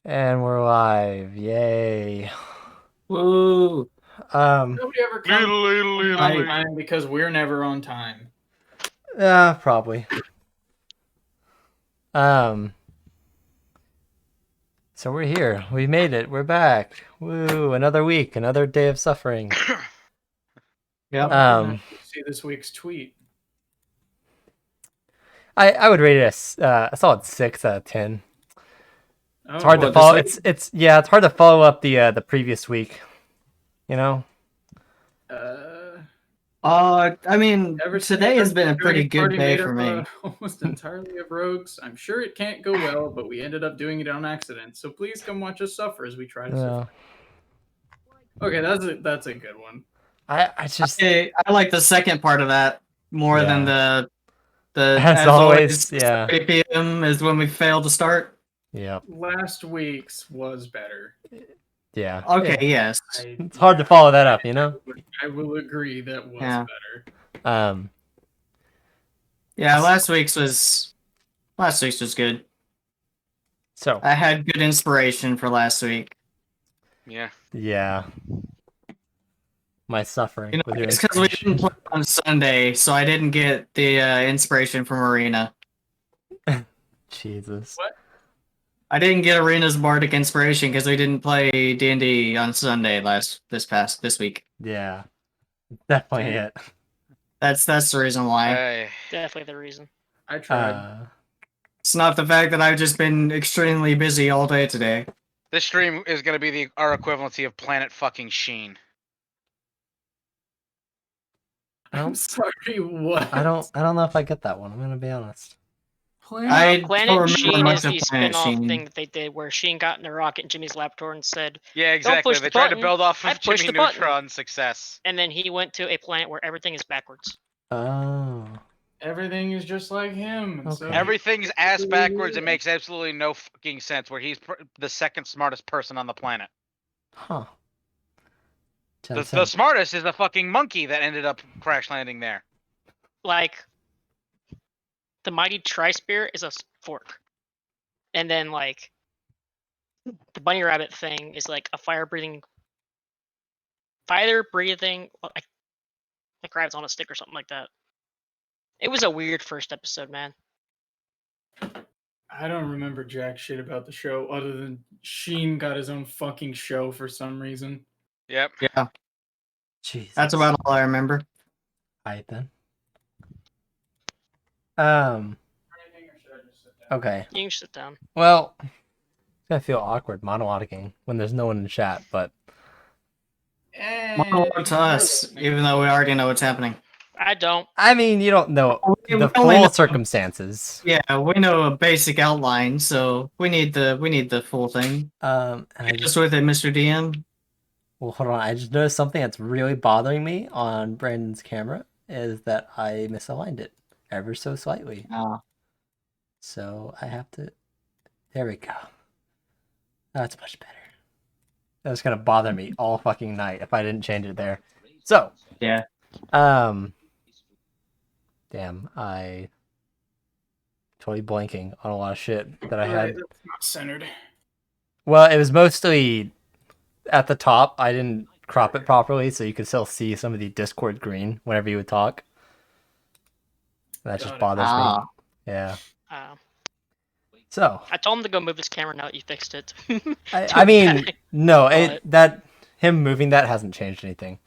And we're live. Yay. Woo! Nobody ever comes on time because we're never on time. Yeah, probably. So we're here. We made it. We're back. Woo, another week, another day of suffering. Yeah. See this week's tweet. I would rate it a solid 6 out of 10. It's hard to What, follow. this week? It's hard to follow up the previous week. You know? I mean, today has been a pretty good day for me. Almost entirely of rogues. I'm sure it can't go well, but we ended up doing it on accident. So please come watch us suffer as we try to suffer. Okay, that's a good one. I like the second part of that more than the as always, yeah. 3 p.m. is when we failed to start. Yeah. Last week's was better. Yeah. Okay, yes. It's hard to follow that up, you know? I will agree that was better. Yeah, last week's was good. So I had good inspiration for last week. Yeah. Yeah. My suffering. You know, it's because we didn't play on Sunday, so I didn't get the inspiration from Arena. Jesus. What? I didn't get Arena's bardic inspiration because we didn't play D&D on Sunday this week. Yeah, definitely it. That's the reason why. Definitely the reason. I tried. It's not the fact that I've just been extremely busy all day today. This stream is going to be our equivalency of Planet fucking Sheen. I'm sorry, what? I don't know if I get that one. I'm gonna be honest. Planet Sheen is the spin-off thing that they did where Sheen got in a rocket in Jimmy's laboratory and said, "Yeah, exactly." They tried to build off of Jimmy Neutron's success. And then he went to a planet where everything is backwards. Oh. Everything is just like him. Okay. So Everything's ass backwards. It makes absolutely no fucking sense. Where he's the second smartest person on the planet. Huh. The smartest is the fucking monkey that ended up crash landing there. Like, the mighty Tri-Spear is a fork. And then, like, the bunny rabbit thing is like a fire-breathing, like rabbits on a stick or something like that. It was a weird first episode, man. I don't remember jack shit about the show other than Sheen got his own fucking show for some reason. Yep. Yeah. Jesus. That's about all I remember. Alright then. Okay. You can sit down. Well, it's gonna feel awkward monologuing when there's no one in chat, but Monologue to us, even though we already know what's happening. I don't. I mean, you don't know the full circumstances. Yeah, we know a basic outline, so we need the full thing. Just with it, Mr. DM. Well, hold on. I just noticed something that's really bothering me on Brandon's camera is that I misaligned it ever so slightly. Oh. So I have to. There we go. That's much better. That was gonna bother me all fucking night if I didn't change it there. So yeah. Damn, I totally blanking on a lot of shit that I had. That's not centered. Well, it was mostly at the top. I didn't crop it properly, so you could still see some of the Discord green whenever you would talk. That just bothers me. Yeah. So I told him to go move his camera now that you fixed it. I mean, no, him moving that hasn't changed anything.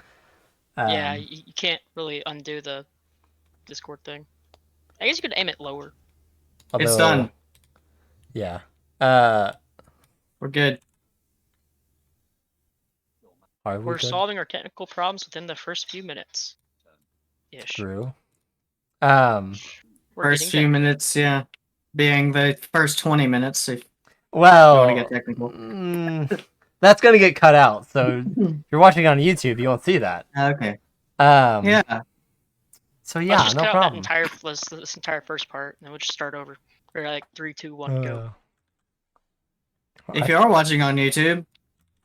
Yeah, you can't really undo the Discord thing. I guess you could aim it lower. It's done. Yeah. We're good. We're solving our technical problems within the first few minutes. Ish. True. First few minutes, yeah. Being the first 20 minutes, if you well, want to get technical. That's gonna get cut out. So if you're watching on YouTube, you won't see that. Okay. Yeah. So yeah, just no cut problem. Out this entire first part, and then we'll just start over. We're like 3, 2, 1, go. If you are watching on YouTube,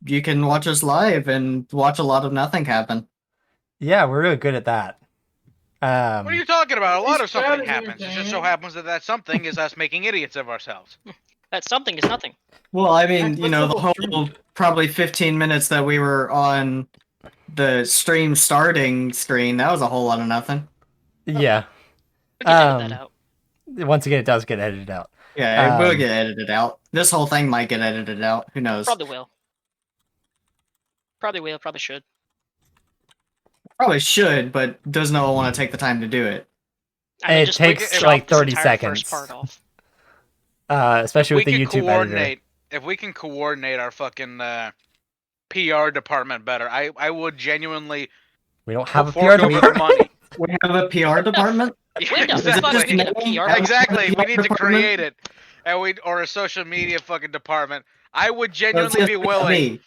you can watch us live and watch a lot of nothing happen. Yeah, we're really good at that. What are you talking about? A lot of something happens. It just so happens that something is us making idiots of ourselves. That something is nothing. Well, I mean, What's the the whole stream? probably 15 minutes that we were on the stream starting screen, that was a whole lot of nothing. Yeah. We can edit that out. Once again, it does get edited out. Yeah, it will get edited out. This whole thing might get edited out. Who knows? Probably will. Probably will. Probably should. Probably should, but does no one want to take the time to do it? I mean, It just takes, chop like, this 30 entire first seconds. part off. Especially with the we YouTube can editor. coordinate. If we can coordinate our fucking PR department better, I would genuinely We don't have a fork PR over the department. money. We have a PR department? Yeah, Wait, no, Is it fuck, just we need a me? PR. exactly. We need to department? create it, and or a social media fucking department. I would No, it's genuinely just be willing. me.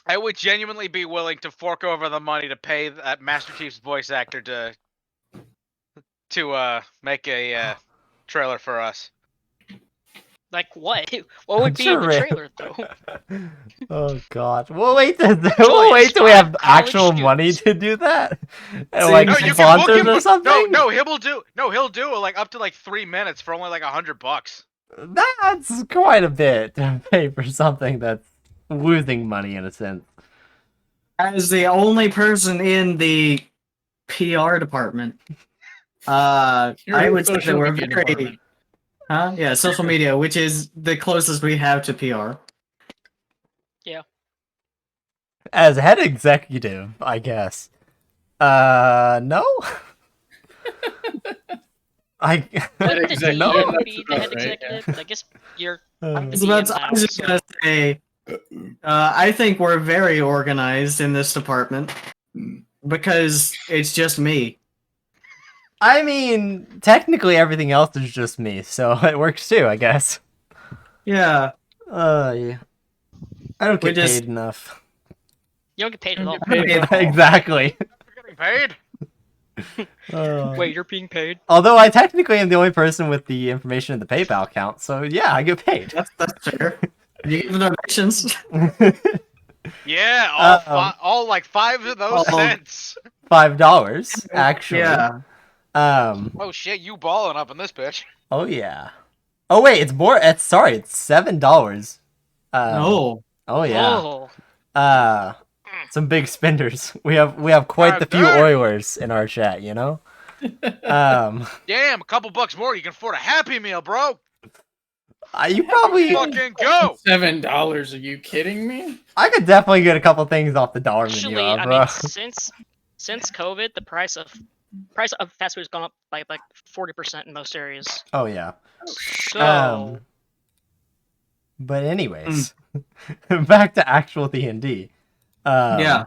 I would genuinely be willing to fork over the money to pay that Master Chief's voice actor to make a trailer for us. Like what? What would be in the True. trailer though? Oh god. We'll wait till we have college actual money students. to do that. And See, like no, you can book sponsors him. or something. No, he'll do like up to like 3 minutes for only like $100. That's quite a bit to pay for something that's losing money in a sense. As the only person in the PR department, I You're in would say that social we're media very... department. Huh? Yeah, social media, which is the closest we have to PR. As head executive, I guess. No. I Wouldn't executive, no. you that's be the head about right, yeah. executive? I guess you're. I was just gonna say, I think we're very organized in this department because it's just me. I mean, technically everything else is just me, so it works too, I guess. Yeah. Yeah. I don't We get just- paid enough. You don't get paid at all. Exactly. You're getting paid? Wait, you're being paid? Although I technically am the only person with the information in the PayPal account, so yeah, I get paid. That's fair. You give donations. Yeah, all like 5 of those Oh. cents. $5, actually. Yeah. Oh shit, you balling up in this bitch. Oh yeah. Oh wait, it's more. It's $7. No. Oh yeah. Oh. Some big spenders. We have quite the few Damn. Oilers in our chat, you know. Damn, a couple bucks more, you can afford a Happy Meal, bro. You probably. Fucking go. $7? Are you kidding me? I could definitely get a couple things off the dollar Actually, menu, I bro. mean, since COVID, the price of fast food has gone up by like 40% in most areas. Oh yeah. So But anyways, back to actual D&D. Yeah.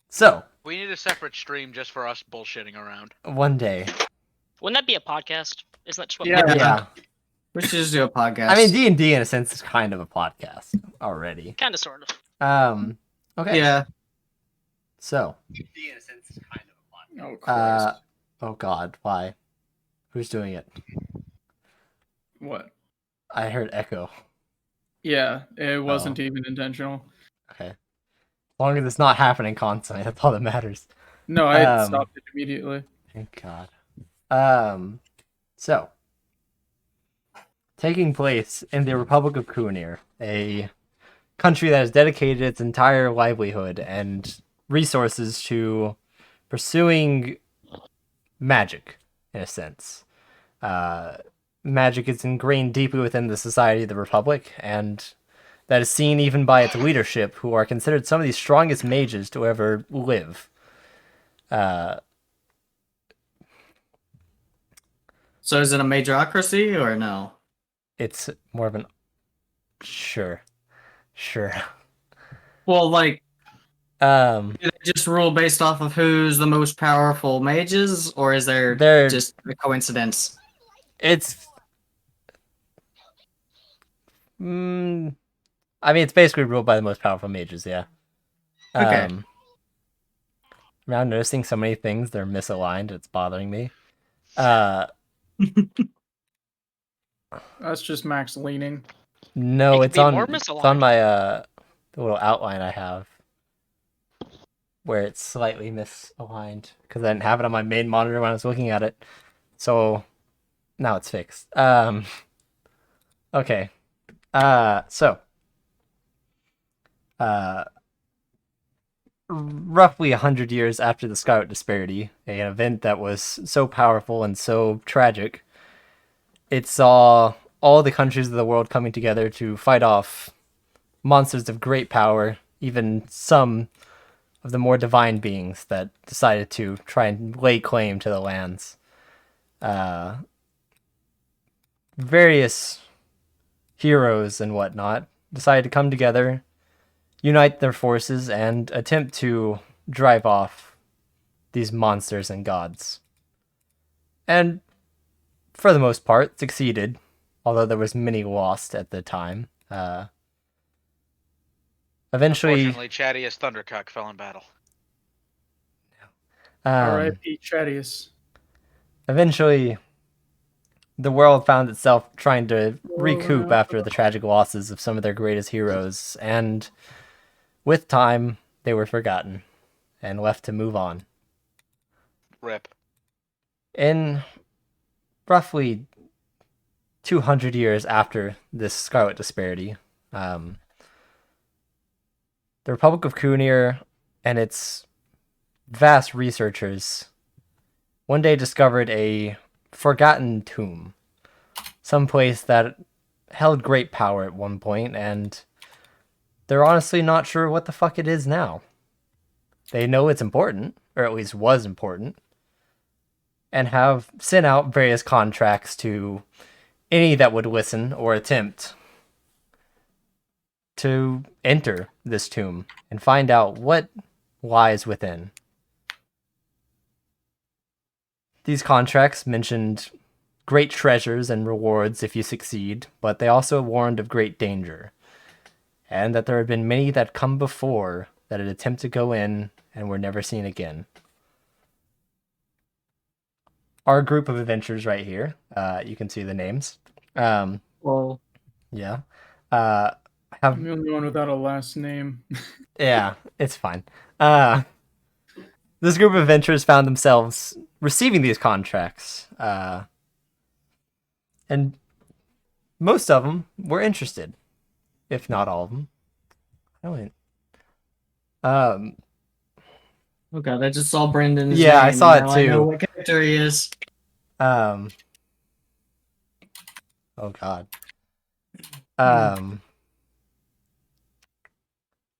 So We need a separate stream just for us bullshitting around. one day. wouldn't that be a podcast? Isn't that just what? Yeah. Yeah. We should just do a podcast. I mean, D&D in a sense is kind of a podcast already. Kind of, sort of. Okay. yeah. So. Oh, Christ. Oh God, why? Who's doing it? What? I heard echo. Yeah, it wasn't even intentional. Okay. As long as it's not happening constantly, that's all that matters. No, I stopped it immediately. Thank God. So. Taking place in the Republic of Kunir, a country that has dedicated its entire livelihood and resources to pursuing magic, in a sense. Magic is ingrained deeply within the society of the Republic, and that is seen even by its leadership, who are considered some of the strongest mages to ever live. So is it a majorocracy or no? It's more of an... Sure. Well, like, Um, do they just rule based off of who's the most powerful mages, or is there They're- just a coincidence? it's... I mean, it's basically ruled by the most powerful mages, yeah. Okay. Now I'm noticing so many things, they're misaligned, it's bothering me. That's just Max leaning. No, It could it's be on, more it's on misaligned. my, the little outline I have. Where it's slightly misaligned. Because I didn't have it on my main monitor when I was looking at it. So, now it's fixed. Okay. Roughly 100 years after the Scarlet Disparity, an event that was so powerful and so tragic, it saw all the countries of the world coming together to fight off monsters of great power, even some of the more divine beings that decided to try and lay claim to the lands. Various heroes and whatnot decided to come together, unite their forces, and attempt to drive off these monsters and gods. And for the most part, succeeded, although there was many lost at the time. Eventually, Unfortunately, Chattius Thundercock fell in battle. R.I.P. Chadius. Eventually, the world found itself trying to recoup after the tragic losses of some of their greatest heroes, and with time, they were forgotten and left to move on. Rip. In roughly 200 years after this Scarlet Disparity, the Republic of Kunir and its vast researchers one day discovered a forgotten tomb, someplace that held great power at one point, and they're honestly not sure what the fuck it is now. They know it's important, or at least was important, and have sent out various contracts to any that would listen or attempt to enter this tomb and find out what lies within. These contracts mentioned great treasures and rewards if you succeed, but they also warned of great danger, and that there had been many that come before that had attempted to go in and were never seen again. Our group of adventurers right here, you can see the names. Well, Yeah. I'm the only one without a last name. Yeah, it's fine. This group of adventurers found themselves receiving these contracts, and most of them were interested, if not all of them. oh god, I just saw Brendan's Yeah, I name, saw and it now I know too. what character he is. Oh god.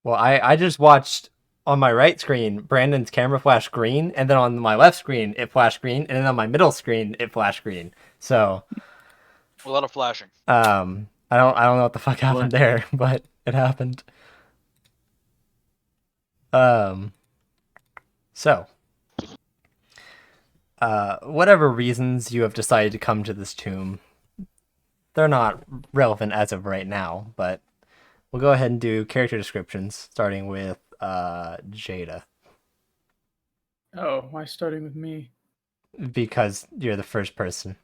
Well, I just watched on my right screen Brandon's camera flash green, and then on my left screen it flashed green, and then on my middle screen it flashed green. So A lot of flashing. I don't know what the fuck happened there, but it happened. So whatever reasons you have decided to come to this tomb, they're not relevant as of right now, but we'll go ahead and do character descriptions, starting with Jada. Oh, why starting with me? Because you're the first person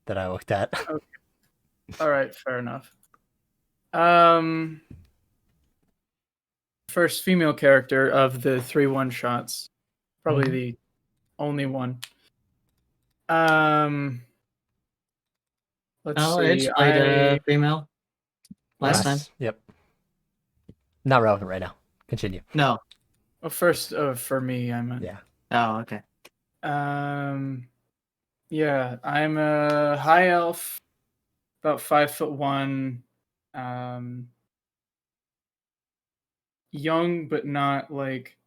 that I looked at. Okay. All right, fair enough. First female character of the 3 one-shots. Probably the only one. Let's see. Edge played a female last time. Yep. Not relevant right now. Continue. No. Well, first for me, I meant. Yeah. Oh, okay. Yeah, I'm a high elf, about 5'1", young but not like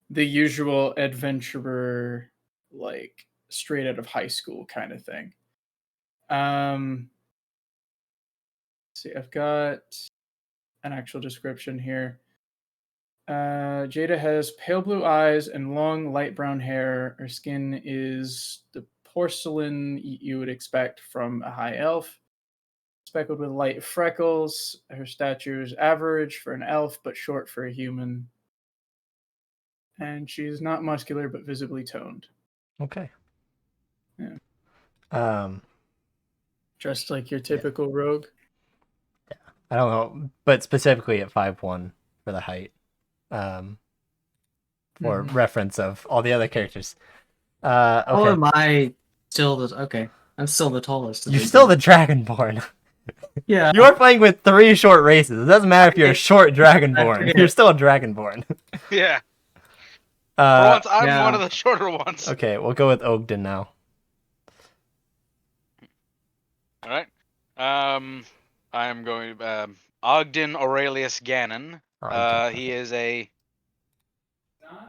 the usual adventurer, like straight out of high school kind of thing. See, I've got an actual description here. Jada has pale blue eyes and long light brown hair. Her skin is the porcelain you would expect from a high elf, speckled with light freckles. Her stature is average for an elf, but short for a human. And she's not muscular, but visibly toned. Okay. Yeah. Dressed like your typical rogue. Yeah. I don't know, but specifically at 5'1" for the height. For reference of all the other characters. Okay. Oh, am I still the... Okay. I'm still the tallest. You're still the Dragonborn. Yeah. You are playing with 3 short races. It doesn't matter if you're a short Dragonborn. forget. You're still a Dragonborn. Yeah. For once, I'm yeah. one of the shorter ones. Okay, we'll go with Ogden now. All right. I am going Ogden Aurelius Gannon. Ogden. He is a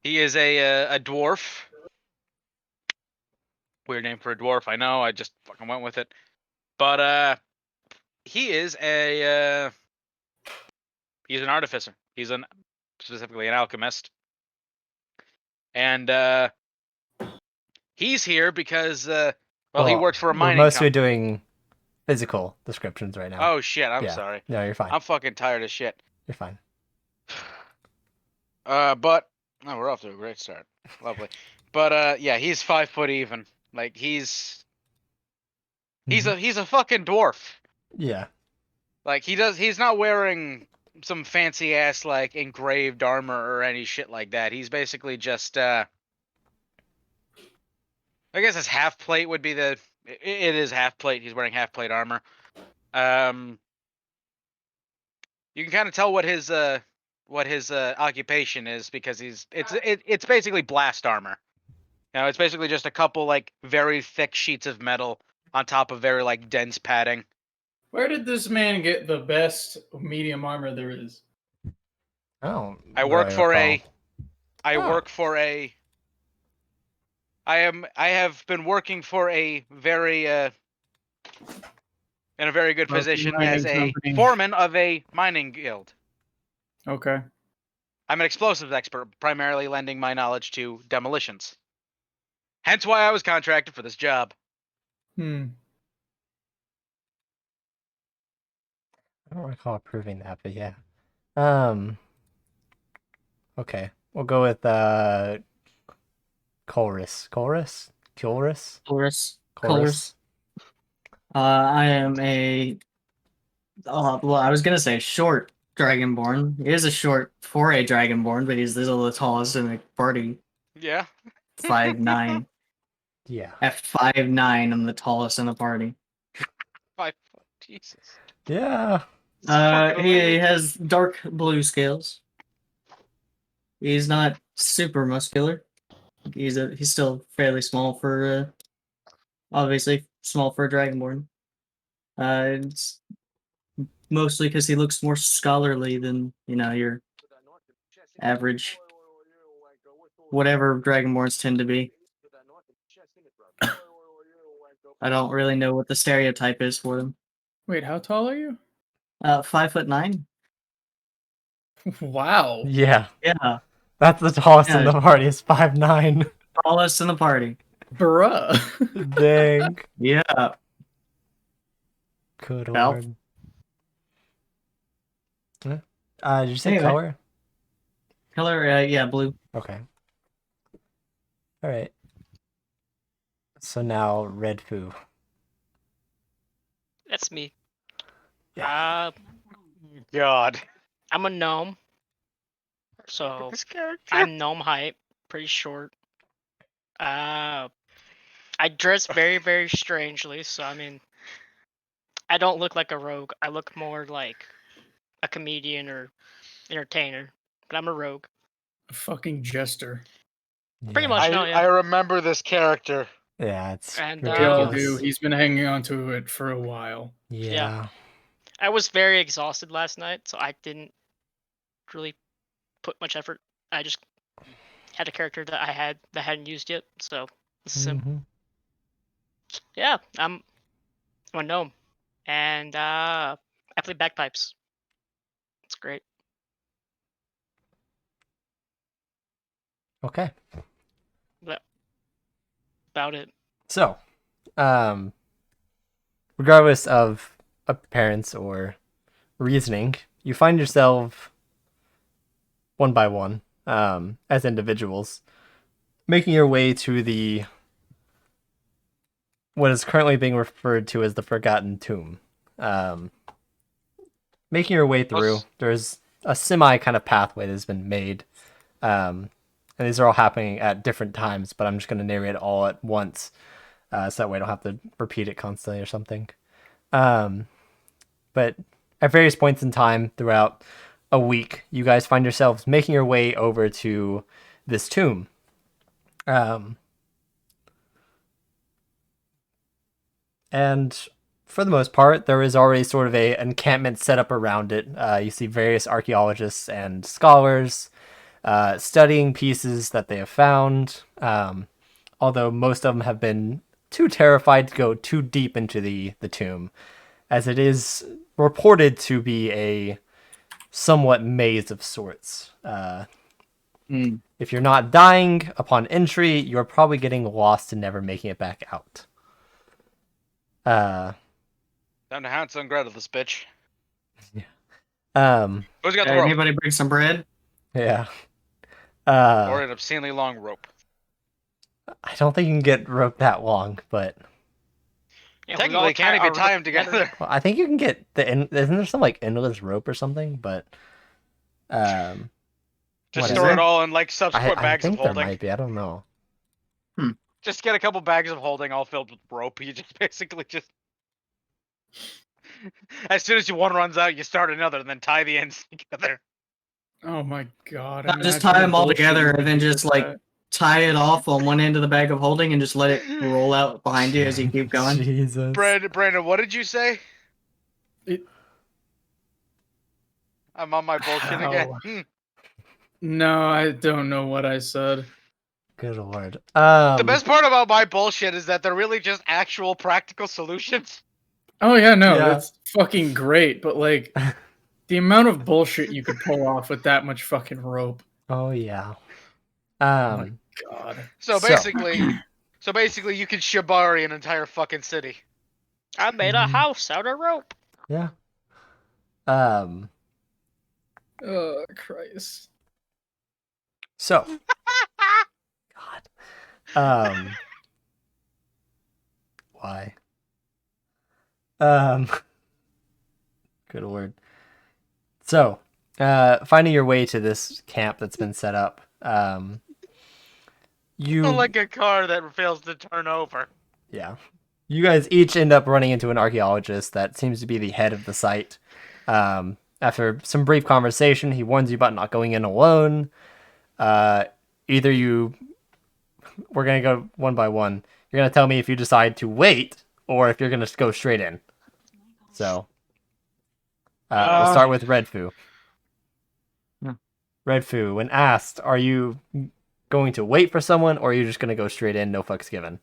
dwarf. Weird name for a dwarf, I know. I just fucking went with it. But he is he's an artificer. He's specifically an alchemist. And he's here because he works for a mining We're mostly company. doing physical descriptions right now. Oh shit, I'm sorry. No, you're fine. I'm fucking tired of shit. You're fine. But we're off to a great start. Lovely. But yeah, he's 5 foot even. Like he's a fucking dwarf. Yeah. Like he's not wearing some fancy ass like engraved armor or any shit like that. He's basically just I guess his half plate would be it is half plate. He's wearing half plate armor. You can kind of tell what his occupation is because it's basically blast armor. You know, it's basically just a couple like very thick sheets of metal on top of very like dense padding. Where did this man get the best medium armor there is? Oh. I have been working for a very in a very good position as a company. foreman of a mining guild. Okay. I'm an explosives expert, primarily lending my knowledge to demolitions. Hence why I was contracted for this job. I don't recall approving that, but yeah. Okay. We'll go with Colrus. I am a. Well, I was gonna say short Dragonborn. He is a short for a Dragonborn, but he's still the tallest in the party. Yeah. 5'9". Yeah. At 5'9", I'm the tallest in the party. 5 foot. Jesus. Yeah. He has dark blue scales. He's not super muscular. He's still fairly small for obviously small for a Dragonborn. It's mostly because he looks more scholarly than your average whatever Dragonborns tend to be. I don't really know what the stereotype is for them. Wait, how tall are you? 5'9". Wow. Yeah. Yeah, That's the tallest in Yeah. the party. Is 5'9". tallest in the party. Bruh. Dang. Yeah. Good Elf. lord. Did you say Anyway. color? Color, yeah, blue. Okay. All right. So now Red Foo. That's me. God. I'm a gnome. So This character. I'm gnome height, pretty short. I dress very, very strangely, so I mean, I don't look like a rogue. I look more like a comedian or entertainer, but I'm a rogue. A fucking jester. Pretty Yeah. much. No, yeah. I remember this character. Yeah, it's And, We all ridiculous. do. He's been hanging on to it for a while. Yeah. I was very exhausted last night, so I didn't really put much effort. I just had a character that I hadn't used yet, so this is him. Mhm. Yeah, I'm a gnome, and I play bagpipes. It's great. Okay. About it. So, regardless of appearance or reasoning, you find yourself one by one, as individuals, making your way to what is currently being referred to as the Forgotten Tomb. Making your way through, there's a semi kind of pathway that's been made. And these are all happening at different times, but I'm just going to narrate it all at once, so that way I don't have to repeat it constantly or something. But at various points in time throughout a week, you guys find yourselves making your way over to this tomb. And for the most part, there is already sort of a encampment set up around it. You see various archaeologists and scholars studying pieces that they have found, although most of them have been too terrified to go too deep into the tomb, as it is reported to be a somewhat maze of sorts. If you're not dying upon entry, you're probably getting lost and never making it back out. Time to Hansel and Gretel this bitch. Who's Who's got the rope? Anybody bring some bread? Yeah. Or an obscenely long rope. I don't think you can get rope that long, but Yeah, we all Technically, can't our even tie rope them together. well, I think you can get isn't there some like endless rope or something? But Just What is store it? it all in like I subsequent bags of think there holding. might be. I don't know. Just get a couple bags of holding all filled with rope. You just basically just as soon as one runs out, you start another and then tie the ends together. Oh my god. Not just imagine tie the them all bullshit together you and then do just with like that. tie it off on one end of the bag of holding and just let it roll out behind you as you keep going. Jesus. Brandon, what did you say? It- I'm on my bullshit again. How? No, I don't know what I said. Good lord. The best part about my bullshit is that they're really just actual practical solutions. Oh yeah, no, Yeah. that's fucking great, but like the amount of bullshit you could pull off with that much fucking rope. Oh yeah. God. So So- basically, you can shibari an entire fucking city. I made a house out of rope. Yeah. Oh Christ. So. God. Why? Good lord. So, finding your way to this camp that's been set up, you Like a car that fails to turn over. yeah, you guys each end up running into an archaeologist that seems to be the head of the site. After some brief conversation, he warns you about not going in alone. Either we're gonna go one by one. You're gonna tell me if you decide to wait or if you're gonna go straight in. So, we'll start with Red Foo. Yeah. Red Foo, when asked, are you going to wait for someone or are you just gonna go straight in, no fucks given?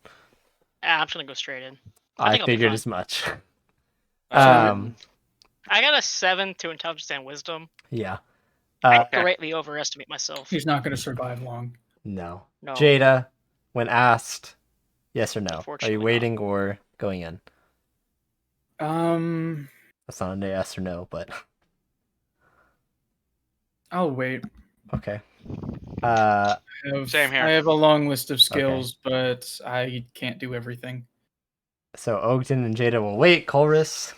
I'm just gonna go straight in. I think I'll be figured fine. as much. Um, I got a 7 to intelligence and wisdom. Yeah. I greatly overestimate myself. He's not gonna survive long. No. No. Jada, when asked, yes or no? Are Unfortunately you not. waiting or going in? Um That's not a yes or no, but I'll wait. okay. Same here. I have a long list of skills, but I can't do everything. So Ogden and Jada will wait. Colrus.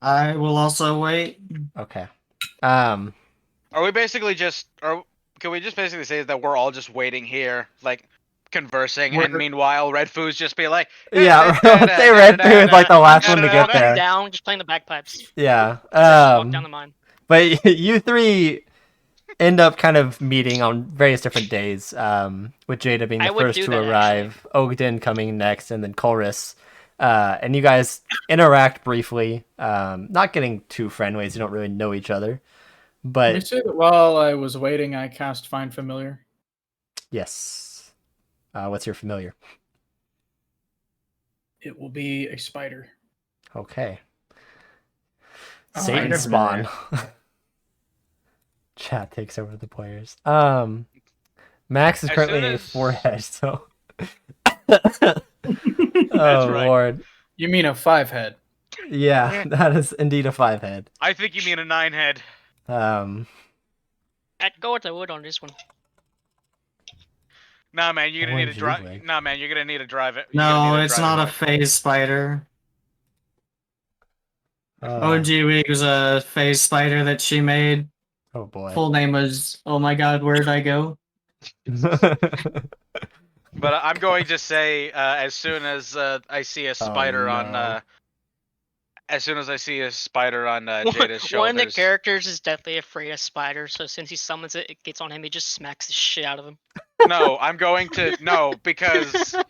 I will also wait. Okay. Are we basically just can we just basically say that we're all just waiting here, like conversing, and We're- meanwhile Red Foos just be like, Yeah, say Red Foo is like the last one to get Walking there. down, just playing the bagpipes. Yeah. Walk down the mine. But you three end up kind of meeting on various different days, with Jada being I the would first do to that, arrive, Ogden coming next, and then Colrus. And you guys interact briefly, not getting too friendly as you don't really know each other. Let me But say that while I was waiting, I cast Find Familiar. yes. What's your familiar? It will be a spider. Okay. Oh, Satan I spawn. Chat takes over the players. Max is As currently soon a as- 4-head, so. That's Oh right. lord. You mean a 5-head? Yeah, that is indeed a 5-head. I think you mean a 9-head. I'd go with the wood on this one. Nah, man, you're gonna need to Orange drive. usually. Nah, man, you're gonna need to drive it. You're gonna No, need to it's drive not it. a phase spider. uh, OG Week was a phase spider that she made. oh boy. Full name was, oh my god, where did I go? But I'm going to say, as soon as I see a spider on, no. as soon as I see a spider on Jada's shoulders. One of the characters is definitely afraid of spiders, so since he summons it, it gets on him. He just smacks the shit out of him. No, I'm going to because I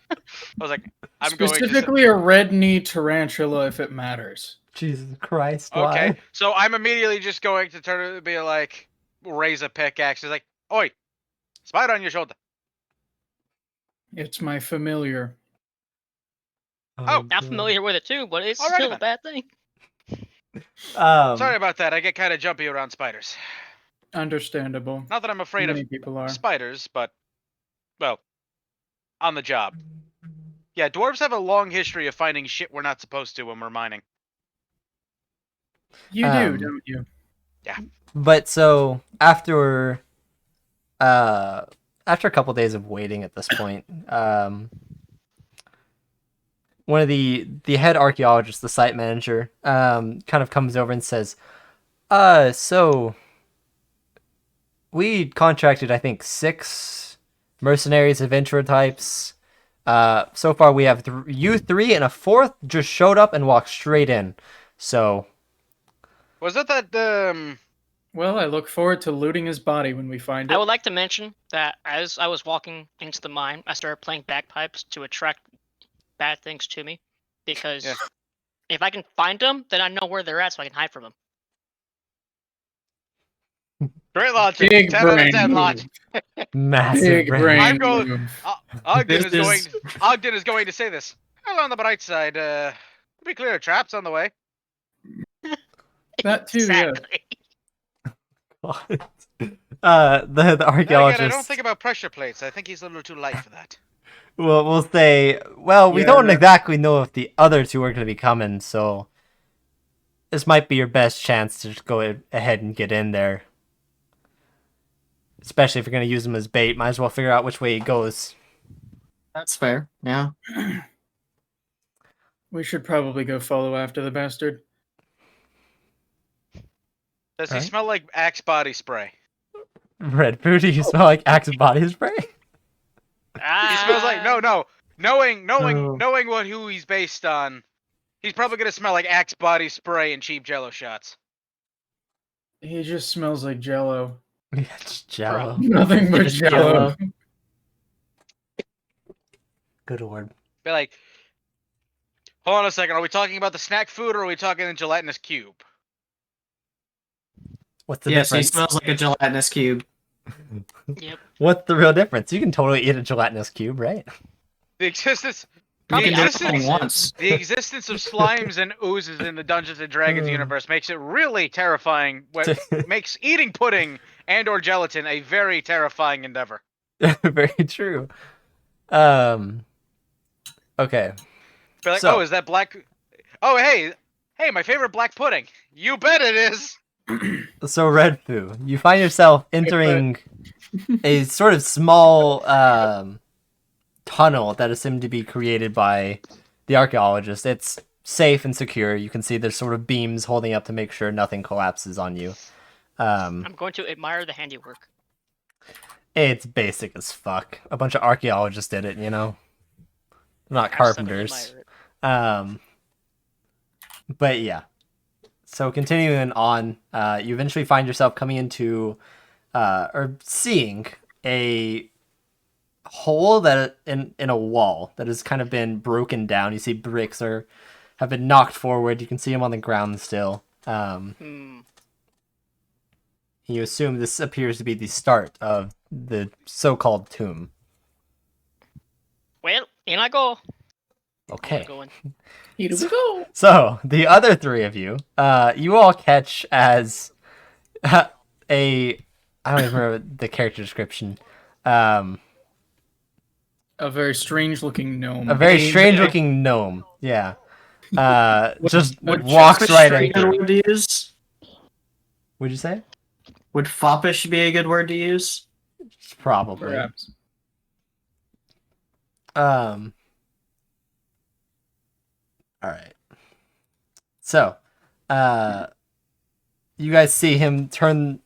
was like, I'm going to. Specifically a red knee tarantula, if it matters. Jesus Christ! Okay, Why? so I'm immediately just going to turn and be like, raise a pickaxe. It's like, oi, spider on your shoulder. It's my familiar. Oh, I'm familiar with it too, but it's Alrighty still then. a bad thing. Sorry about that. I get kind of jumpy around spiders. Understandable. Not that I'm afraid Many of people are. spiders, but well, on the job. Yeah, dwarves have a long history of finding shit we're not supposed to when we're mining. You do, don't you? But so after a couple days of waiting at this point, one of the head archaeologists, the site manager, kind of comes over and says, so we contracted, I think, 6 mercenaries, adventurer types. So far we have you 3, and a 4th just showed up and walked straight in. So Was it that Well, I look forward to looting his body when we find it. I would like to mention that as I was walking into the mine, I started playing bagpipes to attract bad things to me, because Yeah. if I can find them, then I know where they're at, so I can hide from them. great logic? Big 10 out of brain 10 move. logic. massive Big brain I'm going- move. Ogden is This going. is- Ogden is going to say this. Well, on the bright side, be clear, traps on the way. That too, yeah. Exactly. the Then again, archaeologist I don't think about pressure plates. I think he's a little too light for that. will say, well, we Yeah. don't exactly know if the other 2 are going to be coming, so this might be your best chance to just go ahead and get in there. Especially if you're going to use them as bait, might as well figure out which way it goes. That's fair. Yeah. We should probably go follow after the bastard. Does he Alright. smell like Axe body spray? Red food, do you smell like Axe body spray? He smells like no. Knowing Oh. who he's based on, he's probably gonna smell like Axe body spray and cheap Jello shots. He just smells like Jello. It's Jello. Nothing but Just Jello. Jell-O. Good lord. Be like, hold on a second. Are we talking about the snack food, or are we talking the gelatinous cube? What's the Yes, he difference? smells like a gelatinous cube. Yep. What's the real difference? You can totally eat a gelatinous cube, right? The existence, You Probably can do not. it once. the existence of slimes and oozes in the Dungeons and Dragons universe makes it really terrifying. Makes eating pudding and/or gelatin a very terrifying endeavor. Very true. Okay. Be like, So- oh, is that black? Oh, hey, my favorite black pudding. You bet it is. So Red Foo, you find yourself entering a sort of small tunnel that is seemed to be created by the archaeologist. It's safe and secure. You can see there's sort of beams holding up to make sure nothing collapses on you. I'm going to admire the handiwork. It's basic as fuck. A bunch of archaeologists did it, you know? Not I carpenters. definitely admire it. But yeah. So continuing on, you eventually find yourself coming into, or seeing a hole that in a wall that has kind of been broken down. You see bricks have been knocked forward. You can see them on the ground still. Hmm. You assume this appears to be the start of the so-called tomb. Well, in I go. Okay. Going. Here we go. So the other 3 of you, you all catch as I don't even remember the character description. A very strange looking gnome. A very Hey, strange hey. looking gnome. Yeah. Just would walks Foppish right be a in. good word to use? Would you say? Would foppish be a good word to use? Probably. Perhaps. All right. So, you guys see him turn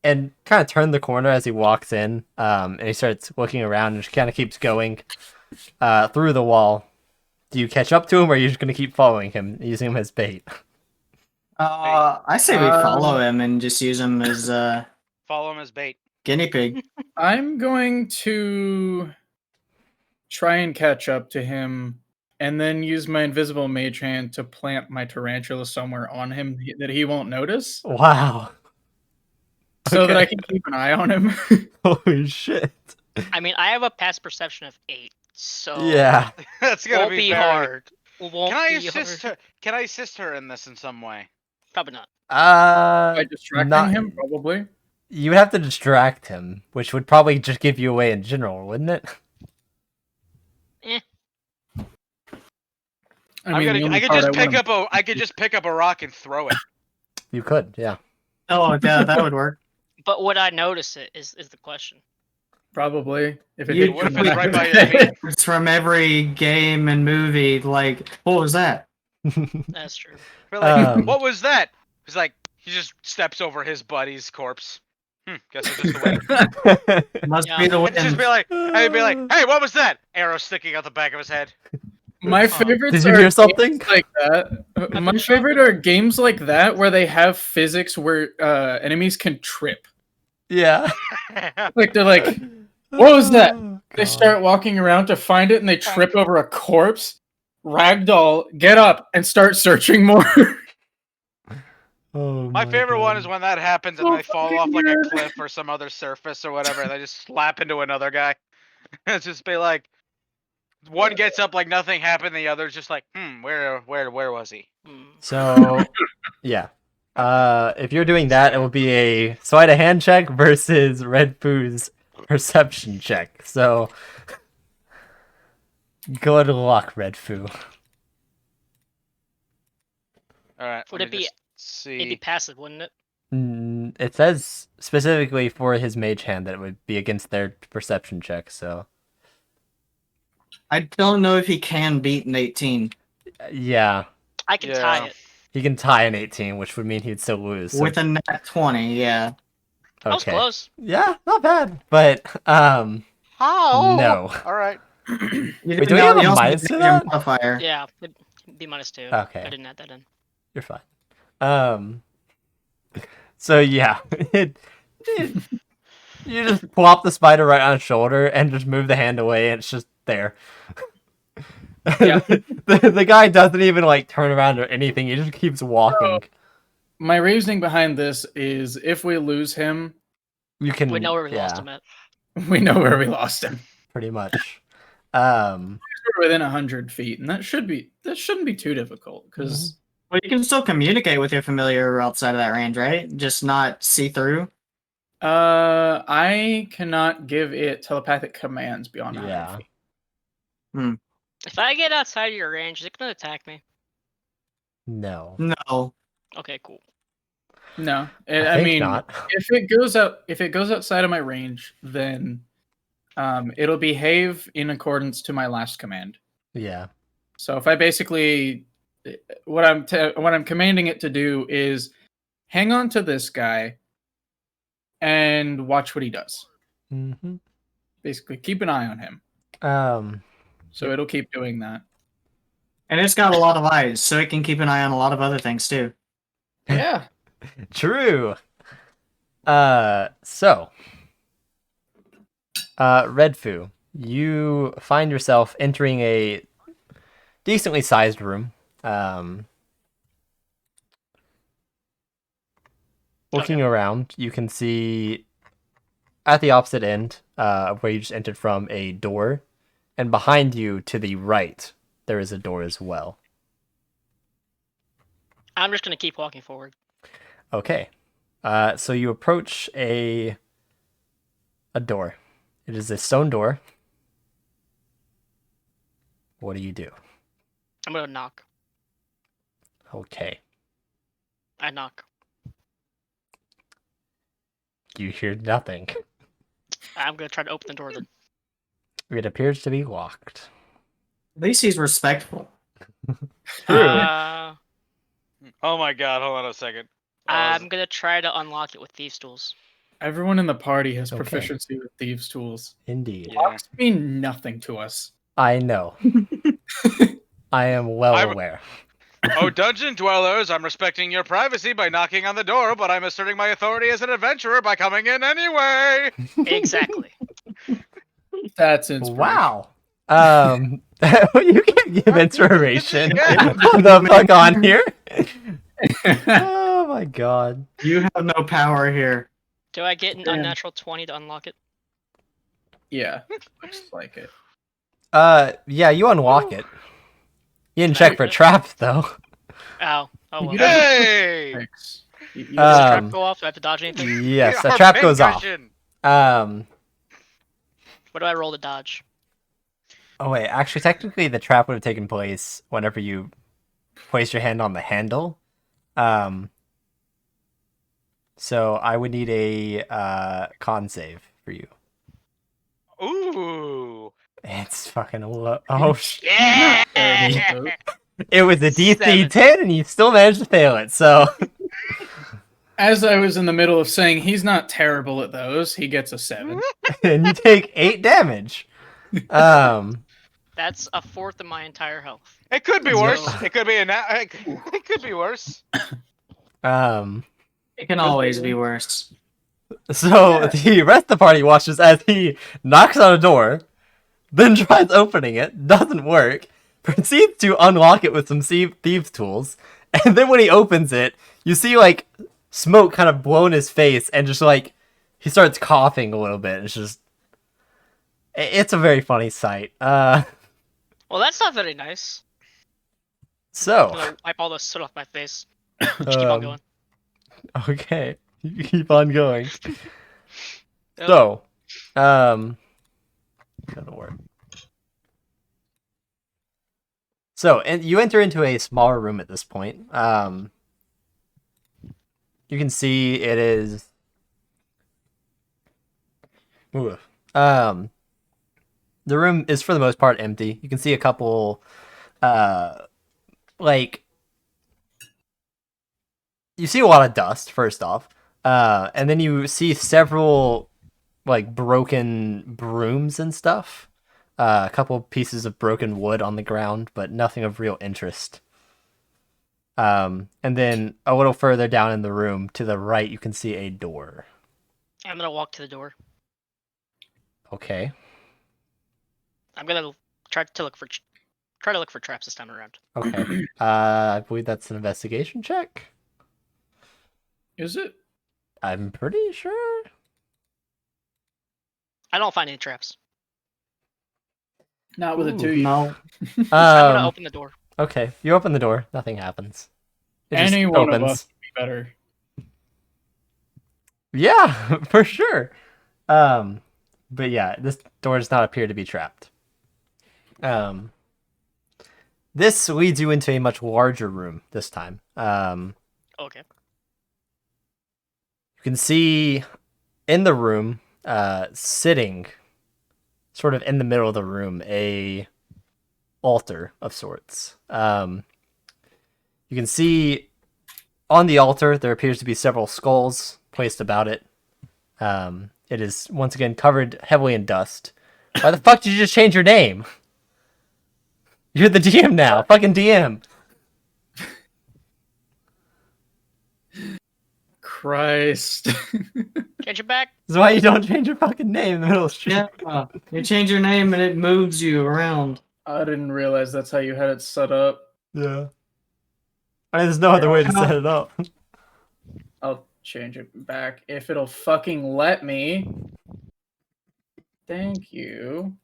and kind of turn the corner as he walks in, and he starts looking around and just kind of keeps going through the wall. Do you catch up to him, or are you just gonna keep following him, using him as bait? I say we follow him and just use him as Follow him as bait. guinea pig. I'm going to try and catch up to him and then use my invisible mage hand to plant my tarantula somewhere on him that he won't notice Wow. so that I Okay. can keep an eye on him. Holy shit. I mean, I have a past perception of 8, so Yeah. That's gonna won't be very... hard. Won't Can I be assist hard. her? Can I assist her in this in some way? Probably not. By distracting not- him, probably. You would have to distract him, which would probably just give you away in general, wouldn't it? I mean, the only I could part just pick want up I could just pick up a rock and throw it. You could, yeah. Oh, yeah, that would work. But would I notice it? Is the question. probably if it You- did What if come it's back right to by the his feet? It's from every game and movie. Like, what was that? That's true. We're like, Um. what was that? He's like, he just steps over his buddy's corpse. Guess it's just the wind. Must Yeah. be the It'd just wind. be like, I'd be like, hey, what was that? Arrow sticking out the back of his head. My favorites Did you are hear something? games like that. My favorite are games like that where they have physics where enemies can trip. Yeah. Like they're like, what was that? Oh, They God. start walking around to find it and they trip over a corpse. Ragdoll, get up and start searching more. Oh, My favorite one God. is when that happens and So they fall fucking off like a weird. cliff or some other surface or whatever, and they just slap into another guy. It's just be like, one gets up like nothing happened, the other's just like, where was he? Hmm. So, yeah. If you're doing that, it will be a sleight of hand check versus Red Foo's perception check. So, good luck, Red Foo. All right. Would let it me be- just see? It'd be passive, wouldn't it? It says specifically for his mage hand that it would be against their perception check. So, I don't know if he can beat an 18 yeah, I can Yeah. tie it. he can tie an 18, which would mean he'd still lose. So, with a nat 20. Yeah. I was okay, close. yeah, not bad, but Oh no. All right. You Wait, do we have a minus to that? modifier. Yeah, it'd be -2. Okay. I didn't add that in. You're fine. So yeah, you just plop the spider right on his shoulder and just move the hand away, and it's just there. Yeah. the guy doesn't even like turn around or anything. He just keeps walking. My reasoning behind this is if we lose him, You can. We know where we lost yeah, him at. we know where we lost him. pretty much. We're within 100 feet, and that shouldn't be too difficult because Well, you can still communicate with your familiar outside of that range, right? Just not see through. I cannot give it telepathic commands beyond 100 Yeah. feet. If I get outside of your range, is it gonna attack me? No. No. Okay, cool. No, I think mean, not. if it goes outside of my range, then it'll behave in accordance to my last command. Yeah. So if I basically what I'm commanding it to do is hang on to this guy and watch what he does. Mm-hmm. Basically, keep an eye on him. So it'll keep doing that. And it's got a lot of eyes, so it can keep an eye on a lot of other things too. Yeah. True. So, Red Foo, you find yourself entering a decently sized room. Looking around, you can see at the opposite end of where you just entered from a door, and behind you to the right, there is a door as well. I'm just gonna keep walking forward. Okay. So you approach a door. It is a stone door. What do you do? I'm gonna knock. Okay. I knock. You hear nothing. I'm gonna try to open the door then. It appears to be locked. At least he's respectful. Uh, Oh my god, hold on a second. I'm gonna try to unlock it with thieves' tools. Everyone in the party has Okay. proficiency with thieves' tools. Indeed. Yeah. Locks mean nothing to us. I know. I am well I'm- aware. Oh, dungeon dwellers, I'm respecting your privacy by knocking on the door, but I'm asserting my authority as an adventurer by coming in anyway. Exactly. That's inspiration. Wow. You can give inspiration. Yeah. What the fuck on here? Oh my god. You have no power here. Do I get an Damn. unnatural 20 to unlock it? Yeah, looks like it. Yeah, you unlock it. You didn't check for traps though. Ow. Oh well. You Does don't- Hey! Thanks. You the trap Um, go off? Do I have to dodge anything? Yes, a Our trap goes off. pincushion. What do I roll to dodge? Oh wait, actually, technically, the trap would have taken place whenever you place your hand on the handle. So I would need a con save for you. Ooh. It's fucking low. Oh Yeah! Terrible. It was a DC Seven. 10, and you still managed to fail it. So As I was in the middle of saying he's not terrible at those, he gets a 7. and you take 8 damage. That's a fourth of my entire health. It could be So- worse. It could be it could be worse. It can always be worse. So the rest of the party watches as he knocks on a door, then tries opening it, doesn't work, proceeds to unlock it with some thieves' tools, and then when he opens it, you see like smoke kind of blow in his face, and just like he starts coughing a little bit. It's just, it's a very funny sight. Well, that's not very nice. I'm So gonna wipe all the soot off my face. Just keep on um, going. okay, you keep on going. Yep. So, gonna work. So, and you enter into a smaller room at this point. You can see it is. Ooh. The room is for the most part empty. You can see a couple, like. You see a lot of dust, first off. And then you see several like broken brooms and stuff. A couple pieces of broken wood on the ground, but nothing of real interest. And then a little further down in the room to the right, you can see a door. I'm gonna walk to the door. Okay. I'm gonna try to look for traps this time around. Okay. I believe that's an investigation check. Is it? I'm pretty sure. I don't find any traps. Not with a Ooh, 2. no. I'm gonna Um, open the door. okay. You open the door. Nothing happens. It Any just one of opens. us would be better. Yeah, for sure. But yeah, this door does not appear to be trapped. This leads you into a much larger room this time. Okay. You can see in the room, sitting sort of in the middle of the room, a altar of sorts. You can see on the altar there appears to be several skulls placed about it. It is once again covered heavily in dust. Why the fuck did you just change your name? You're the DM now. Fucking DM. Christ. Get you back. This is why you don't change your fucking name in the middle of the street. Yeah. You change your name and it moves you around. I didn't realize that's how you had it set up. Yeah. I mean, there's no other way to set it up. I'll change it back if it'll fucking let me. Thank you.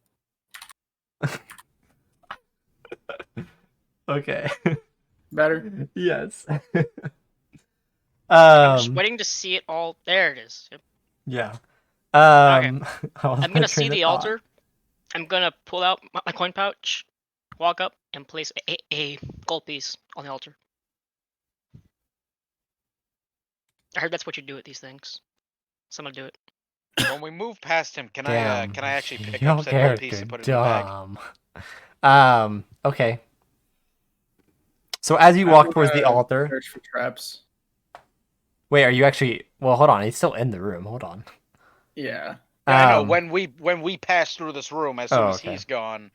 Okay. Better? Yes. I'm just waiting to see it all. There it is. Yep. Yeah. I'm I'm gonna see the altar. I'm gonna pull out my coin pouch, walk up, and place a gold piece on the altar. I heard that's what you do with these things. So I'm gonna do it. When we move past him, can I actually pick Your up that gold piece character and put it in the bag? dumb. Okay. So as you walk towards the altar, Search for traps. wait, are you actually? Well, hold on. He's still in the room. Hold on. Yeah. Yeah, I know. Um, When we pass through this room, as soon oh, as okay. he's gone.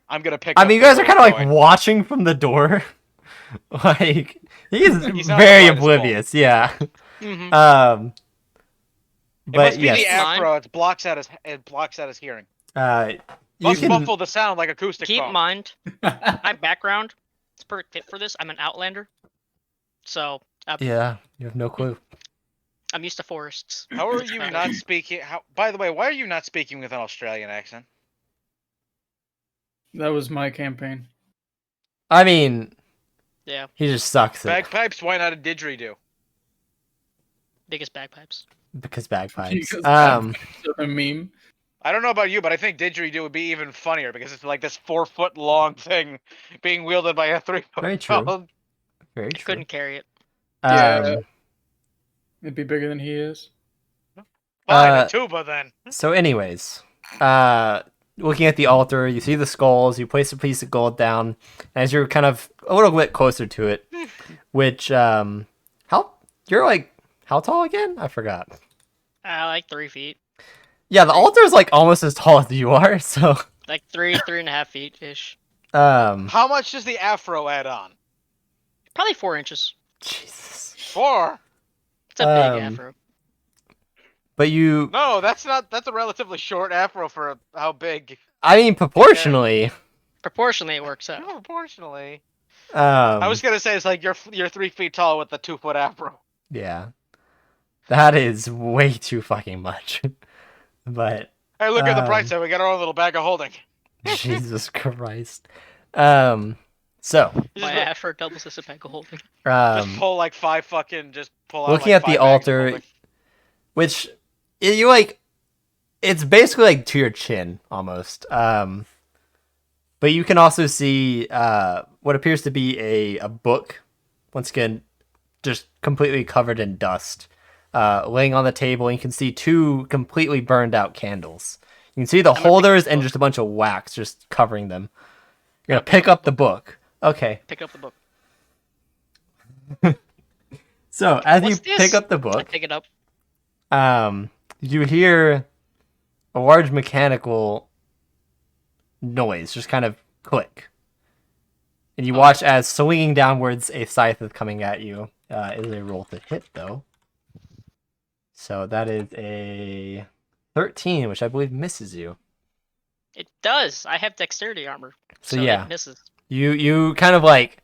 I'm gonna pick. I up mean, you the guys are kind of like coin. watching from the door. Like he's He's not very blind as well. oblivious. Yeah. Mhm. It But must be yes. the Keep in mind- afro. It blocks out his hearing. You Must can. muffle the sound like acoustic Keep in foam. mind, my background is perfect fit for this. I'm an Outlander, so Yeah, you have no clue. I'm used to forests. How are you not speaking? By the way, why are you not speaking with an Australian accent? That was my campaign. I mean, Yeah, he just sucks it Bagpipes? Why not a didgeridoo? biggest bagpipes. because bagpipes. Because bagpipes are a meme. I don't know about you, but I think didgeridoo would be even funnier because it's like this 4-foot long thing being wielded by a 3-foot Very true. tall. Very I true. couldn't carry it. Yeah. It'd be bigger than he is. Fine, a tuba then. So, anyways, looking at the altar, you see the skulls. You place a piece of gold down, and as you're kind of a little bit closer to it, which how tall again? I forgot. Like 3 feet, Yeah, the altar is like almost as tall as you are. So, like 3.5 feet ish. How much does the afro add on? Probably 4 inches. Jesus. 4? It's a big afro. But you, No, that's not. That's a relatively short afro for how big. I mean, proportionally. Proportionally, it works out. Proportionally. I I was gonna say it's like you're 3 feet tall with a 2-foot afro. Yeah, that is way too fucking much. But Hey, look at the bright side. We got our own little bag of holding. Jesus Christ. So My afro doubles as a bag of holding. Just pull like 5 fucking. Just pull out. looking like at the 5 bags of altar, holding. which you like, it's basically like to your chin almost. But you can also see what appears to be a book. Once again, just completely covered in dust, laying on the table. And you can see 2 completely burned out candles. You can see the holders and just a bunch of wax just covering them. You're gonna pick up the book. Okay. Pick up the book. So as you What's this? pick up the I book, pick it up. you hear a large mechanical noise, just kind of click. And you watch as swinging downwards, a scythe is coming at you. It is a roll to hit, though. So that is a 13, which I believe misses you. It does. I have dexterity armor. So So yeah, it misses. you kind of like,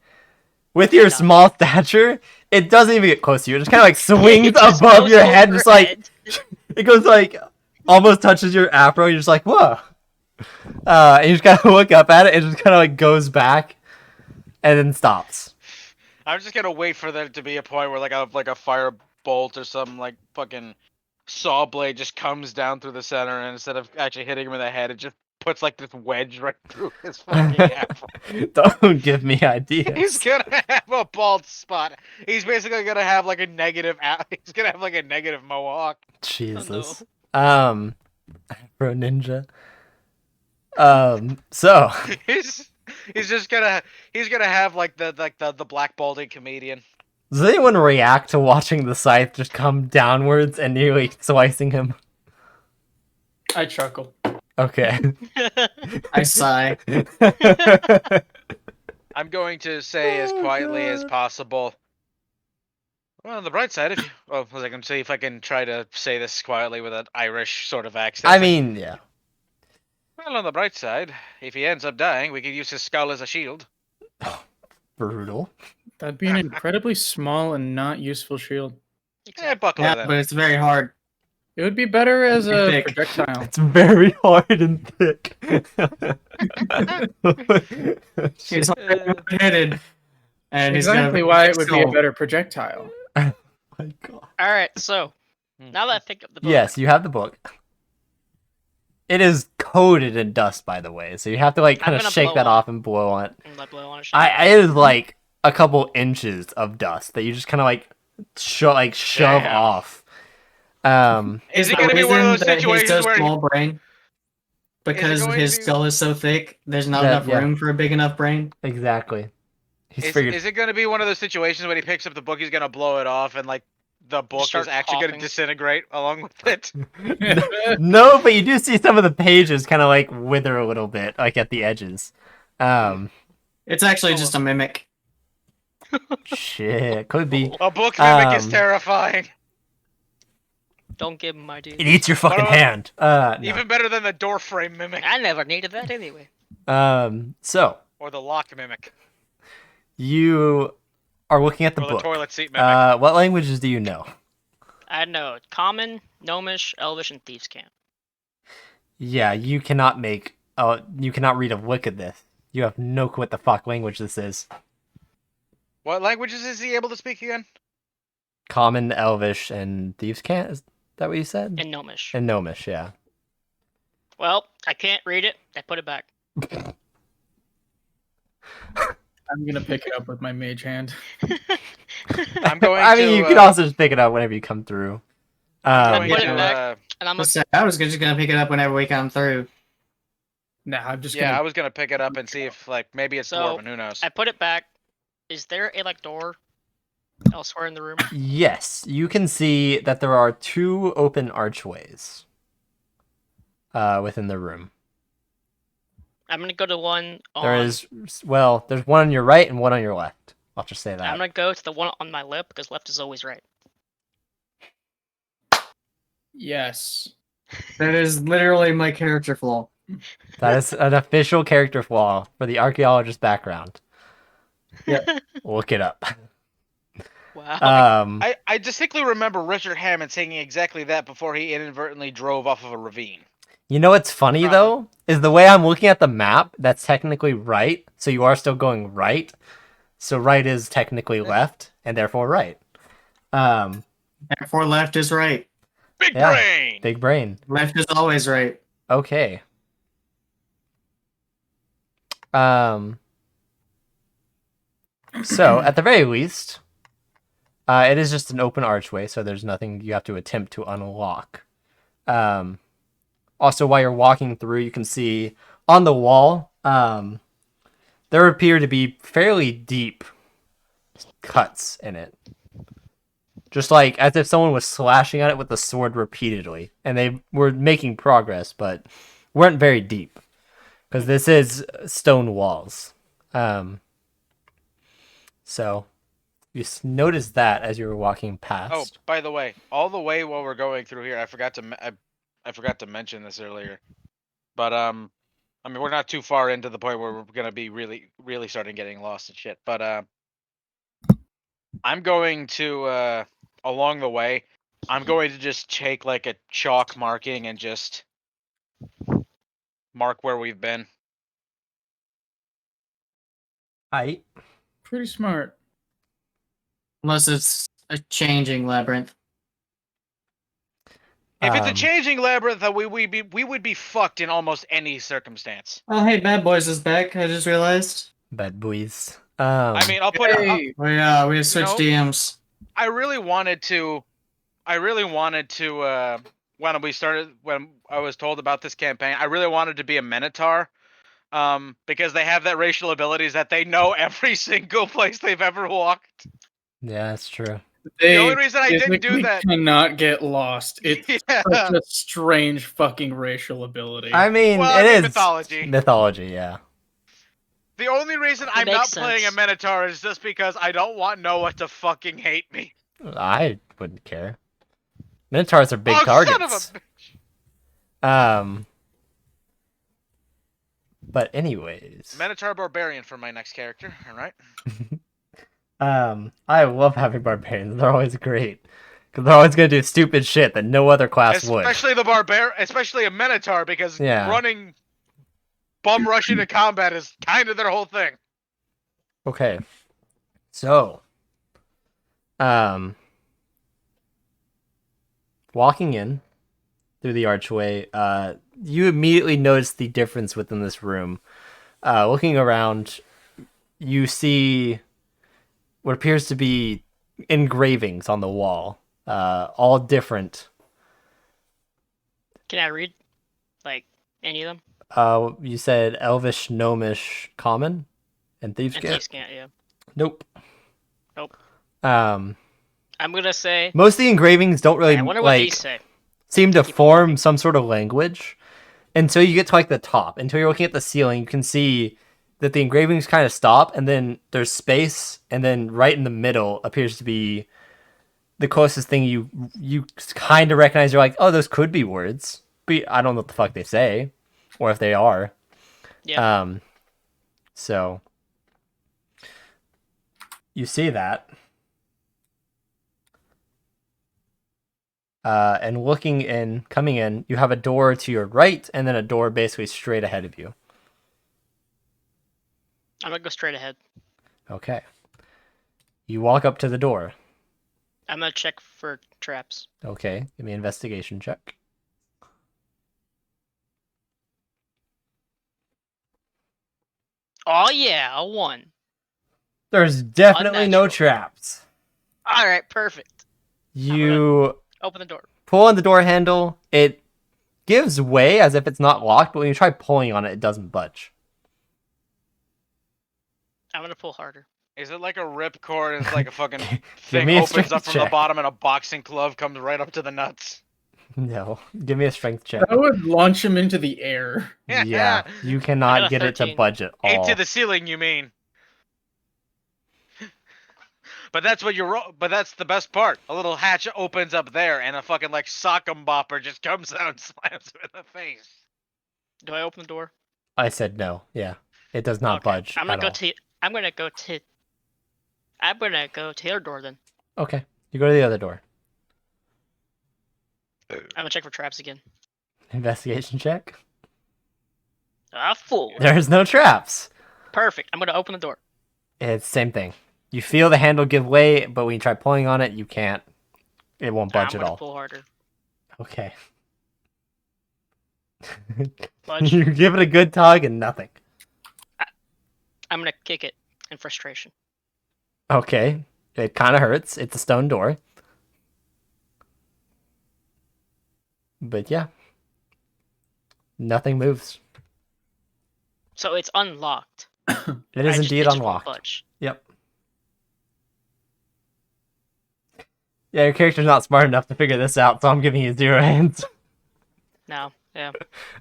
with your small stature, it doesn't even get close to you. It just kind of like swings It just above goes your head, over just like, head. it goes like, almost touches your afro. You're just like, whoa. And you just kind of look up at it, and it just kind of like goes back, and then stops. I'm just gonna wait for there to be a point where like a fire bolt or some like fucking saw blade just comes down through the center, and instead of actually hitting him in the head, it just puts like this wedge right through his fucking afro. Don't give me ideas. He's gonna have a bald spot. He's basically gonna have like a negative. He's gonna have like a negative mohawk. Jesus. Afro ninja. So He's just gonna have like the black balding comedian. does anyone react to watching the scythe just come downwards and nearly slicing him? I chuckle. Okay. I sigh. I'm going to say as quietly as possible. Well, on the bright side, if you, well, I can see if I can try to say this quietly with an Irish sort of accent. I mean, yeah. Well, on the bright side, if he ends up dying, we could use his skull as a shield. Brutal. That'd be an incredibly small and not useful shield. Yeah, buckle Yeah, it but in. it's very hard. It would be better as a Thick. projectile. It's very hard and thick. He's hard-headed. And he's Exactly got a why big it would be a skull. better projectile. My God. All right, so now that I pick up the book, Yes, you have the book. It is coated in dust, by the way, so you have to like kind of gonna shake blow that on off and blow on it. and let blow on a shit. It is like a couple inches of dust that you just kind of like shove Damn. off. Is Is it the gonna be one of reason those that he's situations so where small brain? Because going his to- skull is so thick, there's not Yeah, enough yeah. room for a big enough brain. Exactly. He's figured. is it going to be one of those situations when he picks up the book, he's going to blow it off, and like the book start is actually going to coughing. disintegrate along with it. No, but you do see some of the pages kind of like wither a little bit, like at the edges. It's actually just a mimic. Shit, could be. A book mimic is Um, terrifying. Don't give him ideas. It eats your fucking What about- hand. No. Even better than the door frame mimic I never needed that anyway. So or the lock mimic you are looking at the or the book. toilet seat mimic. What languages do you know? I know Common, Gnomish, Elvish, and Thieves' Cant. Yeah, you cannot make. You cannot read a lick of this. You have no clue what the fuck language this is. What languages is he able to speak again? Common, Elvish, and Thieves' Cant. Is that what you said? And Gnomish. And Gnomish, yeah. Well, I can't read it. I put it back. I'm gonna pick it up with my mage hand. I'm going I mean, to. you can also just pick it up whenever you come through. I'm put going it to, back. And I'm What's that? I was just gonna pick it up whenever we come through. Nah, I'm just yeah, gonna. I was gonna pick it up and see if like maybe it's So, dwarven. Who knows? I put it back. Is there a door elsewhere in the room? Yes, you can see that there are 2 open archways within the room. I'm gonna go to one on. There's one on your right and one on your left. I'll just say that. I'm gonna go to the one on my left because left is always right. Yes. That is literally my character flaw. That is an official character flaw for the archaeologist background. Yep. Look it up. Wow. I distinctly remember Richard Hammond saying exactly that before he inadvertently drove off of a ravine. You know what's funny though is the way I'm looking at the map. That's technically right, so you are still going right. So right is technically left, and therefore right. Therefore, left is right. Big Yeah. brain. Big brain. Left is always right. Okay. So at the very least, it is just an open archway, so there's nothing you have to attempt to unlock. Also, while you're walking through, you can see on the wall, there appear to be fairly deep cuts in it. Just like as if someone was slashing at it with a sword repeatedly. And they were making progress, but weren't very deep. Because this is stone walls. So you noticed that as you were walking past. Oh, by the way, all the way while we're going through here, I forgot to mention this earlier, but I mean we're not too far into the point where we're gonna be really starting getting lost and shit. But I'm going to along the way, I'm going to just take like a chalk marking and just mark where we've been. Height. Pretty smart. Unless it's a changing labyrinth. If it's a Um, changing labyrinth, we would be fucked in almost any circumstance. Oh, hey, Bad Boys is back. I just realized. Bad boys. I mean, I'll put. Hey, We have switched DMs. I really wanted to when I was told about this campaign, I really wanted to be a Minotaur. Because they have that racial abilities that they know every single place they've ever walked. yeah, that's true. The only reason I didn't do physically that. cannot get lost. It's Yeah. such a strange fucking racial ability. I mean, Well, it I mean, is mythology. Mythology, yeah. The only reason I'm makes not sense. playing a Minotaur is just because I don't want Noah to fucking hate me. I wouldn't care. Minotaurs are big Oh, son of a targets. bitch. But anyways, Minotaur Barbarian for my next character. All right. I love having barbarians. They're always great because they're always gonna do stupid shit that no other class would. Especially a Minotaur, because Yeah. running bum rush into combat is kind of their whole thing. Okay, so, walking in through the archway, you immediately notice the difference within this room. Looking around, you see what appears to be engravings on the wall, all different. Can I read, like, any of them? You said Elvish, Gnomish, Common, and Thieves' And Cant? Thieves' Cant, yeah. Nope. Nope. Um, I'm gonna say. Most of the engravings don't really I wonder what these say. seem to Keep on form looking. some sort of language until you get to like the top. Until you're looking at the ceiling, you can see that the engravings kind of stop, and then there's space, and then right in the middle appears to be the closest thing you kind of recognize. You're like, oh, those could be words, but I don't know what the fuck they say, or if they are. Yeah. So you see that. And coming in, you have a door to your right, and then a door basically straight ahead of you. I'm gonna go straight ahead. Okay. You walk up to the door. I'm gonna check for traps. Okay, give me an investigation check. Oh yeah, a 1. There's definitely no Unnatural. traps. All right, perfect. You Open the door. pull on the door handle. It gives way as if it's not locked, but when you try pulling on it, it doesn't budge. I'm gonna pull harder. Is it like a ripcord and it's like a fucking Give thing me a opens strength up from the check. bottom and a boxing glove comes right up to the nuts? No, give me a strength check. That would launch him into the air. Yeah, you I got cannot a get it to 13. budge at all. Into the ceiling, you mean? But that's what but that's the best part. A little hatch opens up there, and a fucking like sock'em bopper just comes out and slams him in the face. Do I open the door? I said no. Yeah, it does not Okay. budge I'm gonna at go all. to. I'm gonna go to. I'm gonna go to your door then. Okay, you go to the other door. I'm gonna check for traps again. Investigation check. 4. There's no traps. Perfect. I'm gonna open the door. It's same thing. You feel the handle give way, but when you try pulling on it, you can't. It won't budge I'm at gonna all. pull harder. Okay. Budge. You give it a good tug and nothing. I'm gonna kick it in frustration. Okay. It kind of hurts. It's a stone door. But yeah. Nothing moves. So it's unlocked. It is indeed it just won't unlocked. budge. Yep. Yeah, your character's not smart enough to figure this out, so I'm giving you 0 hands. No. Yeah.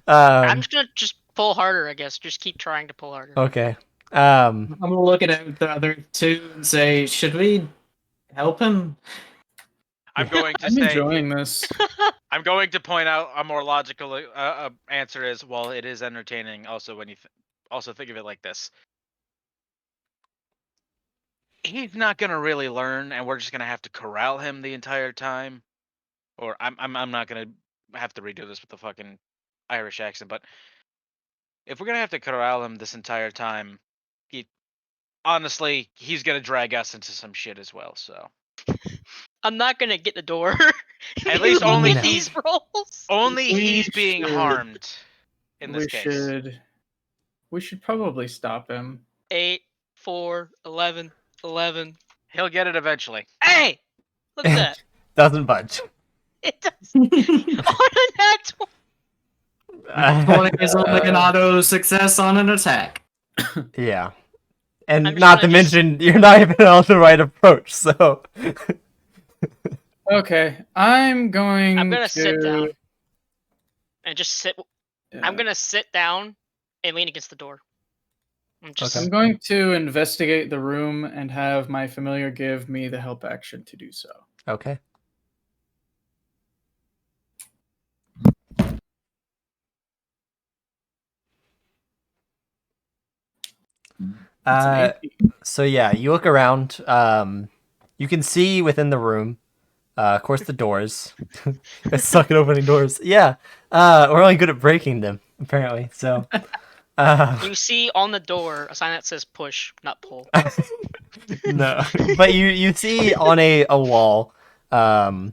I'm Um, just gonna pull harder. I guess. Just keep trying to pull harder. okay. I'm gonna look at the other two and say, should we help him? I'm going to I'm say. enjoying this. I'm going to point out a more logical answer is, well, it is entertaining. Also, when you also think of it like this, he's not gonna really learn, and we're just gonna have to corral him the entire time. Or I'm not gonna have to redo this with the fucking Irish accent, but if we're gonna have to corral him this entire time, honestly, he's gonna drag us into some shit as well. So I'm not gonna get the door. At least only No. these rolls. only We he's being should- harmed in this case. We should probably stop him. 8, 4, 11, 11. He'll get it eventually. Hey! Look at that. doesn't budge. It does. On a nat 20 is only an auto success on an attack. Yeah. And I'm just not to gonna just- mention, you're not even on the right approach, so. Okay, I'm going I'm gonna to sit down and just sit. Yeah. I'm gonna sit down and lean against the door. I'm just. Okay. I'm going to investigate the room and have my familiar give me the help action to do so. Okay. It's an 18. So yeah, you look around. You can see within the room. Of course, the doors. I suck at opening doors. Yeah. We're only good at breaking them, apparently. So. You see on the door a sign that says push, not pull. No, but you see on a wall, on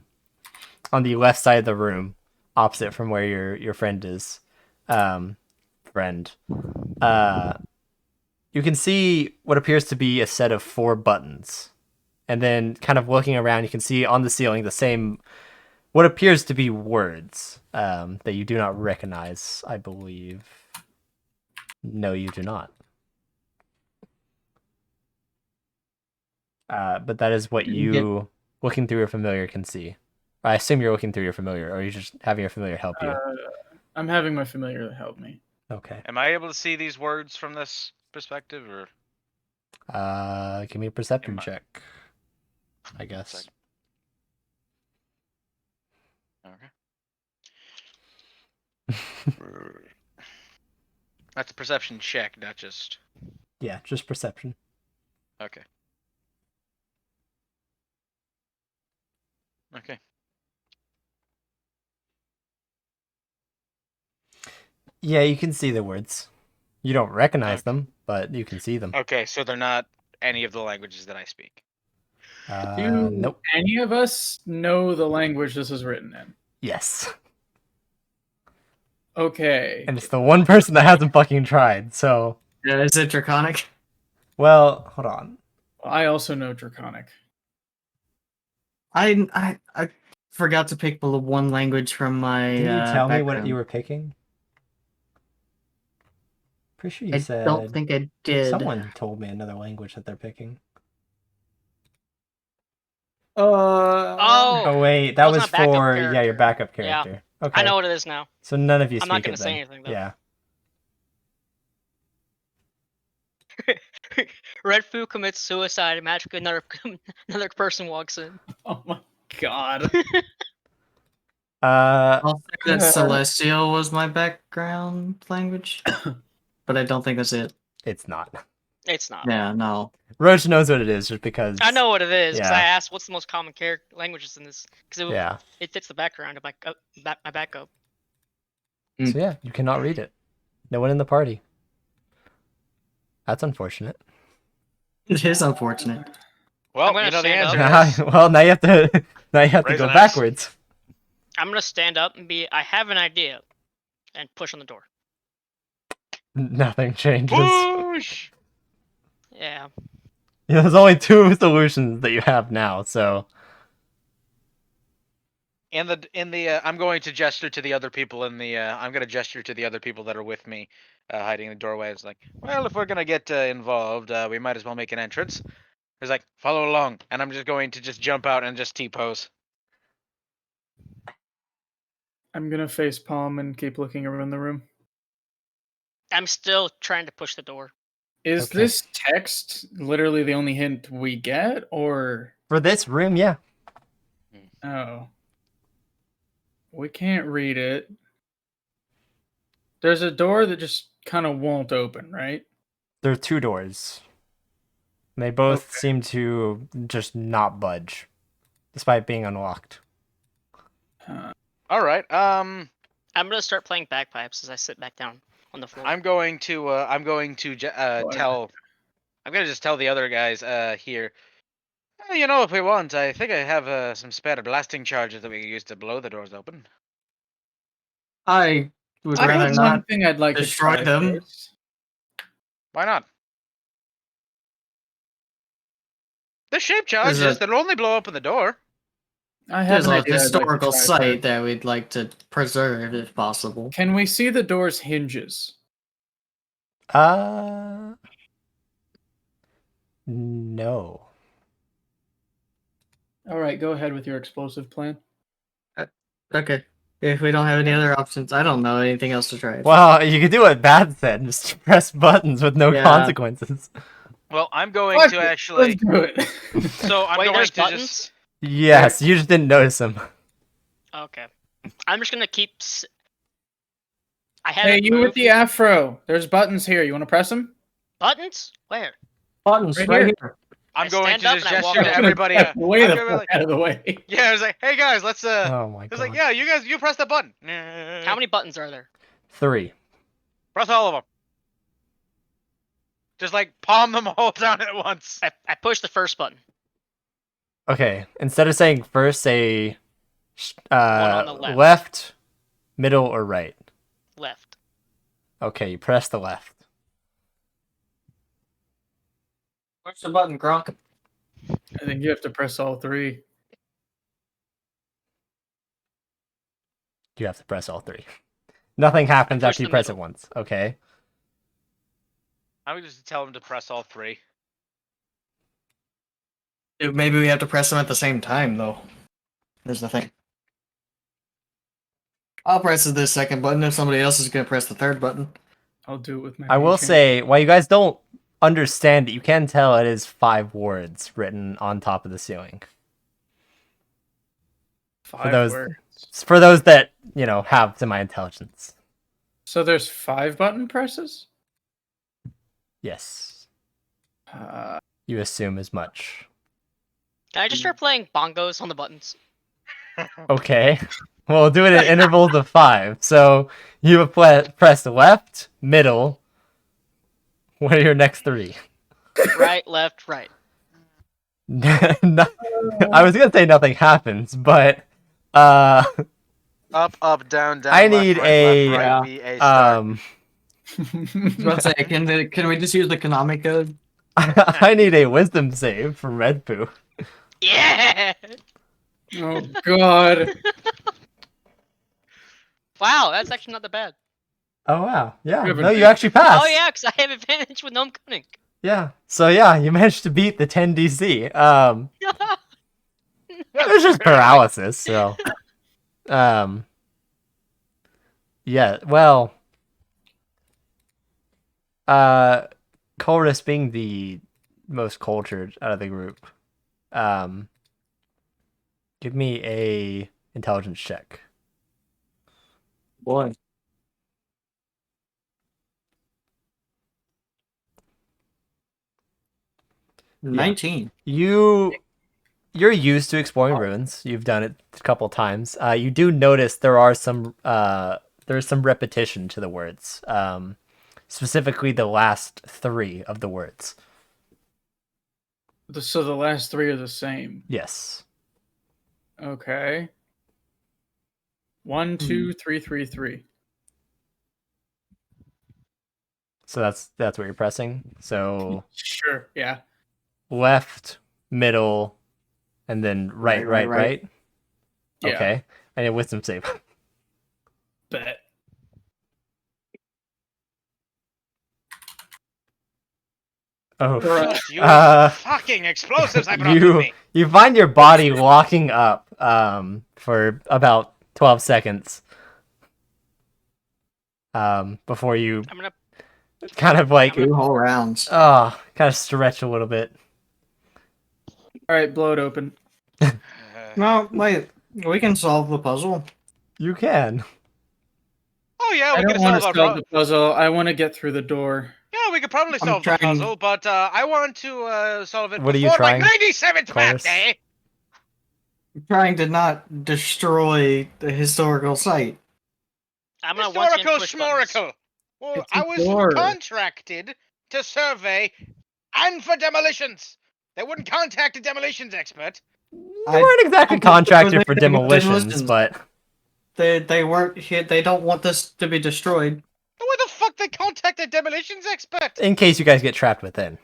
the left side of the room, opposite from where your friend is, friend. You can see what appears to be a set of 4 buttons, and then kind of looking around, you can see on the ceiling the same, what appears to be words that you do not recognize. I believe. No, you do not. But that is what you looking through your familiar can see? I assume you're looking through your familiar, or you just having your familiar help you. I'm having my familiar help me. Okay. Am I able to see these words from this perspective, or Give me a perception Am I- check. I guess. Second. okay? That's a perception check, not just. Yeah, just perception. Okay. Okay. Yeah, you can see the words. You don't recognize them, but you can see them. Okay, so they're not any of the languages that I speak. Do Nope. any of us know the language this is written in? Yes. Okay. And it's the one person that hasn't fucking tried, so... Yeah, is it Draconic? Well, hold on. I also know Draconic. I forgot to pick the one language from my. Did you tell me what background. you were picking? Pretty sure you I said... don't think I did. Someone told me another language that they're picking. Oh, Oh wait, that that was was my backup for your character. backup Yeah. character. Okay. I know what it is now. So none of you I'm speak not gonna it say then. anything, though. Yeah. Red Fu commits suicide. And magically, another person walks in. Oh my god. I'll say that Celestial was my background language, but I don't think that's it. It's not. It's not. Yeah, no. Roach knows what it is just because. I know what it is because Yeah. I asked what's the most common languages in this because Yeah. it fits the background of my backup. So yeah, you cannot read it. No one in the party. That's unfortunate. It is unfortunate. Well, gonna you know the stand answer. is- Well, now you have to. Now you have to Raise go an X. backwards. I'm gonna stand up and I have an idea, and push on the door. Nothing changes. Whoosh! Yeah. Yeah, there's only two solutions that you have now, so. In the I'm going to gesture to the other people in the I'm going to gesture to the other people that are with me, hiding in the doorway. It's like, well, if we're gonna get involved, we might as well make an entrance. It's like, follow along, and I'm just going to just jump out and just T-pose. I'm gonna face palm and keep looking around the room. I'm still trying to push the door. Is Okay. this text literally the only hint we get, or For this room, yeah. oh, we can't read it? There's a door that just kind of won't open, right? There are two doors. And they both Okay. seem to just not budge, despite being unlocked. All right. I'm gonna start playing bagpipes as I sit back down on the floor. I'm going to tell. I'm gonna just tell the other guys here. You know, if we want, I think I have some spare blasting charges that we can use to blow the doors open. I would I rather have not. one thing I'd like destroy to try them. first. Why not? The shape Is charges, it- they'll only blow open the door. I have There's an a idea I'd like to historical try site first. that we'd like to preserve if possible. Can we see the door's hinges? No. All right, go ahead with your explosive plan. Okay. If we don't have any other options, I don't know anything else to try. Well, you could do what Bad said, just press buttons with no Yeah. consequences. Well, I'm going Fuck to it, actually. Let's do it. So I'm Wait, going there's to buttons? just. Yes, you just didn't notice them. Okay. I'm just gonna keep. I have Hey, you with the afro. There's buttons here. You want to press them? buttons. Where? Buttons Right right, here. here. I'm I going stand to up just and I walk gesture to over. everybody. Way I'm the gonna be fuck like- out of the way. Yeah, I was like, hey guys, let's Oh my I god. was like, yeah, you guys, you press the button. How many buttons are there? 3. Press all of them. Just like palm them all down at once. I push the first button. Okay, instead of saying first, say on the left. left, middle, or right. Left. Okay, you press the left. Push the button, Gronk. I think you have to press all three. You have to press all 3. Nothing happens push after you the press it middle. once. Okay. I would just tell them to press all 3. Maybe we have to press them at the same time, though. There's the thing. I'll press this second button if somebody else is going to press the third button. I'll do it with my. I will mage hand. say, while you guys don't understand it, you can tell it is 5 words written on top of the ceiling. 5 those- words. For those that, have semi-intelligence. So there's 5 button presses. Yes. Uh, You assume as much. Can I just start playing bongos on the buttons? Okay. We'll do it in intervals of 5. So you have pressed left, middle. What are your next 3? Right, left, right. No- I was gonna say nothing happens, but Up, up, down, down. I left, need right, a, left, right, B, A, start. I was about to say, can we just use the Konami code? I need a wisdom save from Red Poo. Yeah! oh God. Wow, that's actually not that bad. Oh wow, yeah, You have no, you advantage. actually passed. Oh yeah, because I have advantage with Gnome Cunning. Yeah. So yeah, you managed to beat the 10 DC. It was just paralysis, so yeah, well, Colress being the most cultured out of the group, give me a intelligence check. Boy. Yeah. 19. You're used to exploring ruins. You've done it a couple times. You do notice there's some repetition to the words. Specifically the last 3 of the words. So the last 3 are the same. Yes. Okay. 1, 2, 3, 3, 3. So that's what you're pressing. So Sure. Yeah. left, middle, and then right. Right. Yeah. Okay. I need a wisdom save. Bet. Oh. Right. Just use Uh, fucking explosives I brought with me. You find your body locking up for about 12 seconds. Before you I'm gonna kind of like 2 whole rounds. kind of stretch a little bit. All right, blow it open. No, wait. We can solve the puzzle. You can. Oh yeah, I we don't could want solve to our solve the puzzle. I want to get through the door. Yeah, we could probably I'm solve the trying- puzzle, but I want to solve it What are you before trying, my 97th Chorus? birthday. I'm trying to not destroy the historical site. I'm gonna once again Historical push buttons. schmorical. Well, It's a I was door. contracted to survey and for demolitions. They wouldn't contact a demolitions expert. You weren't exactly don't think contracted they for did demolitions, demolitions. but They weren't here. They don't want this to be destroyed. Why the fuck they contact a demolitions expert? in case you guys get trapped within.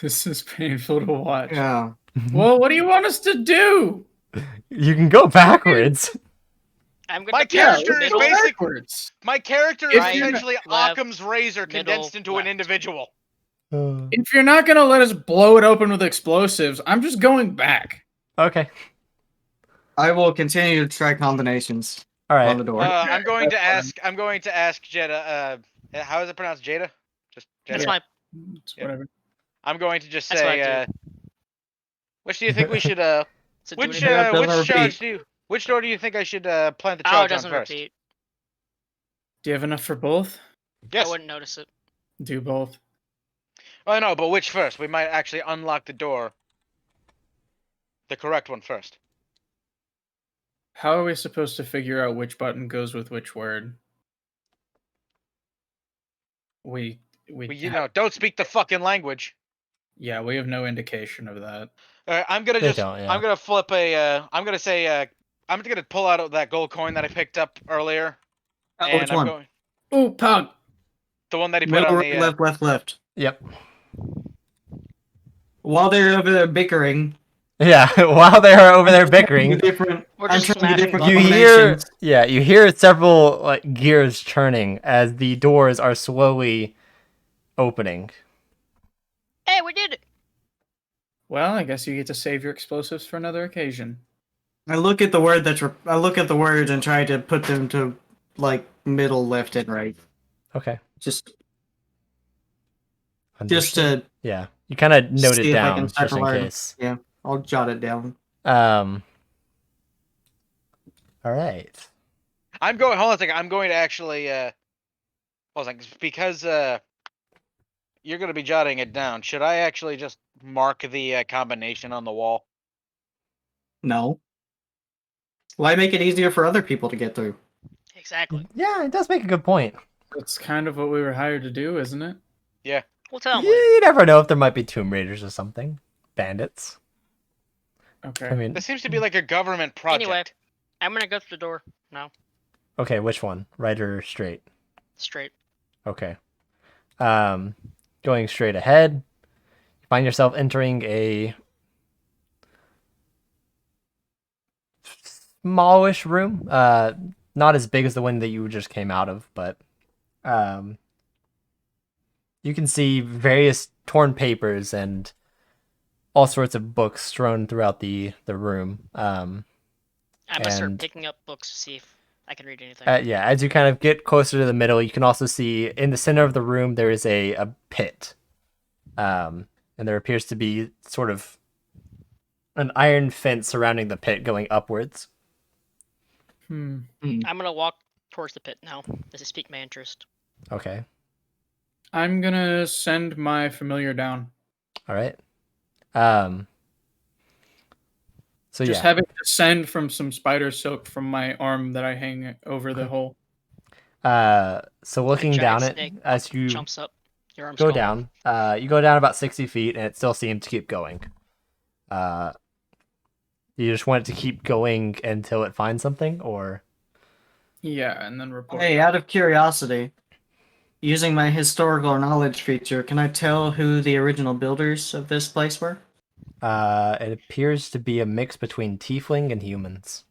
This is painful to watch. Yeah. Well, what do you want us to do? You can go backwards. I'm gonna My push character is middle. basic- backwards. My character If is you're- essentially left, Occam's razor middle, condensed into an left. individual. If you're not gonna let us blow it open with explosives, I'm just going back. Okay. I will continue to try combinations All on right. the door. I'm going to ask Jetta. How is it pronounced? Jada? Just Jetta. That's my. It's Yeah. whatever. I'm going to just That's what I say. Which do you think we should? So do Which it again. doesn't charge repeat. do you? Which door do you think I should plant the Oh, it charge on doesn't first? repeat. Do you have enough for both? Yes. I wouldn't notice it. Do both. Oh no, but which first? We might actually unlock the door. The correct one first. How are we supposed to figure out which button goes with which word? We Don't speak the fucking language. yeah, we have no indication of that. Alright, I'm gonna They just. don't, yeah. I'm gonna flip a. I'm gonna say. I'm gonna pull out that gold coin that I picked up earlier. And Which I'm one? going. Ooh, pug! The one that he put Middle, on right, the. left. Yep. While they're over there bickering, Yeah. While they're over there bickering, different. We're I'm just trying to smashing different you combinations. you hear several like gears churning as the doors are slowly opening. Hey, we did it. Well, I guess you get to save your explosives for another occasion. I look at the word I look at the words and try to put them to like middle, left, and right. Okay. Just Understood. to Yeah. You kind of note see it if I can down start just to in learn. case. Yeah, I'll jot it down. All right. I'm going. Hold on a second. I'm going to actually. Hold on a second, because you're going to be jotting it down. Should I actually just mark the combination on the wall? No. Why make it easier for other people to get through? Exactly. Yeah, it does make a good point. That's kind of what we were hired to do, isn't it? We'll tell him Yeah, later. you never know if there might be Tomb Raiders or something. Bandits. Okay. I mean, This seems to be like a government project. Anyway, I'm gonna go through the door now. okay, which one? Right or straight? Straight. Okay. Going straight ahead, you find yourself entering a smallish room. Not as big as the one that you just came out of, but you can see various torn papers and all sorts of books strewn throughout the room. I'm gonna start And- picking up books to see if I can read anything. Yeah, as you kind of get closer to the middle, you can also see in the center of the room there is a pit. And there appears to be sort of an iron fence surrounding the pit going upwards. Hmm. I'm gonna walk towards the pit now. Does it speak my interest? Okay. I'm gonna send my familiar down. All right. So Just yeah. have it descend from some spider silk from my arm that I hang over the hole. So looking Giant down it snake as you Jumps up. Your arm's go gone. down, you go down about 60 feet, and it still seems to keep going. You just want it to keep going until it finds something, or Yeah, and then report. Hey, out of curiosity, using my historical knowledge feature, can I tell who the original builders of this place were? it appears to be a mix between tiefling and humans.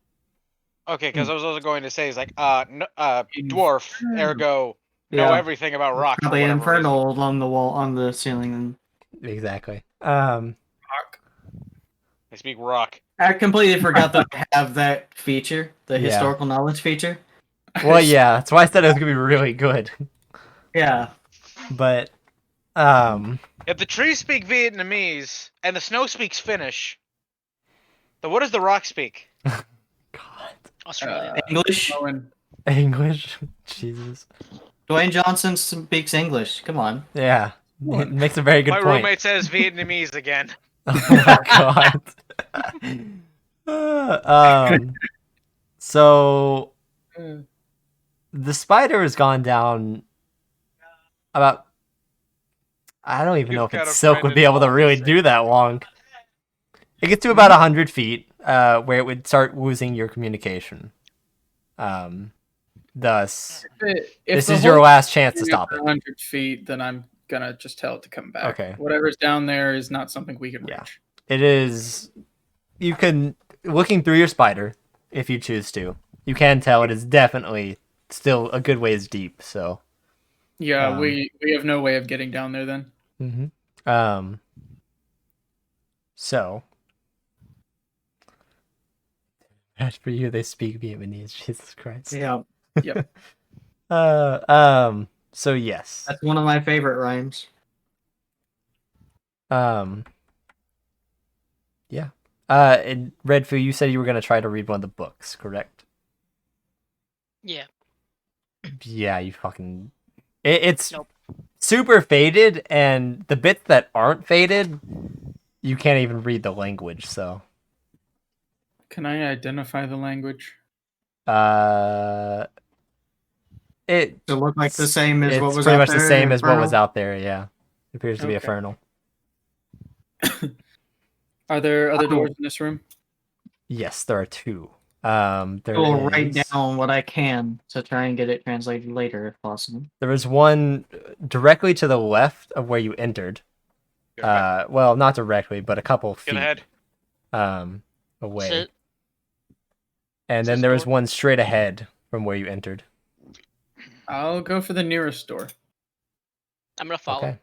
Okay, because I was also going to say is like dwarf, ergo know Yeah. everything about rock. for Probably whatever infernal along the wall on the ceiling. Exactly. Fuck. They speak rock. I completely forgot that I have that feature, the Yeah. historical knowledge feature. Well, yeah, that's why I said it was gonna be really good. Yeah. But If the trees speak Vietnamese and the snow speaks Finnish, then what does the rock speak? God, Australia. English. Owen, English, Jesus, Dwayne Johnson speaks English. Come on. yeah, it makes a very good My point. roommate says Vietnamese again. Oh my god. So the spider has gone down about. I don't even know if You've got its a silk friend would be able to involved, really you do that long. It gets to about 100 feet, where it would start losing your communication. Thus, if this the is your whole last chance to thing is stop it. 100 feet, then I'm gonna just tell it to come back. Okay. Whatever's down there is not something we can Yeah. reach. It is. You can, looking through your spider, if you choose to, you can tell it is definitely still a good ways deep. So, Yeah, we have no way of getting down there then. So, as for you, they speak Vietnamese. Jesus Christ. Yeah. Yep. So yes. That's one of my favorite rhymes. Yeah. And Redfoo, you said you were gonna try to read one of the books, correct? Yeah. Yeah, you fucking. It's Nope. super faded, and the bits that aren't faded, you can't even read the language. So, Can I identify the language? it To look like the same as it's what was pretty out much there. the same as what was Infernal. out there. Yeah, it appears to be Okay. Infernal. Are there other Oh. doors in this room? Yes, there are two. I will write is- down what I can to try and get it translated later if possible. There is one directly to the left of where you entered. Get ahead. Well, not directly, but a couple Get feet ahead. away. Sit. And Is then this there was door? one straight ahead from where you entered. I'll go for the nearest door. I'm gonna follow. Okay.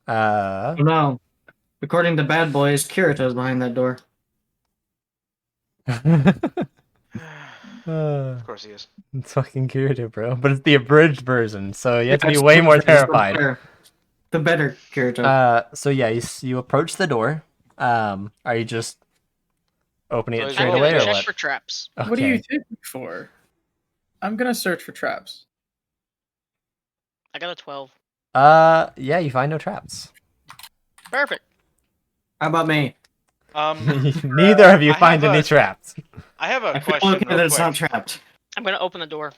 Oh, no. According to Bad Boys, Kirito's behind that door. Of course he is. It's fucking Kirito, bro. But it's the abridged version, so you have to be That's way more the better- terrified. The better Kirito. So yeah, you approach the door. Are you just opening So it he's straight I'm away gonna or check what? for traps. Okay. What do you take me for? I'm gonna search for traps. I got a 12. Yeah, you find no traps. Perfect. How about me? Neither of you I find have any a- traps. I have a I feel question okay real that it's quick. not trapped. I'm gonna open the door.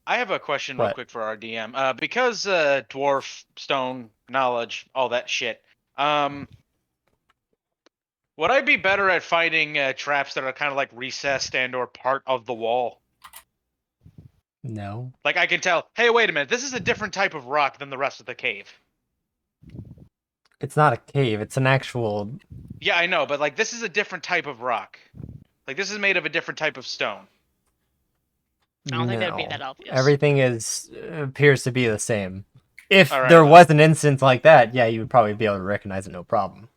I have a question real What? quick for our DM. Because dwarf, stone, knowledge, all that shit. Would I be better at finding traps that are kind of like recessed and or part of the wall? No. Like I can tell, hey, wait a minute, this is a different type of rock than the rest of the cave. It's not a cave, it's an actual Yeah, I know, but like this is a different type of rock. Like this is made of a different type of stone. I don't think that'd be no. that obvious. Everything appears to be the same. If All right, there then. was an instance like that, yeah, you would probably be able to recognize it no problem.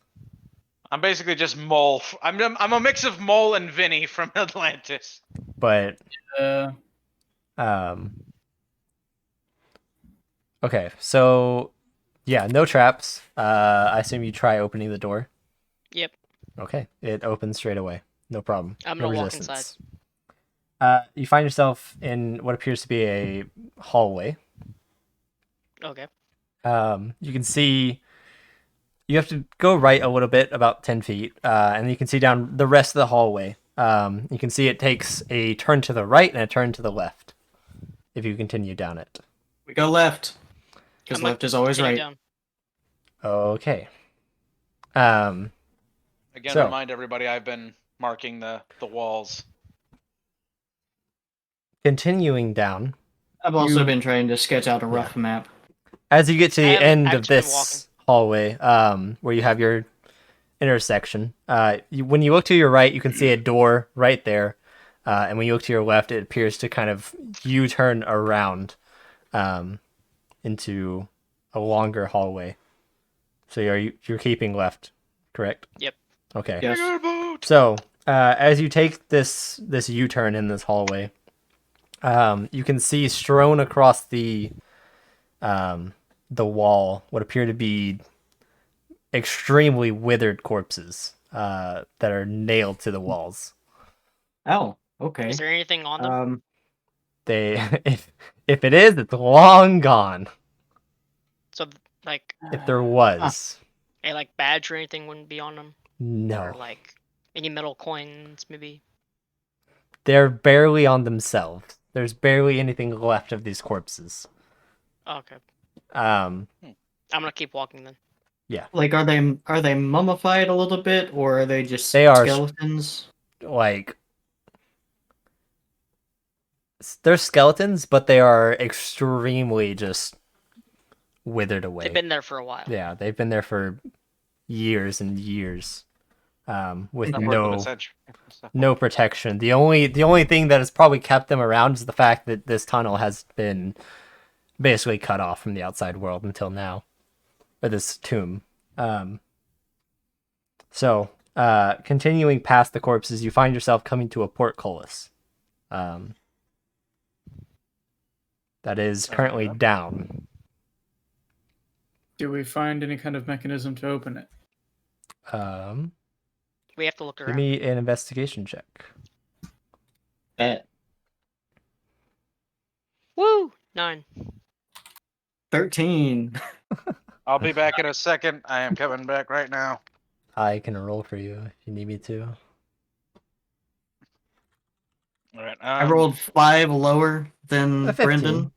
I'm basically just Mole. I'm a mix of Mole and Vinny from Atlantis. But Uh, okay, so yeah, no traps. I assume you try opening the door. Yep. Okay, it opens straight away. No problem. I'm no gonna walk resistance. You find yourself in what appears to be a hallway. Okay. You can see you have to go right a little bit, about 10 feet, and you can see down the rest of the hallway. You can see it takes a turn to the right and a turn to the left if you continue down it. We go left. Because I'm, like, left is always Getting right. down. Okay. Again, So- remind everybody I've been marking the walls. Continuing down, I've also You- been trying to sketch out a rough map. as you get to I the haven't- end I've of just been this hallway, where you have your intersection, when you look to your right, you can see a door right there, and when you look to your left, it appears to kind of U-turn around into a longer hallway. So you're keeping left, correct? Yep. Okay. Yes. I got a boat! So as you take this U-turn in this hallway, you can see strewn across the wall what appear to be extremely withered corpses that are nailed to the walls. Oh, okay. Is there anything on them? They, if it is, it's long gone. So, like, If there was, a like badge or anything wouldn't be on them, or no, like any metal coins, maybe. they're barely on themselves. There's barely anything left of these corpses. Okay. Um, I'm gonna keep walking then. Like, are they mummified a little bit, or are they just They are- skeletons? like they're skeletons, but they are extremely just withered away. They've been there for a while. Yeah, they've been there for years and years, with Not more than a no century. no protection. The only thing that has probably kept them around is the fact that this tunnel has been basically cut off from the outside world until now, or this tomb. So continuing past the corpses, you find yourself coming to a portcullis. That is currently down. do we find any kind of mechanism to open it? We have to look Give around. me an investigation check. Bet. Woo! 9. 13. I'll be back in a second. I am coming back right now. I can roll for you if you need me to. All right. I rolled 5 lower than A 15. Brendan.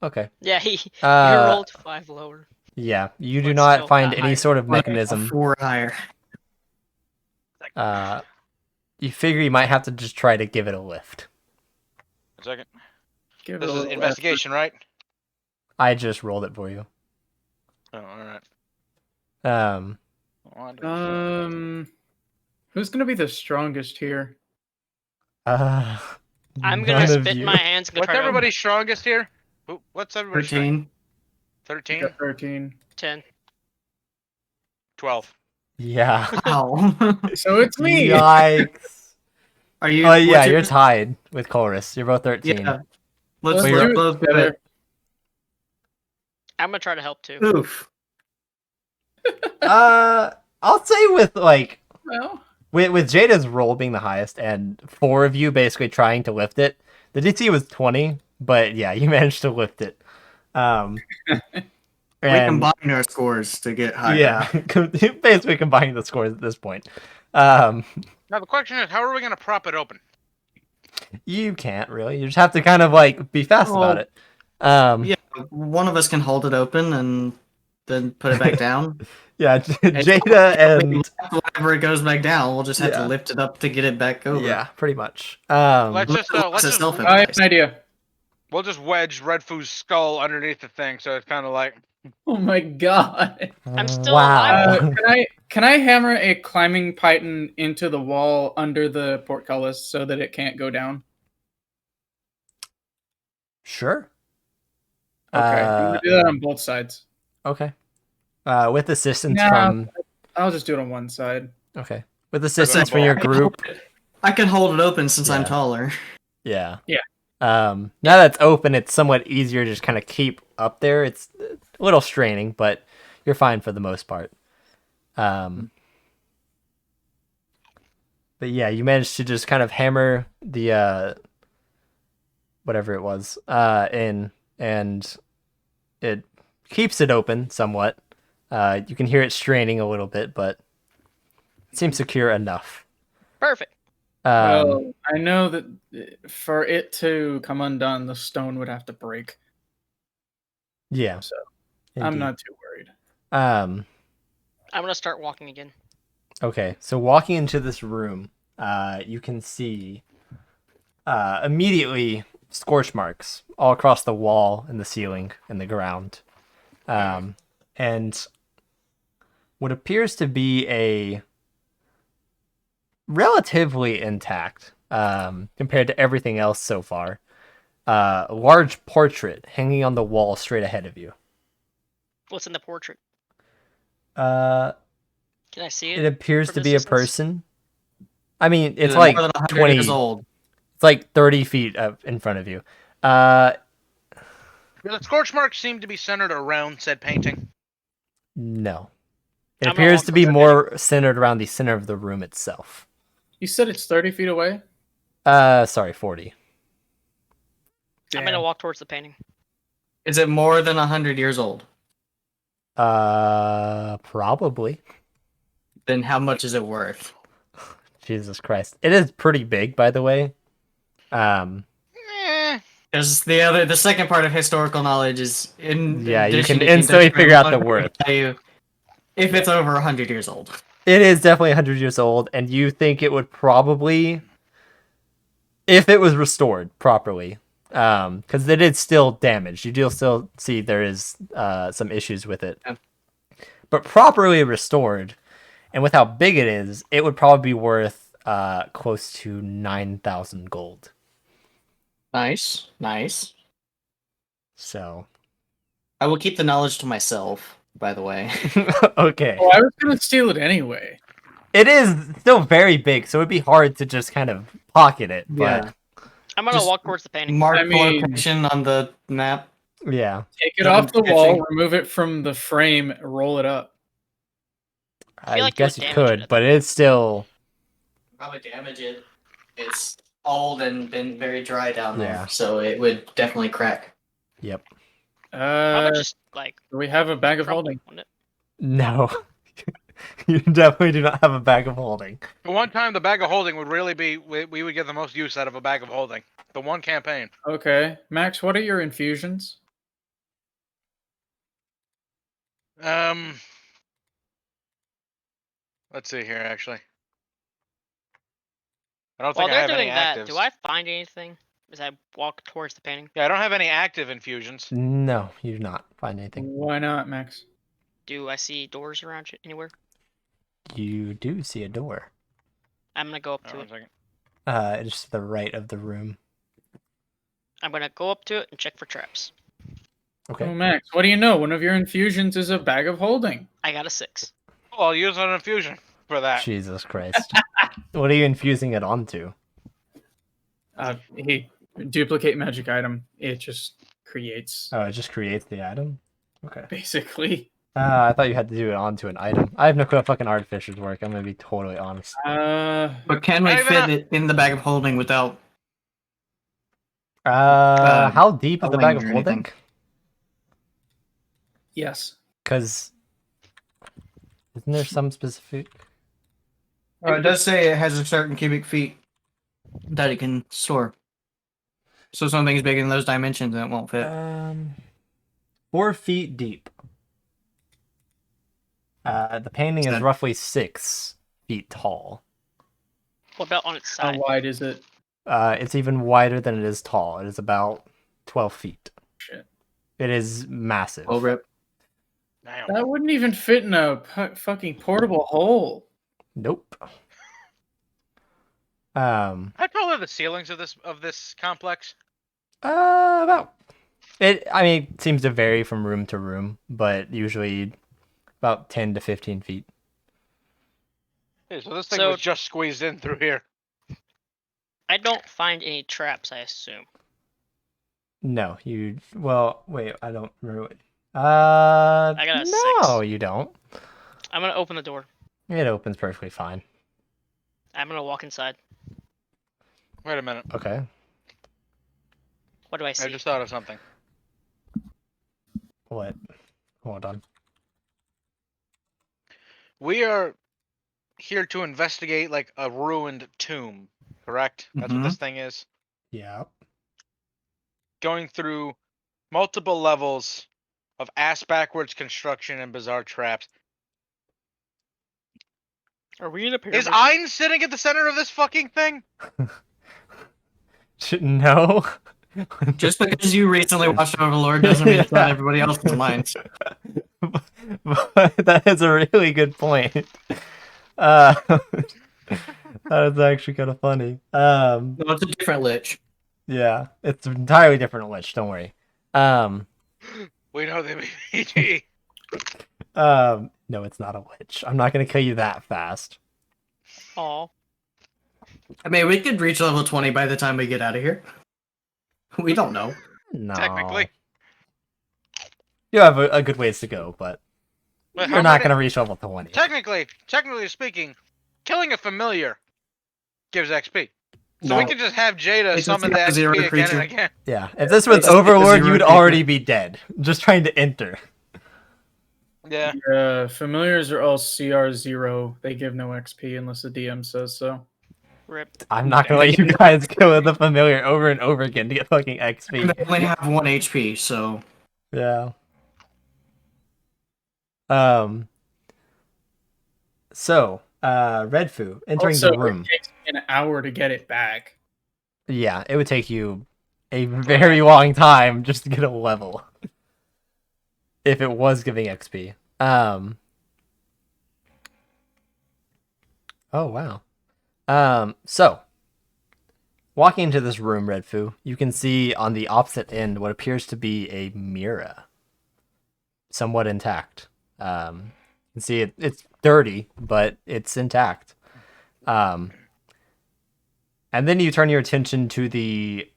Okay. Yeah, he Uh, rolled 5 lower. Yeah, you do But not still find not any high. sort of But I got mechanism. 4 higher. You figure you might have to just try to give it a lift. A second. Give This it a is little investigation, right? I just rolled it for you. Oh, all right. effort. Who's gonna be the strongest here? Uh, I'm none gonna of spit in you. my hands. Gonna What's try to open everybody's strongest here? What's everybody's strength? 13. 13? Got 13. 10. 12. Yeah. Wow. So it's me. Yikes. Are you? Oh yeah, what's you're yours? tied with Chorus. You're both 13. Yeah. Let's Let's you're- do it both do together. it. I'm gonna try to help too. Oof. I'll say with like Well, with Jada's roll being the highest and 4 of you basically trying to lift it. The DC was 20, but yeah, you managed to lift it. We And combined our scores to get higher. yeah, basically combining the scores at this point. Now the question is, how are we gonna prop it open? You can't really. You just have to kind of like be fast about Well, it. Yeah, one of us can hold it open and then put it back down. Yeah, Jada and Whenever it goes back down, we'll just have Yeah. to lift it up to get it back over. yeah, pretty much. Let's just It's a self- I have an idea. we'll just wedge Redfoo's skull underneath the thing, so it's kind of like Oh my god. I'm still wow. Can I hammer a climbing python into the wall under the portcullis so that it can't go down? Sure. Okay, I'm gonna do that on both sides. Okay. With assistance Nah. from I'll just do it on one side. okay. With assistance from your group. I can hold it open since I'm Yeah. taller. Yeah. Yeah. Now that it's open, it's somewhat easier to just kind of keep up there. It's a little straining, but you're fine for the most part. But yeah, you managed to just kind of hammer the whatever it was in, and it keeps it open somewhat. You can hear it straining a little bit, but it seems secure enough. Perfect. Well, I know that for it to come undone, the stone would have to break. Yeah. So, indeed. I'm not too worried. I'm gonna start walking again. Okay, so walking into this room, you can see immediately scorch marks all across the wall and the ceiling and the ground. And what appears to be a relatively intact, compared to everything else so far, large portrait hanging on the wall straight ahead of you. What's in the portrait? It Can I see it? appears from to a be a distance? person. I mean, it's Is it like more than 100 20 years old. It's like 30 feet up in front of you. the scorch marks seem to be centered around said painting. No. It I'm gonna appears walk to be over more centered around the center of the room itself. You said it's 30 feet away? Sorry, 40. I'm gonna walk towards the painting. Is it more than 100 years old? Probably. Then how much is it worth? Jesus Christ. It is pretty big, by the way. Because the second part of historical knowledge is in. Yeah, you addition can to instantly industrial figure out the knowledge, worth. tell you if it's over 100 years old. It is definitely 100 years old, and you think it would probably, if it was restored properly, because it is still damaged. You do still see there is some issues with it. Yeah. But properly restored, and with how big it is, it would probably be worth close to 9,000 gold. Nice, nice. So, I will keep the knowledge to myself, by the way. okay. Oh, I was going to steal it anyway. It is still very big, so it'd be hard to just kind of pocket it. But I'm gonna Just walk towards the painting. Mark I the mean- location on the map. yeah. Take it Yeah, off the I'm wall, sketching. remove it from the frame, roll it up. I feel I like it guess would you damage could, it. but it's still Probably damage it. It's old and been very dry down there, Yeah. so it would definitely crack. yep. Probably just like Do we have a bag of crumple, holding? wouldn't it? No. You definitely do not have a bag of holding. The one time the bag of holding would really be, we would get the most use out of a bag of holding. The one campaign. Okay. Max, what are your infusions? Let's see here, actually. I don't While think I they're have any doing that, actives. do I find anything as I walk towards the painting? Yeah, I don't have any active infusions. No, you do not find anything. Why not, Max? Do I see doors around anywhere? You do see a door. I'm gonna go up Oh, to one it. second. It's to the right of the room. I'm gonna go up to it and check for traps. Oh, Okay. Max, what do you know? One of your infusions is a bag of holding. I got a 6. I'll use an infusion for that. Jesus Christ. What are you infusing it onto? Hey, duplicate magic item. It just creates, Oh, it just creates the item? Okay. basically. I thought you had to do it onto an item. I have no clue how fucking artificers work. I'm gonna be totally honest. But can we Not even fit it in the bag of holding without How deep is the bag of or holding? anything? Yes. Because isn't there some specific? It does say it has a certain cubic feet that it can store. So something's bigger than those dimensions and it won't fit. 4 feet deep. The painting is That- roughly 6 feet tall. What about on its How side? wide is it? It's even wider than it is tall. It is about 12 feet. Shit. It is massive. Oh, rip. Damn. That wouldn't even fit in a fucking portable hole. Nope. How tall are the ceilings of this complex? About it. I mean, it seems to vary from room to room, but usually about 10 to 15 feet. Hey, so this thing So- was just squeezed in through here. I don't find any traps, I assume. No, you. Well, wait. I don't remember. What, I got a no, 6. you don't. I'm gonna open the door. It opens perfectly fine. I'm gonna walk inside. Wait a minute. Okay. What do I see? I just thought of something. What? Hold on. We are here to investigate like a ruined tomb, correct? That's what Mhm. this thing is. Yeah. Going through multiple levels of ass backwards construction and bizarre traps. Are we in a pyramid? Is Ein sitting at the center of this fucking thing? No. Just because you recently watched Overlord doesn't mean it's not Yeah. everybody else's minds. But that is a really good point. That is actually kind of funny. No, it's a different lich. Yeah, it's an entirely different lich. Don't worry. We know they be PG. No, it's not a lich. I'm not gonna kill you that fast. Aw. I mean, we could reach level 20 by the time we get out of here. We don't know. No. Technically. You have a good ways to go, but But you're how not many- gonna reach level 20. Technically speaking, killing a familiar gives XP. So we No. could just have Jada It's a summon the zero XP again creature. and again. Yeah, if this was It's just like a Overlord, zero you'd creature. already be dead. Just trying to enter. Yeah. Familiars are all CR0. They give no XP unless the DM says so. Rip. I'm not gonna let you guys kill the familiar over and over again to get fucking They XP. only have 1 HP, so Yeah. So, Redfu entering Also, the room. it takes me an hour to get it back. Yeah, it would take you a very long time just to get a level. If it was giving XP. Oh wow. So walking into this room, Redfu, you can see on the opposite end what appears to be a mirror. Somewhat intact. You can see it's dirty, but it's intact. And then you turn your attention to the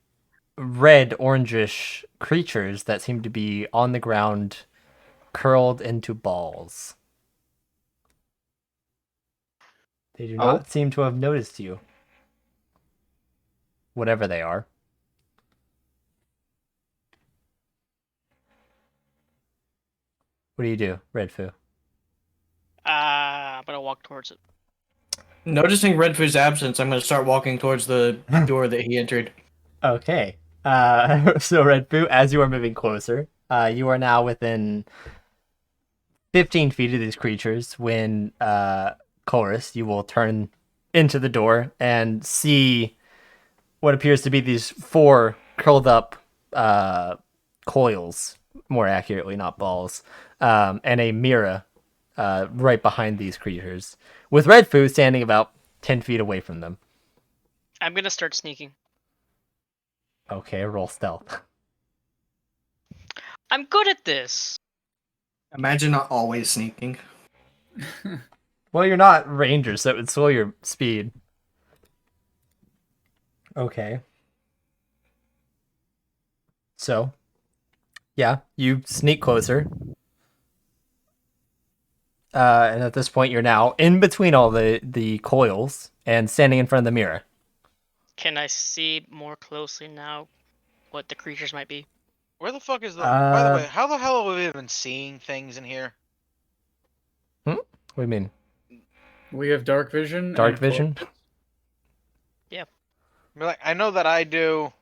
red, orangish creatures that seem to be on the ground, curled into balls. They do not seem to have noticed you. Whatever they are. What do, Redfu? I'm gonna walk towards it. noticing Redfoot's absence, I'm going to start walking towards the door that he entered. Okay. So Redfu, as you are moving closer, you are now within 15 feet of these creatures when, Chorus, you will turn into the door and see what appears to be these 4 curled up, coils, more accurately, not balls, and a mirror, right behind these creatures, with Redfu standing about 10 feet away from them. I'm gonna start sneaking. Okay, roll stealth. I'm good at this. Imagine not always sneaking. Well, you're not rangers, so it would slow your speed. Okay. So, yeah, you sneak closer. And at this point, you're now in between all the coils and standing in front of the mirror. Can I see more closely now what the creatures might be? Where the fuck is the? By the Uh, way, how the hell have we been seeing things in here? What do you mean? We have dark vision. Dark and vision? close. I mean, like, I know that I do.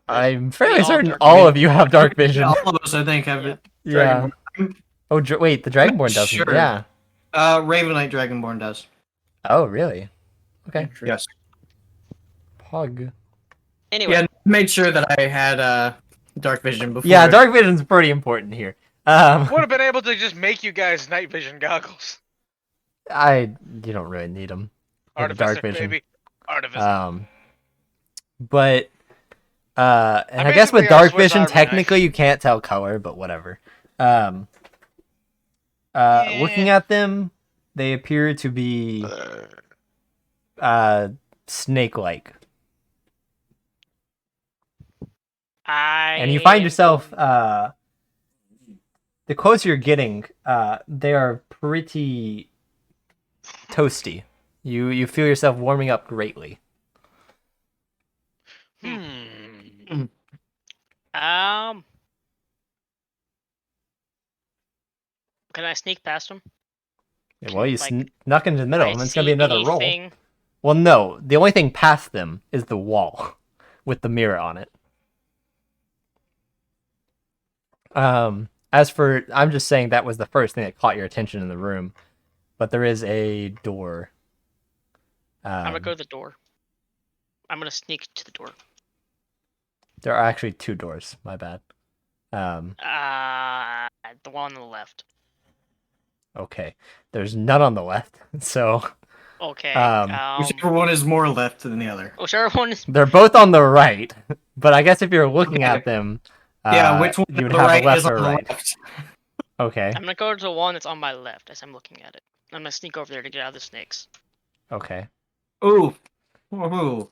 I'm fairly all certain dark all vision. of you have dark vision. All of us, I think, have it. Yeah. Dragonborn. Oh, wait, the Dragonborn doesn't. Sure. Yeah. Ravenite Dragonborn does. Oh, really? Okay. Interesting. Yes. Pog. Anyway, Yeah, made sure that I had dark vision before. Yeah, dark vision's pretty important here. Would have been able to just make you guys night vision goggles. You don't really need them. Artificer, Dark vision. baby. Artificer. But and I guess basically with are dark Swiss vision, Army technically knife. you can't tell color, but whatever. Looking Yeah. at them, they appear to be snake-like, and you find yourself the closer you're getting, they are pretty toasty. You feel yourself warming up greatly. Um, can I sneak past them? Yeah, well, you Like, snuck into the middle, I and it's gonna see be another roll. anything? Well, no, the only thing past them is the wall with the mirror on it. As for, I'm just saying that was the first thing that caught your attention in the room, but there is a door. I'm gonna go to the door. I'm gonna sneak to the door. There are actually two doors. My bad. The one on the left. Okay. There's none on the left, so Okay. Whichever one is more left than the other. Whichever one is. they're both on the right. But I guess if you're looking at them, Yeah, which one you would on the have right a left is or on the right. left? Okay. I'm gonna go to the one that's on my left as I'm looking at it. I'm gonna sneak over there to get out of the snakes. Okay. Ooh. Ooh.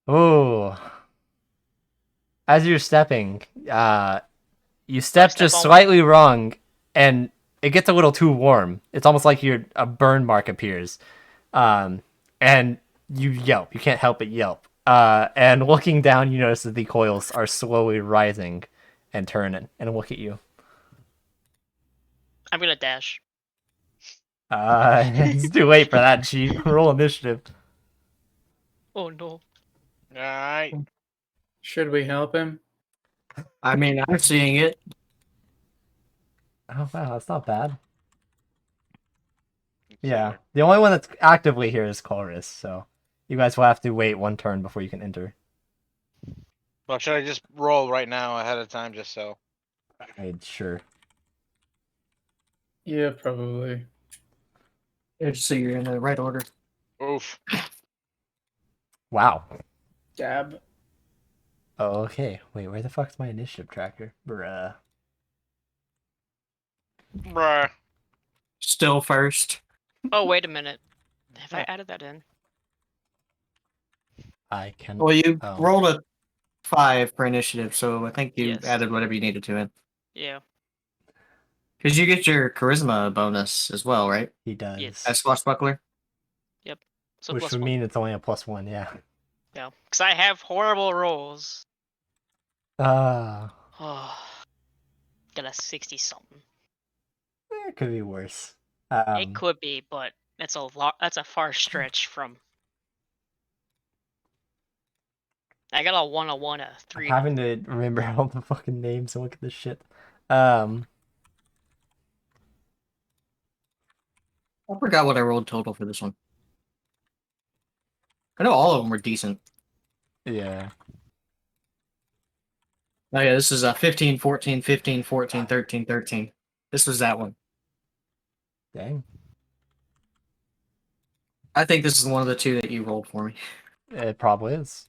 Ooh. As you're stepping, you step step just on- slightly wrong, and it gets a little too warm. It's almost like a burn mark appears, and you yelp. You can't help but yelp. And looking down, you notice that the coils are slowly rising, and turning and look at you. I'm gonna dash. It's too late for that. Cheat. Roll initiative. Oh no. Alright. Should we help him? I mean, I'm seeing it. Oh wow, that's not bad. Yeah, the only one that's actively here is Chorus, so you guys will have to wait one turn before you can enter. Well, should I just roll right now ahead of time just so? Sure. Yeah, probably. Just so you're in the right order. Oof. Wow. Dab. Oh, okay. Wait, where the fuck's my initiative tracker? Bruh. Bruh. Still first. Oh wait a minute. Have I added that in? I can. Well, you Oh. rolled a 5 for initiative, so I think you Yes. added whatever you needed to in. Yeah. Because you get your charisma bonus as well, right? He does. Yes. As Swashbuckler? So Which plus would one. mean it's only a +1, yeah. Yeah. Because I have horrible rolls. Ah, Oh. Got a 60 something. it could be worse. It could be, but that's a lot. That's a far stretch from. I got a 1, a 1, a 3. Having to remember all the fucking names and look at this shit. I forgot what I rolled total for this one. I know all of them were decent. Yeah. Oh yeah, this is 15, 14, 15, 14, 13, 13. This was that one. Dang. I think this is one of the two that you rolled for me. It probably is.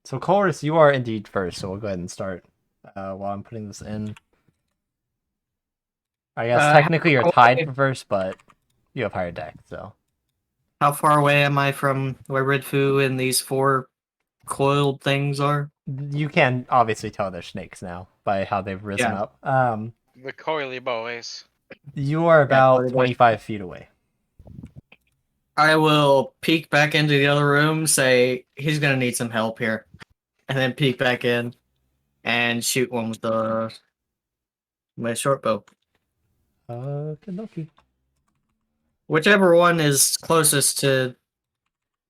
So Chorus, you are indeed first, so we'll go ahead and start while I'm putting this in. I guess technically you're tied for first, but you have higher deck, so. How far away am I from where Redfu and these 4 coiled things are? You can obviously tell they're snakes now by how they've risen Yeah. up. The coily boys. You are about coily boys. 25 feet away. I will peek back into the other room, say he's gonna need some help here, and then peek back in and shoot one with my short bow. Okie Whichever one is closest to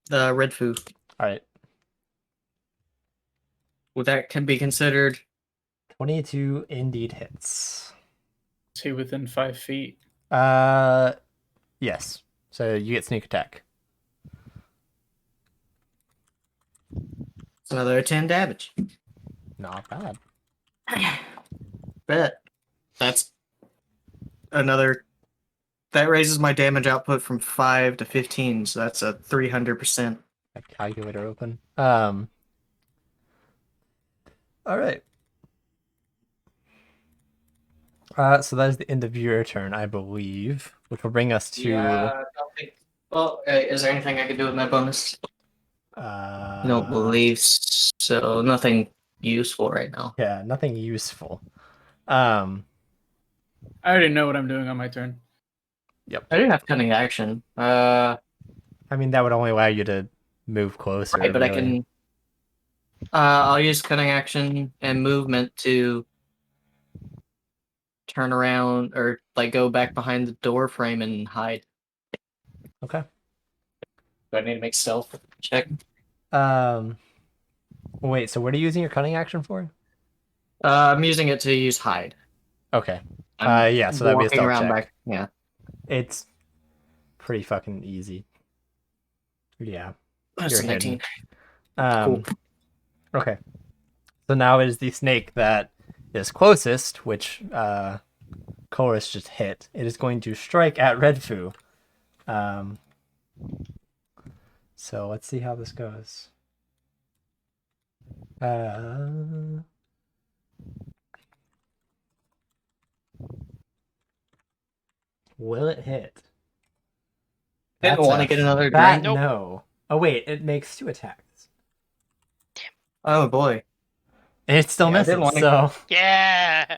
the Redfu. Alright. Would that can be considered? 22 indeed hits. Is he within 5 feet? Yes. So you get sneak attack. It's another 10 damage. Not bad. Bet. That's another. That raises my damage output from 5 to 15, so that's a 300%. A calculator open. Alright. So that is the end of your turn, I believe, which will bring us to. Yeah, I don't think. Well, is there anything I can do with my bonus? I don't believe so. Nothing useful right now. Yeah, nothing useful. I already know what I'm doing on my turn. I do have cunning action. I mean, that would only allow you to move closer. Right, but I really. can. I'll use cunning action and movement to turn around or like go back behind the door frame and hide. Okay. Do I need to make stealth check? Wait, so what are you using your cunning action for? I'm using it to use hide. Okay. I'm Yeah, so that'd be a walking stealth around check. back. Yeah. It's pretty fucking easy. Yeah. That's You're a 19. Cool. Okay. So now it is the snake that is closest, which Chorus just hit. It is going to strike at Redfu. So let's see how this goes. Will it hit? Didn't That's want a to get another fat drink. Nope. no. Oh wait, it makes 2 attacks. Oh boy. And it still Yeah, I didn't misses. wanna- So Yeah.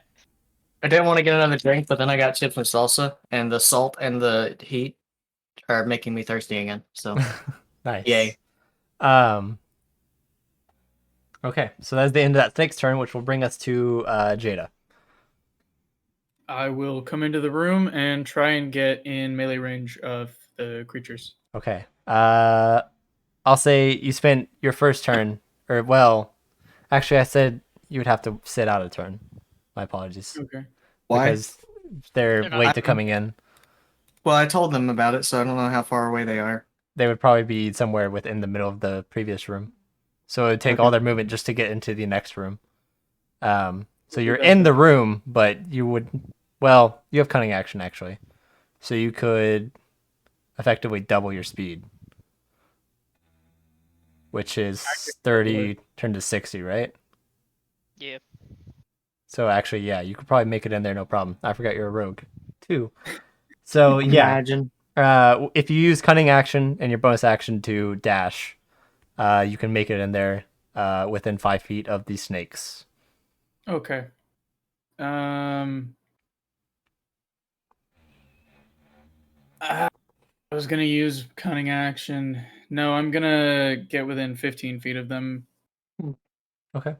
I didn't want to get another drink, but then I got chips with salsa, and the salt and the heat are making me thirsty again. So nice. Yay. Okay, so that's the end of that snake's turn, which will bring us to Jada. I will come into the room and try and get in melee range of the creatures. Okay. I'll say you spent your first turn, or well, actually I said you would have to sit out a turn. My apologies. Okay. why? Because they're They're not- late to coming in. Well, I told them about it, so I don't know how far away they are. They would probably be somewhere within the middle of the previous room. So it would take Okay. all their movement just to get into the next room. So We'll you're do that in the then. room, but you would, well, you have cunning action actually. So you could effectively double your speed. Which is 30 turned to 60, right? Yeah. So actually, yeah, you could probably make it in there, no problem. I forgot you're a rogue, too. So yeah, Imagine. if you use cunning action and your bonus action to dash, you can make it in there within 5 feet of these snakes. Okay. I was gonna use cunning action. No, I'm gonna get within 15 feet of them. Okay.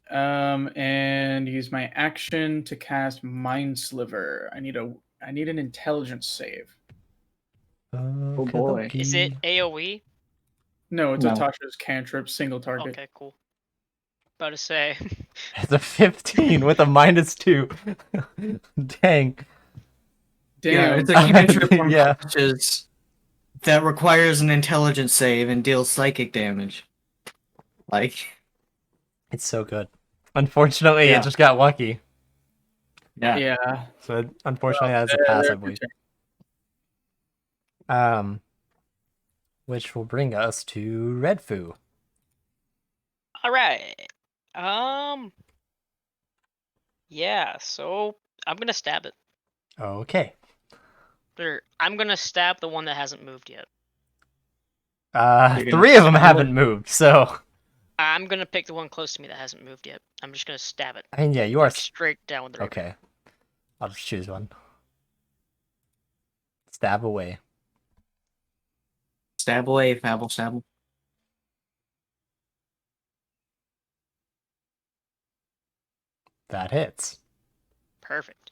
And use my action to cast Mind Sliver. I need an intelligence save. Oh boy. Is it AoE? No, it's No. a Tasha's cantrip, single target. Okay, cool. About to say. It's a 15 with a -2. Dang. Yeah, Damn. it's a cantrip from Yeah. Clutches that requires an intelligence save and deals psychic damage. Like, It's so good. Unfortunately, Yeah. it just got lucky. yeah. Yeah. So it, unfortunately, that's a They're passively. protected. Which will bring us to Redfu. All right. Yeah. So I'm gonna stab it. Okay. Or I'm gonna stab the one that hasn't moved yet. You're gonna 3 of them stab haven't it? moved, so I'm gonna pick the one close to me that hasn't moved yet. I'm just gonna stab it. I mean, yeah, you are Like, straight down with the rapier. okay. I'll just choose one. Stab away. Stab away, Fabble, stabble. That hits. Perfect.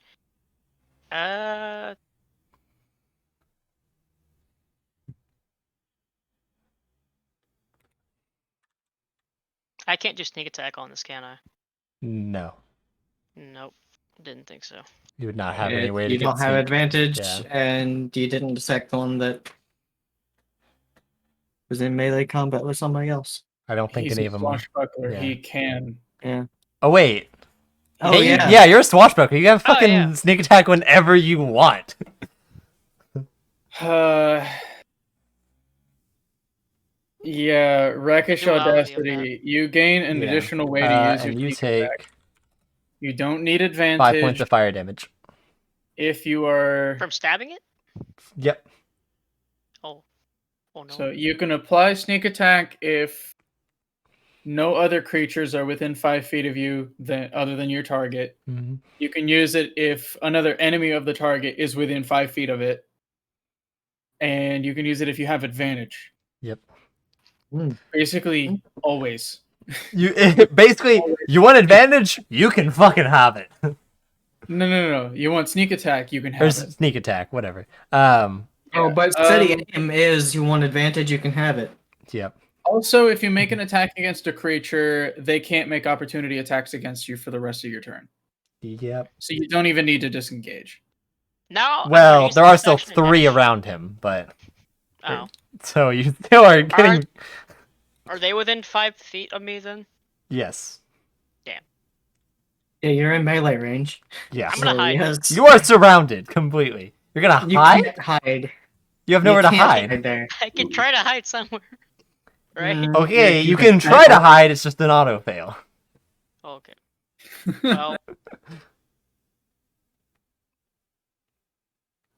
I can't do sneak attack on this, can I? No, Nope. Didn't think so. you would not have any way to You get don't have sneak. advantage, Yeah. and you didn't detect one that was in melee combat with somebody else. I don't think He's any a of them are. swashbuckler. Yeah. He can. Yeah. Oh wait. Oh Hey, yeah. yeah, you're a swashbuckler. You have Oh, fucking yeah. sneak attack whenever you want. Yeah, Rakish Duality of Audacity. You gain an Yeah. additional way to use your And you sneak attack. take You don't need 5 advantage points of fire damage. if you are. From stabbing it? Yep. Oh. Oh no. So you can apply sneak attack if no other creatures are within 5 feet of you other than your target. Mm-hmm. You can use it if another enemy of the target is within 5 feet of it. And you can use it if you have advantage. Yep. Basically, always. You basically you want advantage, you can fucking have it. No. You want sneak attack, you can Or have it. sneak attack, whatever. Oh, but steady um, aim is you want advantage, you can have it. Yep. Also, if you make an attack against a creature, they can't make opportunity attacks against you for the rest of your turn. Yep. So you don't even need to disengage. Now. I'm gonna Well, use there my are still action and 3 dash. around him, but Oh. so you still are getting Are they within 5 feet of me then? yes. Yeah, you're in melee range. Yeah. I'm gonna hide. Yes. You are surrounded completely. You're gonna You hide? can't hide. You have nowhere to can't hide. there. I can try to hide somewhere. Right? Okay, you can try to hide, it's just an auto fail. Okay. Well,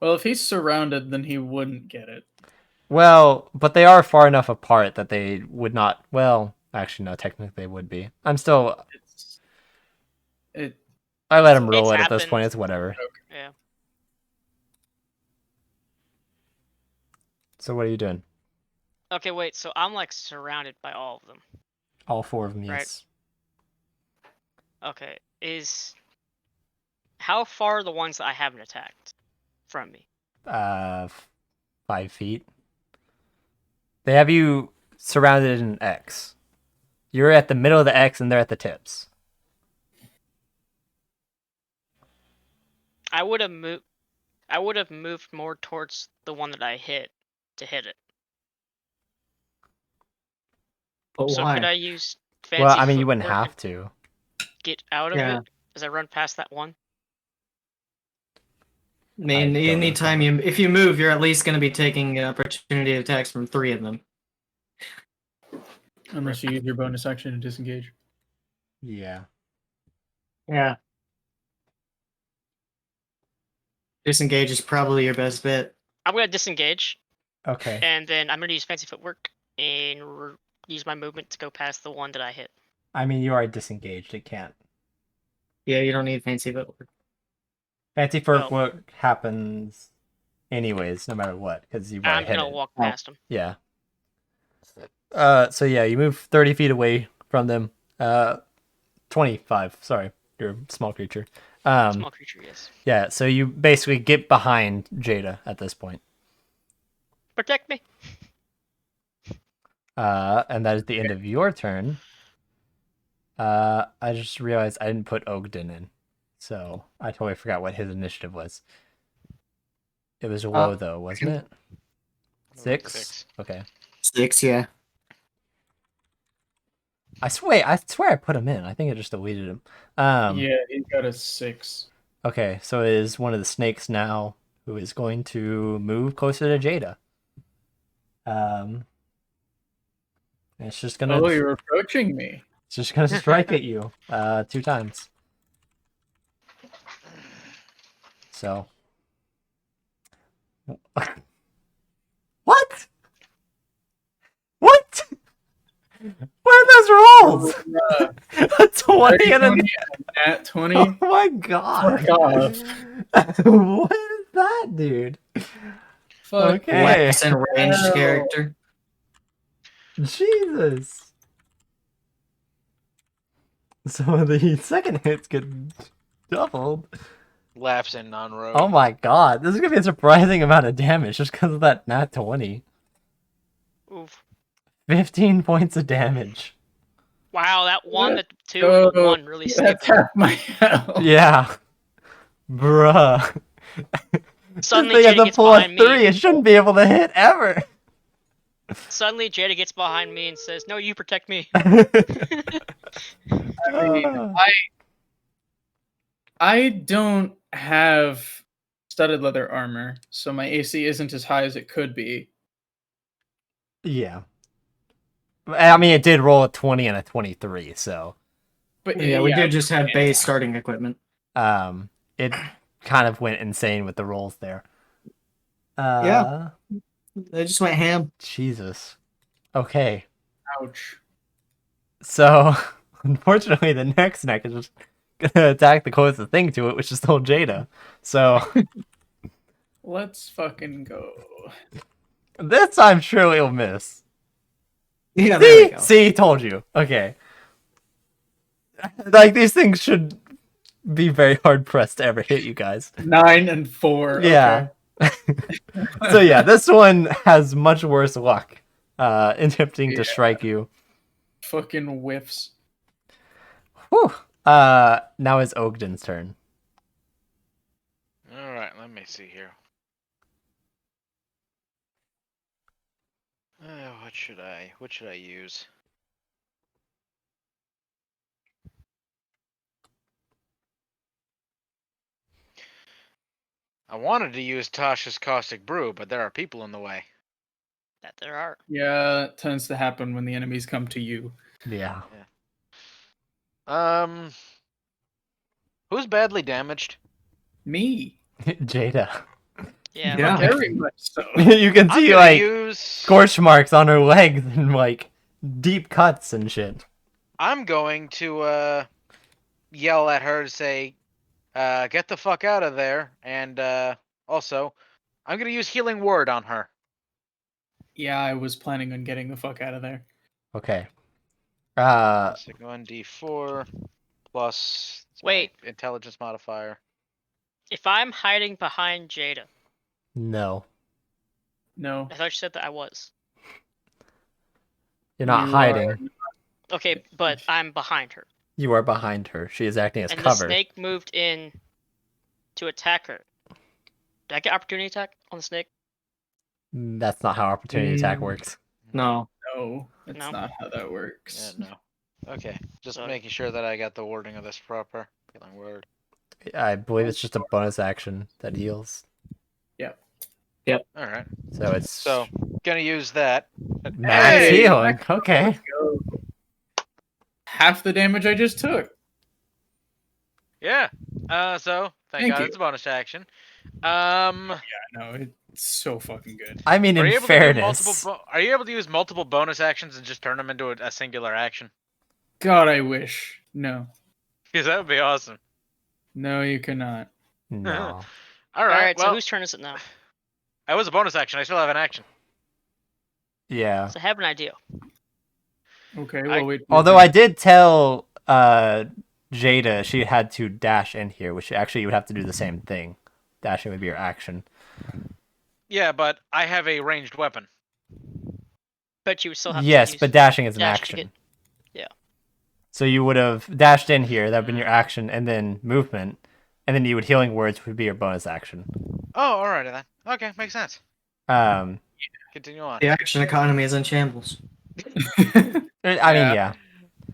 Well, if he's surrounded, then he wouldn't get it. Well, but they are far enough apart that they would not. Well, actually, no. Technically, they would be. I'm still. I let him roll It's it at this happened. point. It's whatever. yeah. So what are you doing? Okay, wait. So I'm like surrounded by all of them. All 4 of them, Right. yes. Okay. How far are the ones that I haven't attacked from me? 5 feet. They have you surrounded in an X. You're at the middle of the X, and they're at the tips. I would have moved. I would have moved more towards the one that I hit to hit it. But So why? could I use fancy Well, I mean, you wouldn't footwork have to. and get out of Yeah. it as I run past that one? I mean, I don't know. anytime if you move, you're at least going to be taking opportunity attacks from 3 of them. Unless you use your bonus action to disengage. Yeah. Yeah. Disengage is probably your best bet. I'm gonna disengage, Okay. and then I'm gonna use fancy footwork and use my movement to go past the one that I hit. I mean, you are disengaged. It can't. Yeah, you don't need fancy footwork. Fancy Well- footwork happens anyways, no matter what, because you've I'm already hit gonna it. walk past him. Yeah. So yeah, you move 30 feet away from them. 25. Sorry, you're a small creature. Small creature, yes. Yeah. So you basically get behind Jada at this point. Protect me. And that is the end of your turn. I just realized I didn't put Ogden in, so I totally forgot what his initiative was. It was low though, wasn't it? 6? Okay. 6, yeah. I swear I put him in. I think I just deleted him. Yeah, he's got a 6. Okay, so it is one of the snakes now who is going to move closer to Jada. It's just gonna. Oh, you're approaching me. It's just gonna strike at you 2 times. So. What? What? What are those rolls? A 20 and a... Nat 20. Oh my god. Fuck off. What is that, dude? Fuck. Okay. Less and ranged hell. character. Jesus. So the second hits get doubled. Laughs in non-rogue. Oh my god. This is gonna be a surprising amount of damage just because of that nat 20. Oof. 15 points of damage. Wow, that one, the two, Oh, and the one really That's skipped. half my health. Yeah. Bruh. Suddenly this thing Jada has a gets pull of behind 3. me. It shouldn't be able to hit ever. Suddenly Jada gets behind me and says, "No, you protect me." I mean, I don't have studded leather armor, so my AC isn't as high as it could be. Yeah. I mean, it did roll a 20 and a 23, so But Yeah, we did just have base starting equipment. it kind of went insane with the rolls there. Yeah. They just went ham. Jesus. Okay. Ouch. So, unfortunately, the next neck is just gonna attack the closest thing to it, which is still Jada. So, Let's fucking go. this time surely will miss. Yeah, there we go. See, told you. Okay. Like, these things should be very hard pressed to ever hit you guys. 9 and 4. Yeah. So yeah, this one has much worse luck attempting to strike you. Fucking whiffs. Whew. Now is Ogden's turn. All right, let me see here. What should I use? I wanted to use Tasha's Caustic Brew, but there are people in the way. That there are. Yeah, that tends to happen when the enemies come to you. Yeah. Who's badly damaged? Me. Jada. Yeah. Yeah. Very much so. You can I'm see gonna like use. scorch marks on her legs and like deep cuts and shit. I'm going to yell at her to say, "Get the fuck out of there!" And also, I'm gonna use Healing Word on her. Yeah, I was planning on getting the fuck out of there. Okay. 1d4 plus my Wait. intelligence modifier. If I'm hiding behind Jada, No. No. I thought you said that I was. You're not You hiding. are- Okay, but I'm behind her. You are behind her. She is acting as And cover. the snake moved in to attack her. Did I get opportunity attack on the snake? That's not how opportunity attack Mm. works. No. No, that's No. not how that works. Yeah, no. Okay, just So- making sure that I got the wording of this proper. Healing Word. I believe it's just a bonus action that heals. All right. So it's So gonna use that. max Hey! healing. Okay. Go. Half the damage I just took. Yeah. So thank Thank God you. it's a bonus action. I know, it's so fucking good. I mean, Are you in able to do fairness, are you able to use multiple bonus actions and just turn them into a singular action? God, I wish. No. Because that would be awesome. No, you cannot. no. All All right. right, Well, so whose turn is it now? that was a bonus action. I still have an action. Yeah. So I have an idea. Okay, well, wait. Although I did tell Jada she had to dash in here, which actually you would have to do the same thing. Dashing would be your action. Yeah, but I have a ranged weapon. But you would still have Yes, to use but dashing is an dash to action. get- yeah. So you would have dashed in here, that would been your action, and then movement, and then you would healing words, which would be your bonus action. Oh, alrighty then. Okay, makes sense. Continue on. The action economy is in shambles. I mean, yeah.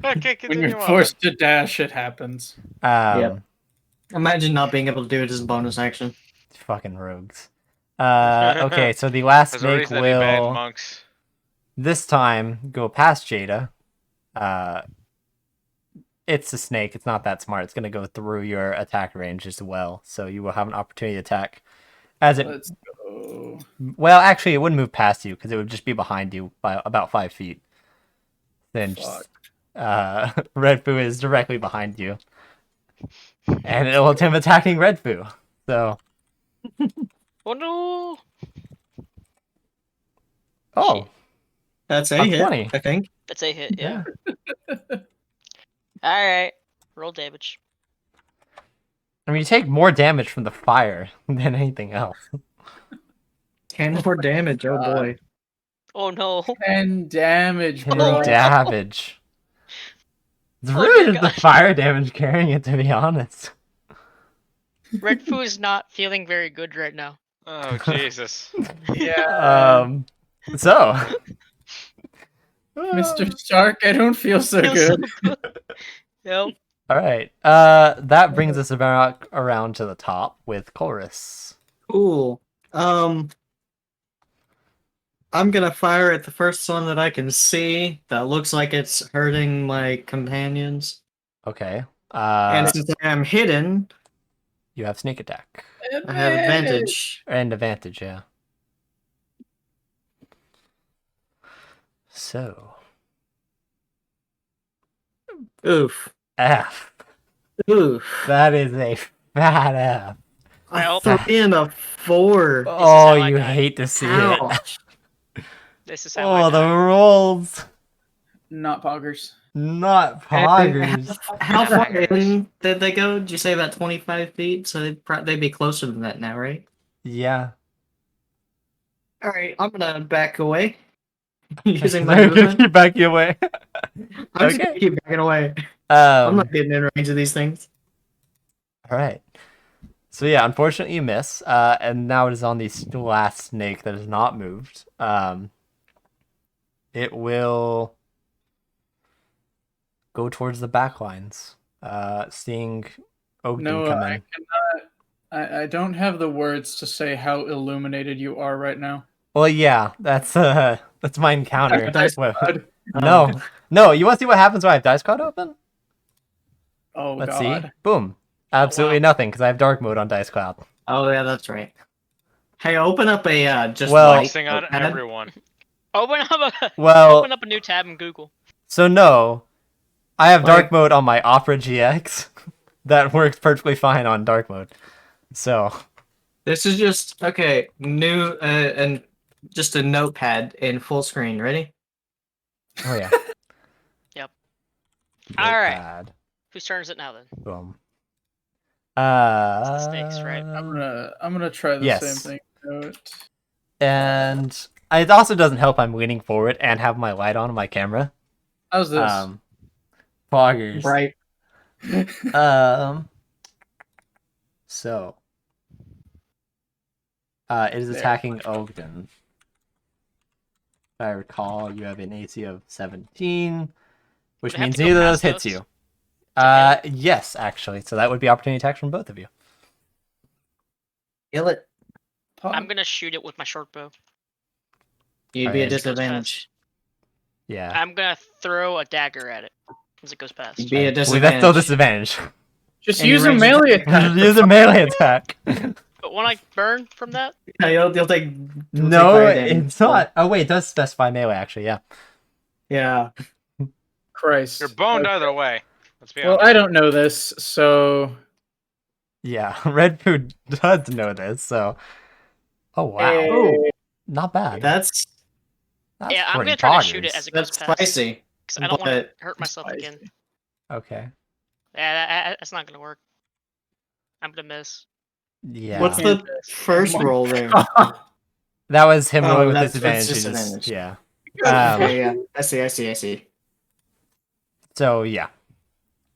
Okay, when continue you're on. forced to dash, it happens. Yep. Imagine not being able to do it as a bonus action. Fucking rogues. Okay, so the last There's already snake so many bad will monks. this time go past Jada, it's a snake. It's not that smart. It's going to go through your attack range as well. So you will have an opportunity to attack. As it, Let's go. well, actually, it wouldn't move past you because it would just be behind you by about 5 feet. Then Fuck. Red Foo is directly behind you, and it will attempt attacking Red Foo. So, Oh no! oh, That's a a hit, 20. I think. That's a hit. Yeah. Yeah. All right. Roll damage. I mean, you take more damage from the fire than anything else. 10 more damage. Oh God. boy. Oh no! 10 damage, 10 bro. damage. It's Oh really dear just the God. fire damage carrying it, to be honest. Red Foo is not feeling very good right now. Oh Jesus. Yeah. So. Mr. Stark, I don't feel so Feels so good. good. Yep. All right. That brings us about around to the top with Chorus. Cool. I'm gonna fire at the first one that I can see that looks like it's hurting my companions. Okay. And since I am hidden, You have sneak attack I have advantage. and advantage. Yeah. So Oof. F. Oof. That is a fat F. Well, A 3 and a 4. Oh, how I you got it. hate to see it. Ouch. this is how I Oh, the die. rolls. Not poggers. Not poggers. How far in did they go? Did you say about 25 feet? So they'd be closer than that now, right? Yeah. All right, I'm gonna back away. Using my I'm gonna movement. keep backing away. I'm just gonna Okay. keep backing away. I'm Um. not getting in range of these things. All right. So yeah, unfortunately you miss. And now it is on the last snake that is not moved. It will go towards the back lines. Seeing Ogden No, come I in. cannot. I don't have the words to say how illuminated you are right now. Well, yeah, that's my encounter. Dice Well, cloud. no. You want to see what happens when I have dice cloud open? Oh Let's God. see. Boom. Absolutely wow. nothing because I have dark mode on dice cloud. Oh yeah, that's right. Hey, open up a just Well- white Focusing on notepad. everyone. Open up a Well, open up a new tab in Google. so no, I have dark Like- mode on my Opera GX. That works perfectly fine on dark mode. So This is just okay. New and just a notepad in full screen. Ready? oh yeah. Yep. All right. Notepad. Whose turn is it now then? Boom. the snakes, right? I'm gonna try the Yes. same thing. Note. And it also doesn't help I'm leaning forward and have my light on my camera. How's this? Foggers. Right. So it is There. attacking Ogden. If I recall, you have an AC of 17, which Would it have means to go neither of those past hits us? you. Yes, actually. So that would be opportunity attacks from both of you. Kill it. I'm gonna shoot it with my short bow. You'd be Alright. a disadvantage. Yeah. I'm gonna throw a dagger at it as it goes past. You'd be a Well, disadvantage. that's still disadvantage. Just Any use a range melee attack. attack. Use a melee attack. But when I burn from that, Yeah, you'll take. you'll No, take fire damage. it's not. Oh wait, it does specify melee actually. Yeah. Yeah. Christ. You're boned Okay. either way. Let's be Well, honest. I don't know this, so Yeah. Red Food does know this. So. Oh wow. Hey, Not bad. That's That's yeah, I'm pretty gonna try to shoot it poggers. as it goes that's past. spicy. Because I don't want to but- hurt myself Spicy. again. Okay. Yeah, that's not gonna work. I'm gonna miss. Yeah. What's the first roll there? That was him Oh, rolling with that's disadvantage. disadvantage. Yeah. Okay, yeah. I see. So yeah.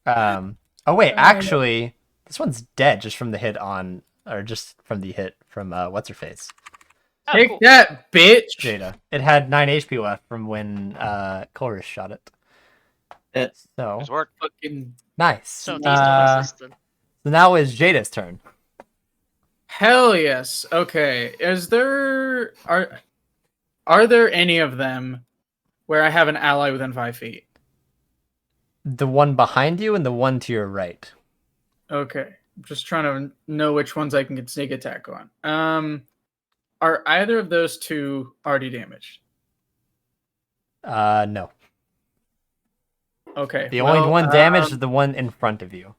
Oh wait, actually, this one's dead just from the hit on, or just from the hit from what's her face, Oh, take cool. that, bitch. Jada. It had 9 HP left from when Chorus shot it. So Nice work. Fucking nice. So these don't exist then. So now is Jada's turn. hell yes. Okay. Are there any of them where I have an ally within 5 feet? The one behind you and the one to your right. Okay. I'm just trying to know which ones I can get sneak attack on. Are either of those two already damaged? No. Okay. The only one damaged is the one in front of you.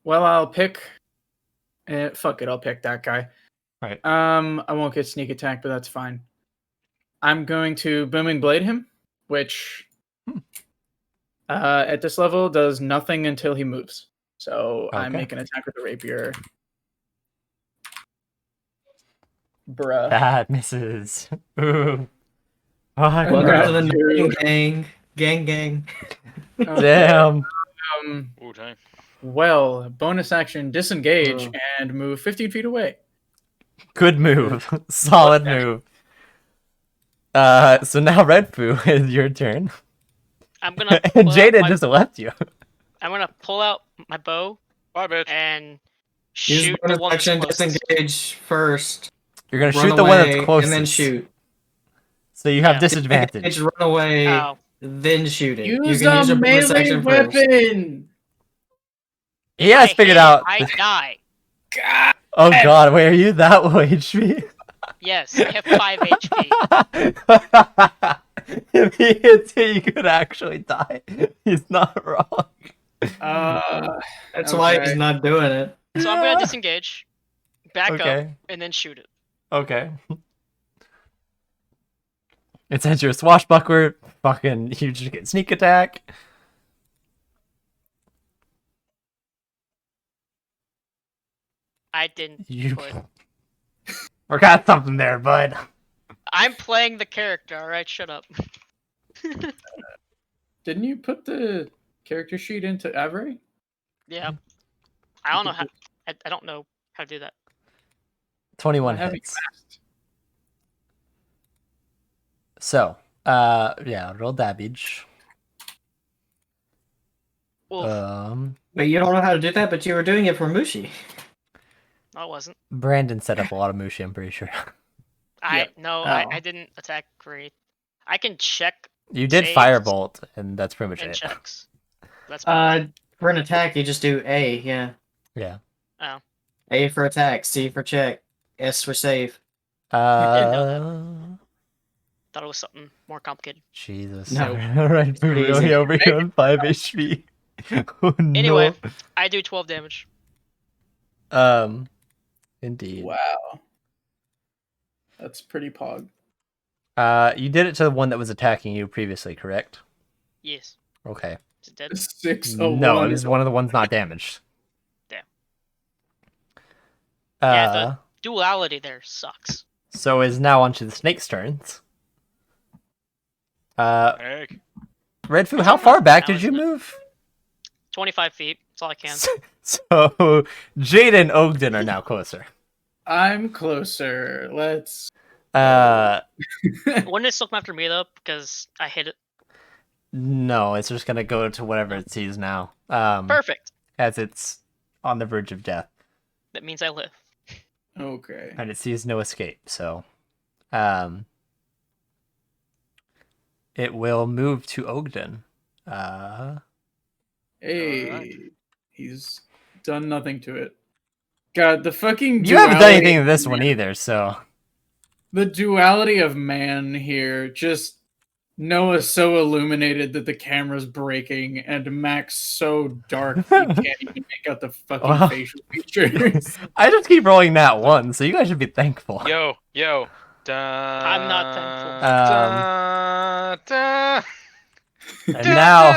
Well, I'll pick. Fuck it, I'll pick that guy. Right. I won't get sneak attack, but that's fine. I'm going to booming blade him, which at this level does nothing until he moves. So I Okay. make an attack with the rapier. Bruh. That misses. Ooh. Fuck. Welcome Congrats, to the dude. gang. Damn. Wu-Tang. Well, bonus action, disengage, Oh. and move 15 feet away. Good move. Solid move. So now Red Foo is your turn. I'm gonna. And pull out Jada my- just left you. I'm gonna pull out my bow Bye, bitch. and Use shoot the bonus one that's action, closest. disengage first. You're gonna Run shoot the one that's away, closest. and then shoot. So you have Yeah. disadvantage. Disengage, run away, Oh, then shoot it. Use you can use a your bonus melee action first. weapon. He has I figured hit, out. I die. God. Oh god, wait, are you that low HP? Yes, I have 5 HP. If he hits you, you could actually die. He's not wrong. That's why he's Okay. not doing it. So I'm gonna disengage, back up, Okay. and then shoot it. Okay. And since you're a swashbuckler, fucking, you just get sneak attack. I didn't You put. forgot something there, bud. I'm playing the character. All right, shut up. Didn't you put the character sheet into Avery? Yeah. I don't know how. I don't know how to do that. 21 Heavy hits. fast. So, yeah, roll damage. Oof, But you don't know how to do that, but you were doing it for Mushi. no, it wasn't. Brandon set up a lot of Mushi, I'm pretty sure. I Oh. I didn't attack great. I can check You did Saves. Firebolt, and that's pretty much and it. checks. That's about it. For an attack, you just do A, yeah. Yeah. A for attack, C for check, S for save. know Thought it was something more complicated. Jesus. No. Alright, we're pretty really easy. over here on 5 HP. Oh, Anyway, I do 12 damage. no. Indeed. Wow. That's pretty pog. You did it to the one that was attacking you previously, correct? Yes. Okay. Is it dead? 601. No, it was one of the ones not damaged. Damn. Uh, Yeah, Duality there sucks. so is now onto the snake's turns. Heck. Red Foo, how far back did you Now, isn't it? move? 25 feet. That's all I can. So Jade and Ogden are now closer. I'm closer. Let's. Wouldn't it still come after me though? Because I hit it. No, it's just gonna go to whatever it sees now. Perfect. As it's on the verge of death, That means I live. Okay. and it sees no escape. So, it will move to Ogden. Hey, Alright. he's done nothing to it. God, the fucking You haven't done duality- anything to this one either, so The duality of man here, just Noah's so illuminated that the camera's breaking, and Max so dark he can't even make out the fucking Wow. facial features. I just keep rolling that one. So you guys should be thankful. Yo. I'm not thankful. And now,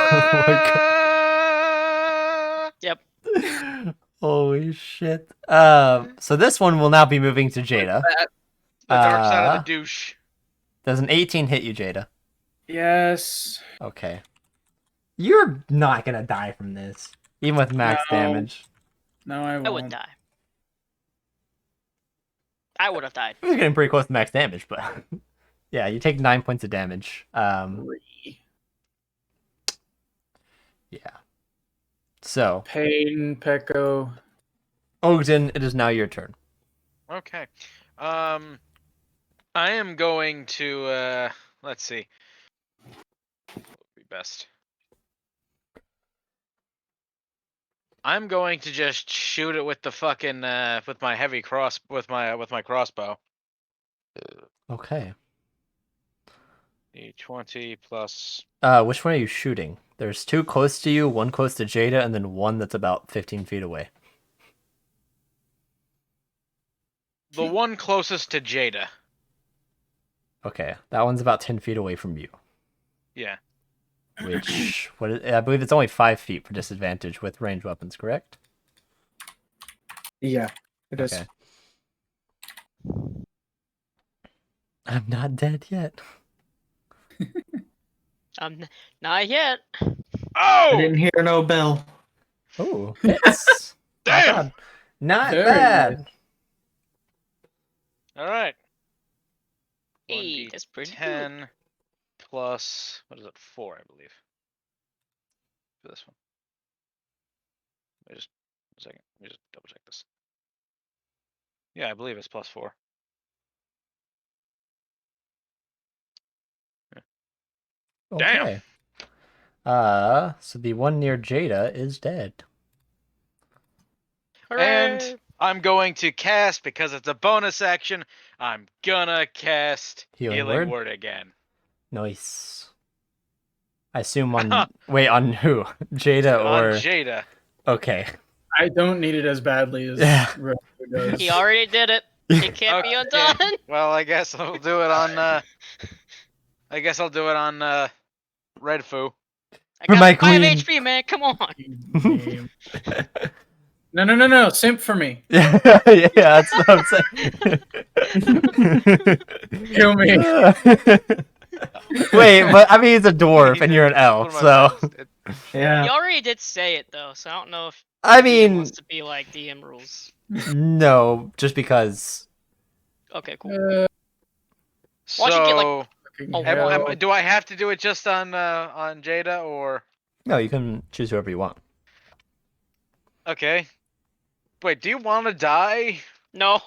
Yep. holy shit. So this one will now be moving to Jada. The dark side of the douche. Does an 18 hit you, Jada? Yes. Okay. You're not gonna die from this, even with max No. damage. No, I won't. I would die. I would have died. It was getting pretty close to max damage, but yeah, you take 9 points of damage. 3. Yeah. So, Pain, Pecco. Ogden, it is now your turn. Okay. I am going to let's see. best. I'm going to just shoot it with the fucking with my heavy with my crossbow. Okay. D20 plus. Which one are you shooting? There's two close to you, one close to Jada, and then one that's about 15 feet away. The one closest to Jada. Okay, that one's about 10 feet away from you. Yeah. Which, I believe it's only 5 feet for disadvantage with ranged weapons, correct? Yeah, it is. Okay. I'm not dead yet. Not yet. I Oh! didn't hear no bell. Oh, it's not Damn! bad. Not Very bad. All right. Hey, that's pretty good. 10 plus, what is it, 4, I believe. For this one. Let me just, a second, let me just double check this. Yeah, I believe it's plus 4. Damn. Okay. So the one near Jada is dead. And Hooray! I'm going to cast, because it's a bonus action, I'm gonna cast Healing Word? again. Nice. I assume on... Wait, on who? Jada On or... Jada. Okay. I don't need it as badly as Yeah. Roku does. He already did it. It can't be Okay. undone. Well, I guess I'll do it on, Red Foo. I For got my 5 queen. HP, man. Come on. Name. No. Simp for me. Yeah, that's what I'm saying. Kill me. Wait, but I mean, he's a dwarf and you're an elf, One of my so... friends did. He Yeah. already did say it though, so I don't know if I DM mean, wants to be like DM rules. no, just because... Okay, cool. Uh, Why don't you get, like, So, fucking Oh, hell. do I have to do it just on Jada, or? No, you can choose whoever you want. Okay. Wait, do you want to die? No.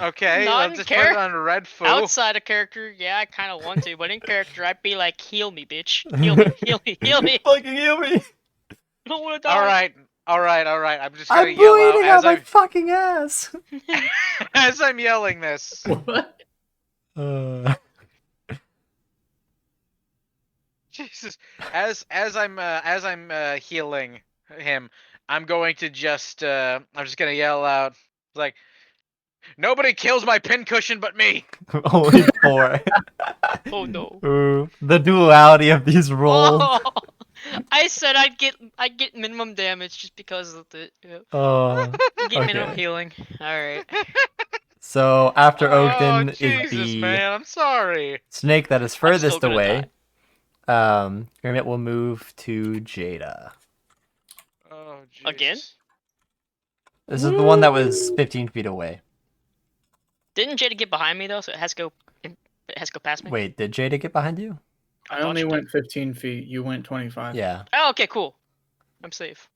Okay, No, I I'll don't just care. put it on Red Foo. Outside of character, yeah, I kind of want to, but in character, I'd be like, heal me, bitch. Heal me, heal me, heal me. Fucking heal me! I don't want to die. All right. I'm just gonna I'm yell out bleeding out my fucking ass! as I'm yelling this. What? Jesus. As I'm healing him, I'm going to just I'm just gonna yell out like, nobody kills my pincushion but me. Only 4. Oh no. Ooh, the duality of these rolls. Oh, I said I'd get minimum damage just because of the get minimum Okay. healing. All right. So after Oh Ogden is Jesus, the man, I'm sorry. snake that is I'm still furthest gonna away. Hermit will move to Jada. Oh Jesus. Again? This is the one that was 15 feet away. Didn't Jada get behind me though? So it has to go. It has to go past me. Wait, did Jada get behind you? I thought only you went 15 feet. You went 25. Yeah. Oh, okay, cool. I'm safe.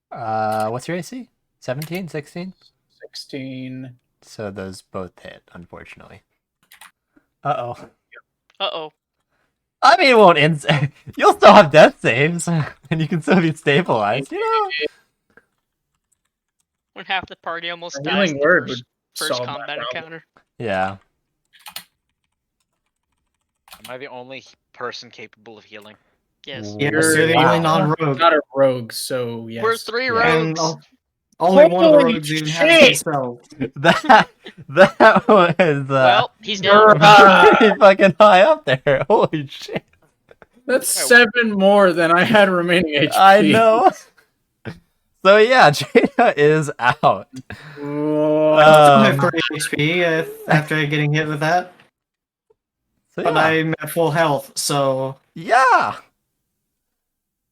What's your AC? 17, 16? 16. So those both hit, unfortunately. Uh-oh. Uh-oh. I mean, it won't you'll still have death saves, and you can still be stabilized, you know? When half the party almost A dies healing in the word first would solve that combat problem. encounter. Yeah. Am I the only person capable of healing? Yes. Yes, you're the only Wow. non-rogue. Not a rogue, so yes. We're 3 Yeah. And rogues. only one of the Holy rogues even has shit! himself. That was Well, he's down. pretty fucking high up there. Holy shit. That's 7 more than I had remaining HP. I know. So yeah, Jada is out. Whoa. I have 3 HP after getting hit with that. So But yeah. I'm at full health, so... Yeah.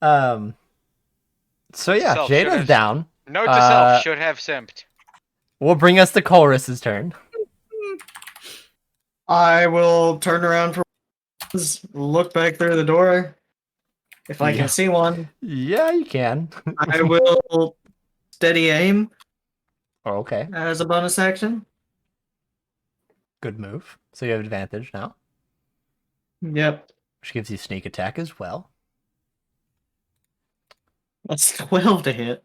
So yeah, Self should Jada's have- down. Note to self, should have simped. Will bring us to Colress's turn. I will turn around for look back through the door. If I Yeah. can see one, Yeah, you can. I will steady aim Oh, okay. as a bonus action. Good move. So you have advantage now. Yep. which gives you sneak attack as well. That's 12 to hit.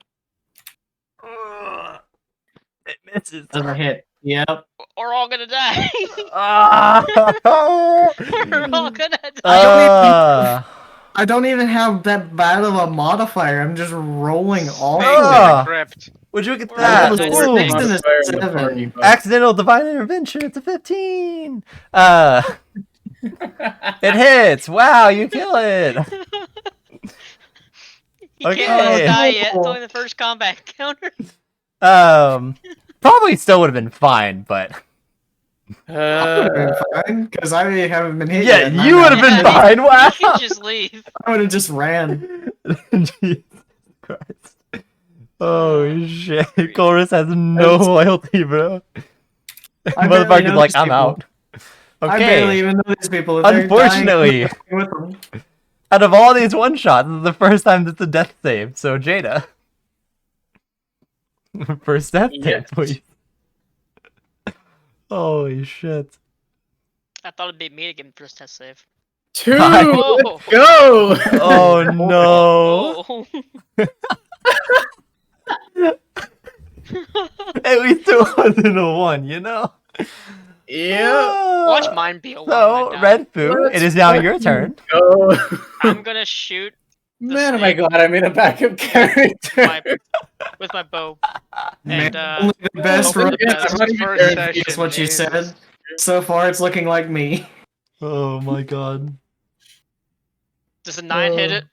It misses. Doesn't hit. Yep. We're all gonna die. Ah! We're all gonna die. I don't even have that bad of a modifier. I'm just rolling all Snake of in it. a Ah. crypt. Would you look at We're that? all Boom. nice Boom. things. Six and a Modifier with 7. party buff. Accidental divine intervention. It's a 15. It hits. Wow, you kill it. You Okay. can't let us die yet. It's only the first combat encounter. Probably still would have been fine, but Because I haven't been hit yeah, yet. you would have been Yeah, fine. Wow. You can just leave. I would have just ran. Jesus Christ. Oh shit. Chorus has no loyalty, bro. I barely Motherfucker's know like, these I'm people. out. I barely Okay. even know these people. If they're Unfortunately, dying, I'm with them. out of all these one shots, this is the first time that's a death save. So Jada. First death save, Yes. please. Holy shit. I thought it'd be me to give him first test save. 2. Whoa. Let's go. Oh no. Oh. At least it wasn't a 1, you know? Yeah. Watch mine be a one. So, when I die. Red Foo, it is now your turn. Go. I'm gonna shoot Man, am I glad I made a backup character. with my bow. Man, And only the best open for the Yeah, chest. I'm not even First there. session, That's what you Jesus. said. So far, it's looking like me. Oh my god. Does a 9 hit it?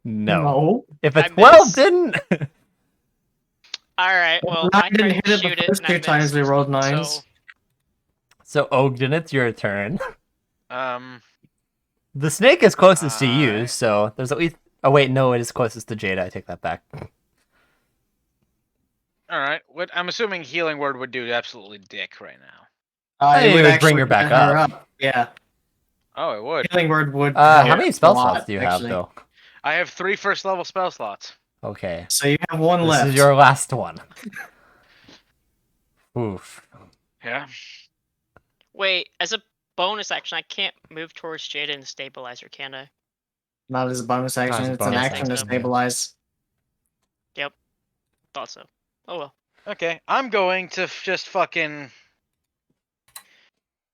No. If a I 12 miss. didn't. Alright, well, I I didn't tried hit to it shoot the it first and I 2 times we missed, rolled 9s. so- So, Ogden, it's your turn. Um, The snake is closest to you, Alright. so there's at least. Oh, wait, no, it is closest to Jada. I take that back. all right. What I'm assuming healing word would do absolutely dick right now. Hey, It would bring actually her back get her up. Yeah. Oh, it would. Healing word would. How help many a spell lot, slots do you actually. have, though? I have 3 first level spell slots. Okay. So you have 1 This left. is your last one. Oof. Yeah. Wait, as a bonus action, I can't move towards Jada and stabilize her, can I? Not as a bonus action. as a It's an bonus action to action. stabilize. Thought so. Oh well. Okay. I'm going to just fucking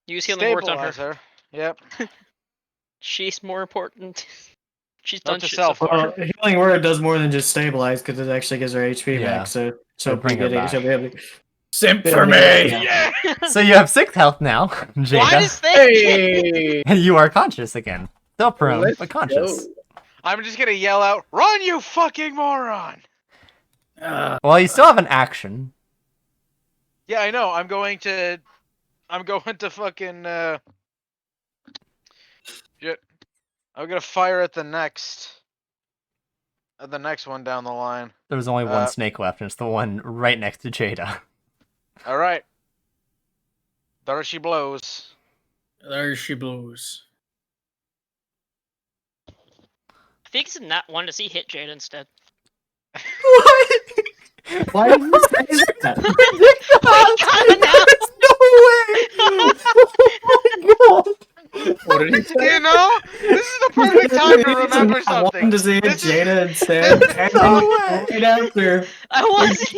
Use healing words on her. stabilize her. Yep. She's more important. She's Note done to shit self, so far. Well, healing word does more than just stabilize because it actually gives her HP Yeah. back. So It'll bring her back. she'll be able to. Simp Yeah, for me. yeah. So you have 6 health now, Jada. Why does they? Hey. And you are conscious again. Still prone, Let's but conscious. go. I'm just gonna yell out, "Run, you fucking moron!" Well, you still have an action. Yeah, I know. I'm going to fucking shit. I'm gonna fire at the next one down the line. There's only one Uh, snake left, and it's the one right next to Jada. All right. There she blows. There she blows. I think it's in that one. Does he hit Jada instead? What? Why did you say that? No way! What did he say? You know, this is the perfect time to remember something. Does he hit This is- Jada instead? And No then way. right after. I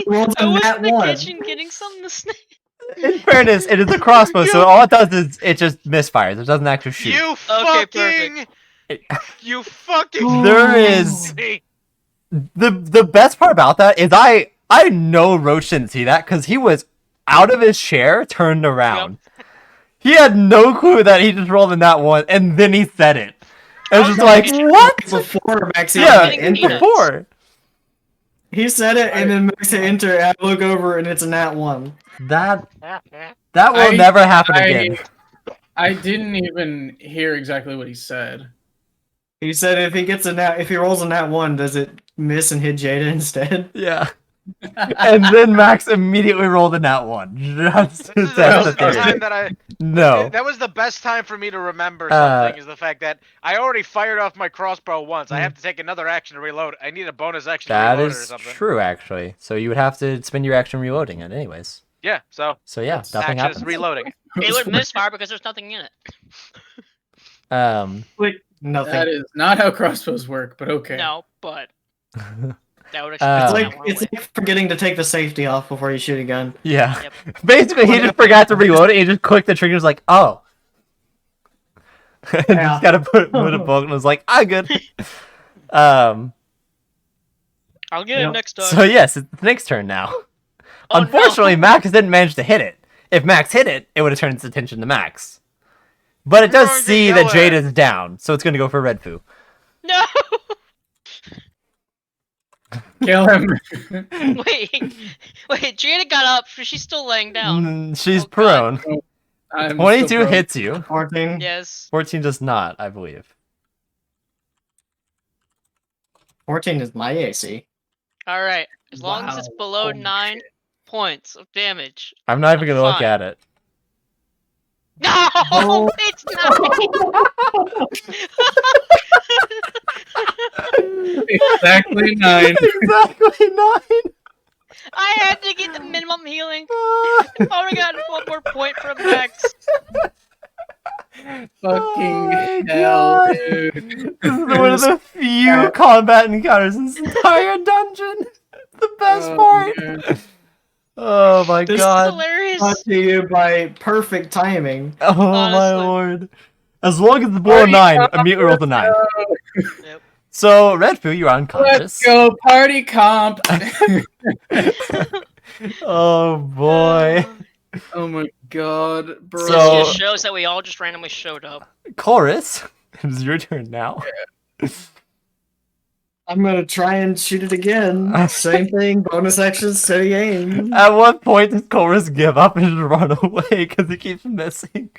rolls a was nat in the one. kitchen getting something to snack. In fairness, it is a crossbow, so all it does is it just misfires. It doesn't actually shoot. You Okay, fucking. You fucking. There is the best part about that is I know Roach didn't see that because he was out of his chair, turned around. He had no clue that he just rolled in that one, and then he said it. I was just like, what? Before Maxie Yeah, getting entered. peanuts. before. He said it, and then Max hit enter, and I look over, and it's a nat 1. That will never happen again. I didn't even hear exactly what he said. He said if he rolls a nat 1, does it miss and hit Jada instead? Yeah. And then Max immediately rolled in that one. Just This is to test the the best theory. time that I. No. That was the best time for me to remember Uh, something. Is the fact that I already fired off my crossbow once. I have to take another action to reload. I need a bonus action to That reload it or is something. true, actually. So you would have to spend your action reloading it, anyways. Yeah. So So yeah, nothing action happens. is reloading. It would misfire because there's nothing in it. Wait, nothing. That is not how crossbows work, but okay. No, but that would It's explain like that one away. forgetting to take the safety off before you shoot a gun. Yeah. Yep. Basically, he just forgot to reload it. He just clicked the trigger. And was like, "Oh." Yeah. Just gotta put a bullet and was like, "I'm good." Um. I'll get Yep. it next time. So yes, it's Nick's turn now. Oh, Unfortunately, no. Max didn't manage to hit it. If Max hit it, it would have turned its attention to Max. But it does Where'd it see go that at? Jade is down, so it's gonna go for Red Foo. No! Kill him. Wait, Jada got up, but she's still laying down. She's Oh, God. prone. I'm 22 still hits you. 14. Yes. 14 does not, I believe. 14 is my AC. Alright. As long as it's Wow. below Holy 9 points of damage. I'm not even gonna look Fine. at it. No! Oh. It's not! Exactly 9. Exactly 9. I had to get the minimum healing. I would have gotten one more point from Max. Fucking Oh my hell, God. dude. This is one of the few combat encounters in this entire dungeon. It's the best part. man. Oh my This- God. Hilarious. Brought to you by perfect timing. Oh my Honestly. lord. As long as it's below 9, immediately roll the 9. Yep. So, Red Foo, you're Let's unconscious. go party comp. Oh boy. Oh my god, bro. This So- just shows that we all just randomly showed up. Chorus, it's your turn now. I'm gonna try and shoot it again. Same thing, bonus action, steady aim. At what point does Chorus give up and just run away because he keeps missing?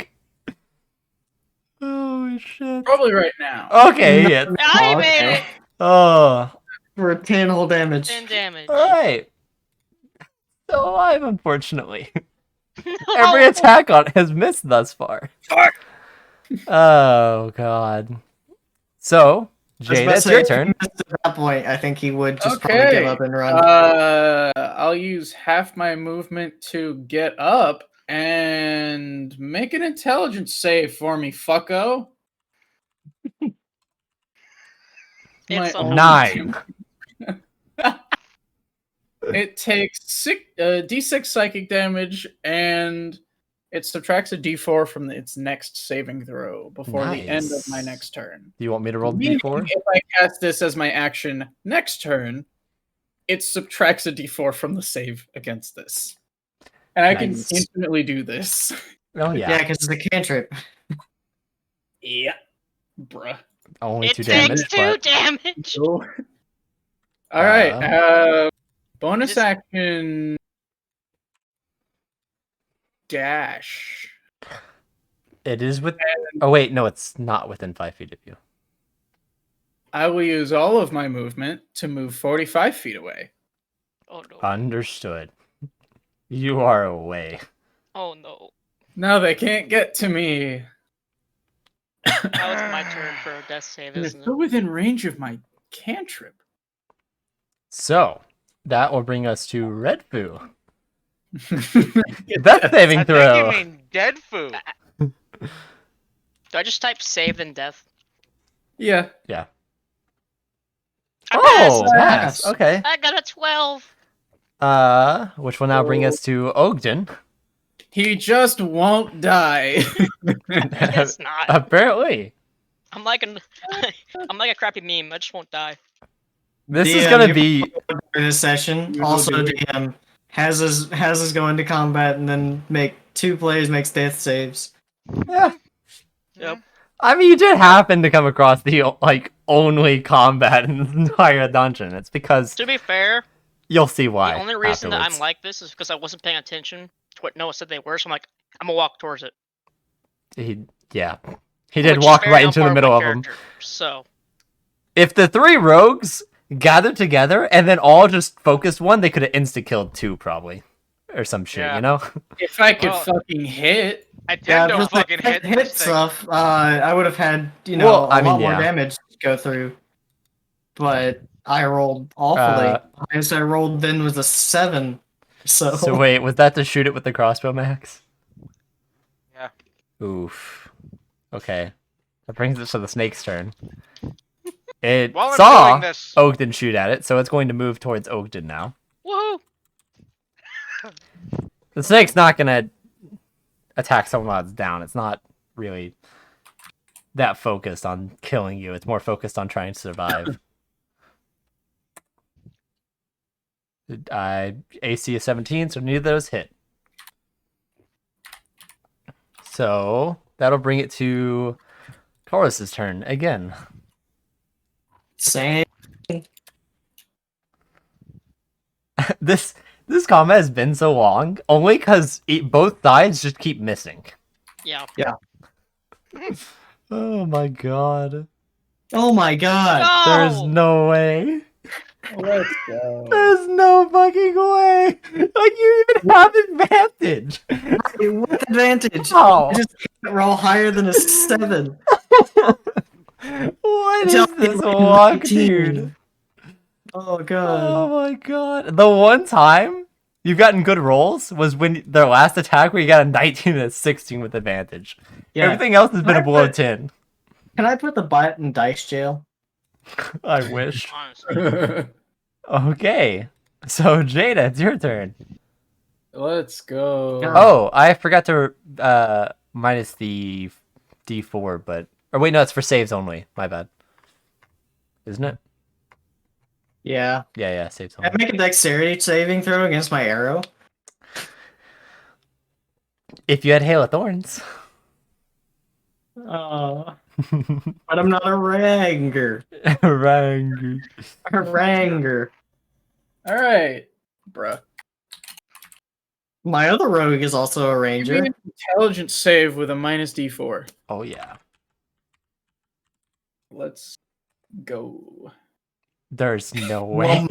Oh shit. Probably right now. Okay, yeah. I Oh, made okay. it! Oh, For 10 whole damage. 10 damage. alright. Still alive, unfortunately. No. Every attack on it has missed thus far. Fuck. Oh god. So, I was Jade, about to it's say, your if he turn. missed At that point, I think he would just probably Okay. give up and run. I'll use half my movement to get up and make an intelligence save for me, fucko. It's My a own 9. It takes d6 psychic damage, and it subtracts a d4 from its next saving throw before the end of my Nice. next turn. Do you want me to roll the Meaning, d4? if I cast this as my action next turn, it subtracts a d4 from the save against this. And I can Nice. infinitely do this. Oh Yeah, yeah. because it's a cantrip. Yeah. Bruh. Only It 2 takes damage, 2 but damage! Cool. All right. Bonus Just- action. Dash. it is with. Oh wait, no, it's not within 5 feet of you. I will use all of my movement to move 45 feet away. Oh no. Understood. You are away. Oh no. No, they can't get to me. That was my turn for a death save, They're isn't it? still within range of my cantrip. So that will bring us to Red Foo. Get Death saving I throw. think you mean dead food. Do I just type save and death? Yeah. Yeah. I Oh, passed. pass. Okay. I got a 12. Which will now bring us to Ogden. He just won't die. It's not. Apparently, I'm like a crappy meme. I just won't die. this is DM, gonna you- be. For this session, You will also do it. DM has us go into combat and then make 2 players makes death saves. Yeah. Yep. I mean, you did happen to come across the only combat in this entire dungeon. It's because To be fair, you'll see why. the only reason that I'm afterwards. like this is because I wasn't paying attention to what Noah said they were. So I'm like, I'm gonna walk towards it. He did Which is walk fair right on into par the with middle my of them. character, So If the 3 rogues gathered together and then all just focused one, they could have insta-killed 2 probably. Or some shit, Yeah. you know? If I could Well- fucking hit. I Yeah, tend to just like fucking hit hit this thing. stuff. I would have had Well, a I mean, lot more yeah. damage to go through, but I rolled awfully. Uh, The highest I rolled then was a 7. So, So wait, was that to shoot it with the crossbow, Max? Yeah. Oof. Okay. That brings us to the snake's turn. It While I'm saw doing this, Ogden shoot at it, so it's going to move towards Ogden now. Woohoo! The snake's not going to attack someone while it's down. It's not really that focused on killing you. It's more focused on trying to survive. AC is 17, so neither of those hit. So that'll bring it to Taurus's turn again. Same. This combat has been so long only because both sides just keep missing. Yeah. Oh my god. Oh my god. No! There's no way. Let's go. There's no fucking way. Like, you even have advantage. With advantage. How? I just can't roll higher than a 7. What is Tell this me walk, 19. dude? Oh god. Oh my god. The one time you've gotten good rolls was when their last attack where you got a 19 and a 16 with advantage. Yeah. Everything else has been a I below put- 10. Can I put the bot in dice jail? I wish. Honestly. Okay. So, Jada, it's your turn. Let's go. Yeah. Oh, I forgot to minus the D4, but... Or wait, no, it's for saves only. My bad. Isn't it? Yeah. Yeah, saves Can I only. make a dexterity saving throw against my arrow? If you had Hail of Thorns. But I'm not a ranger. Rang. A ranger. All right, bruh. My other rogue is also a Give me ranger. an intelligence save with a minus D4. Oh, yeah. Let's go. There's no way.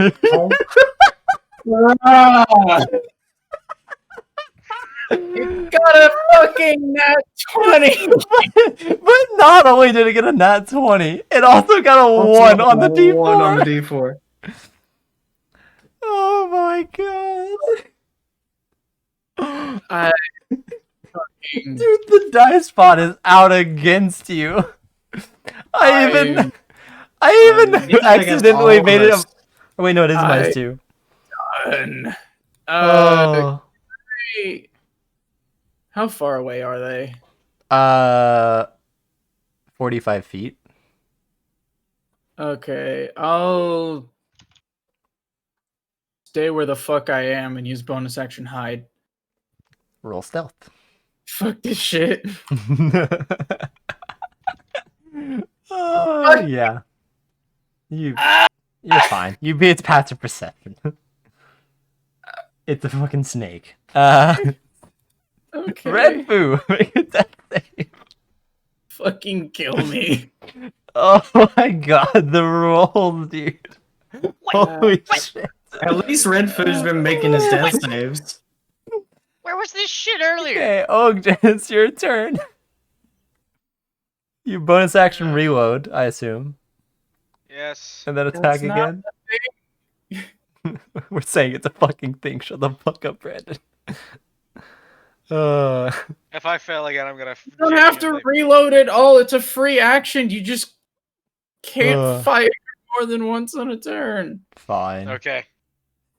You got a fucking nat 20. But not only did it get a nat 20, it also got a 1 on the D4. 1 on the D4. Oh my god. I Dude, the dice spot is out against you. I even It's against accidentally all made of it a... us. Oh, wait, no, it is I- minus 2. done. Oh. Hey, how far away are they? 45 feet. Okay, I'll stay where the fuck I am and use bonus action hide. Roll stealth. Fuck this shit. Oh, yeah. You're fine. You beat its passive perception. It's a fucking snake. Okay. Red Foo, make a death save. Fucking kill me. Oh my god, the rolls, dude. Holy shit. At least Red Food's been making his death saves. Where was this shit earlier? Okay, Ogden, it's your turn. You bonus action reload, I assume. yes. And then attack That's not again. We're saying it's a fucking thing. Shut the fuck up, Brandon. If I fail again, I'm gonna. You don't have to reload it all. It's a free action. You just can't fire more than once on a turn. Fine. Okay.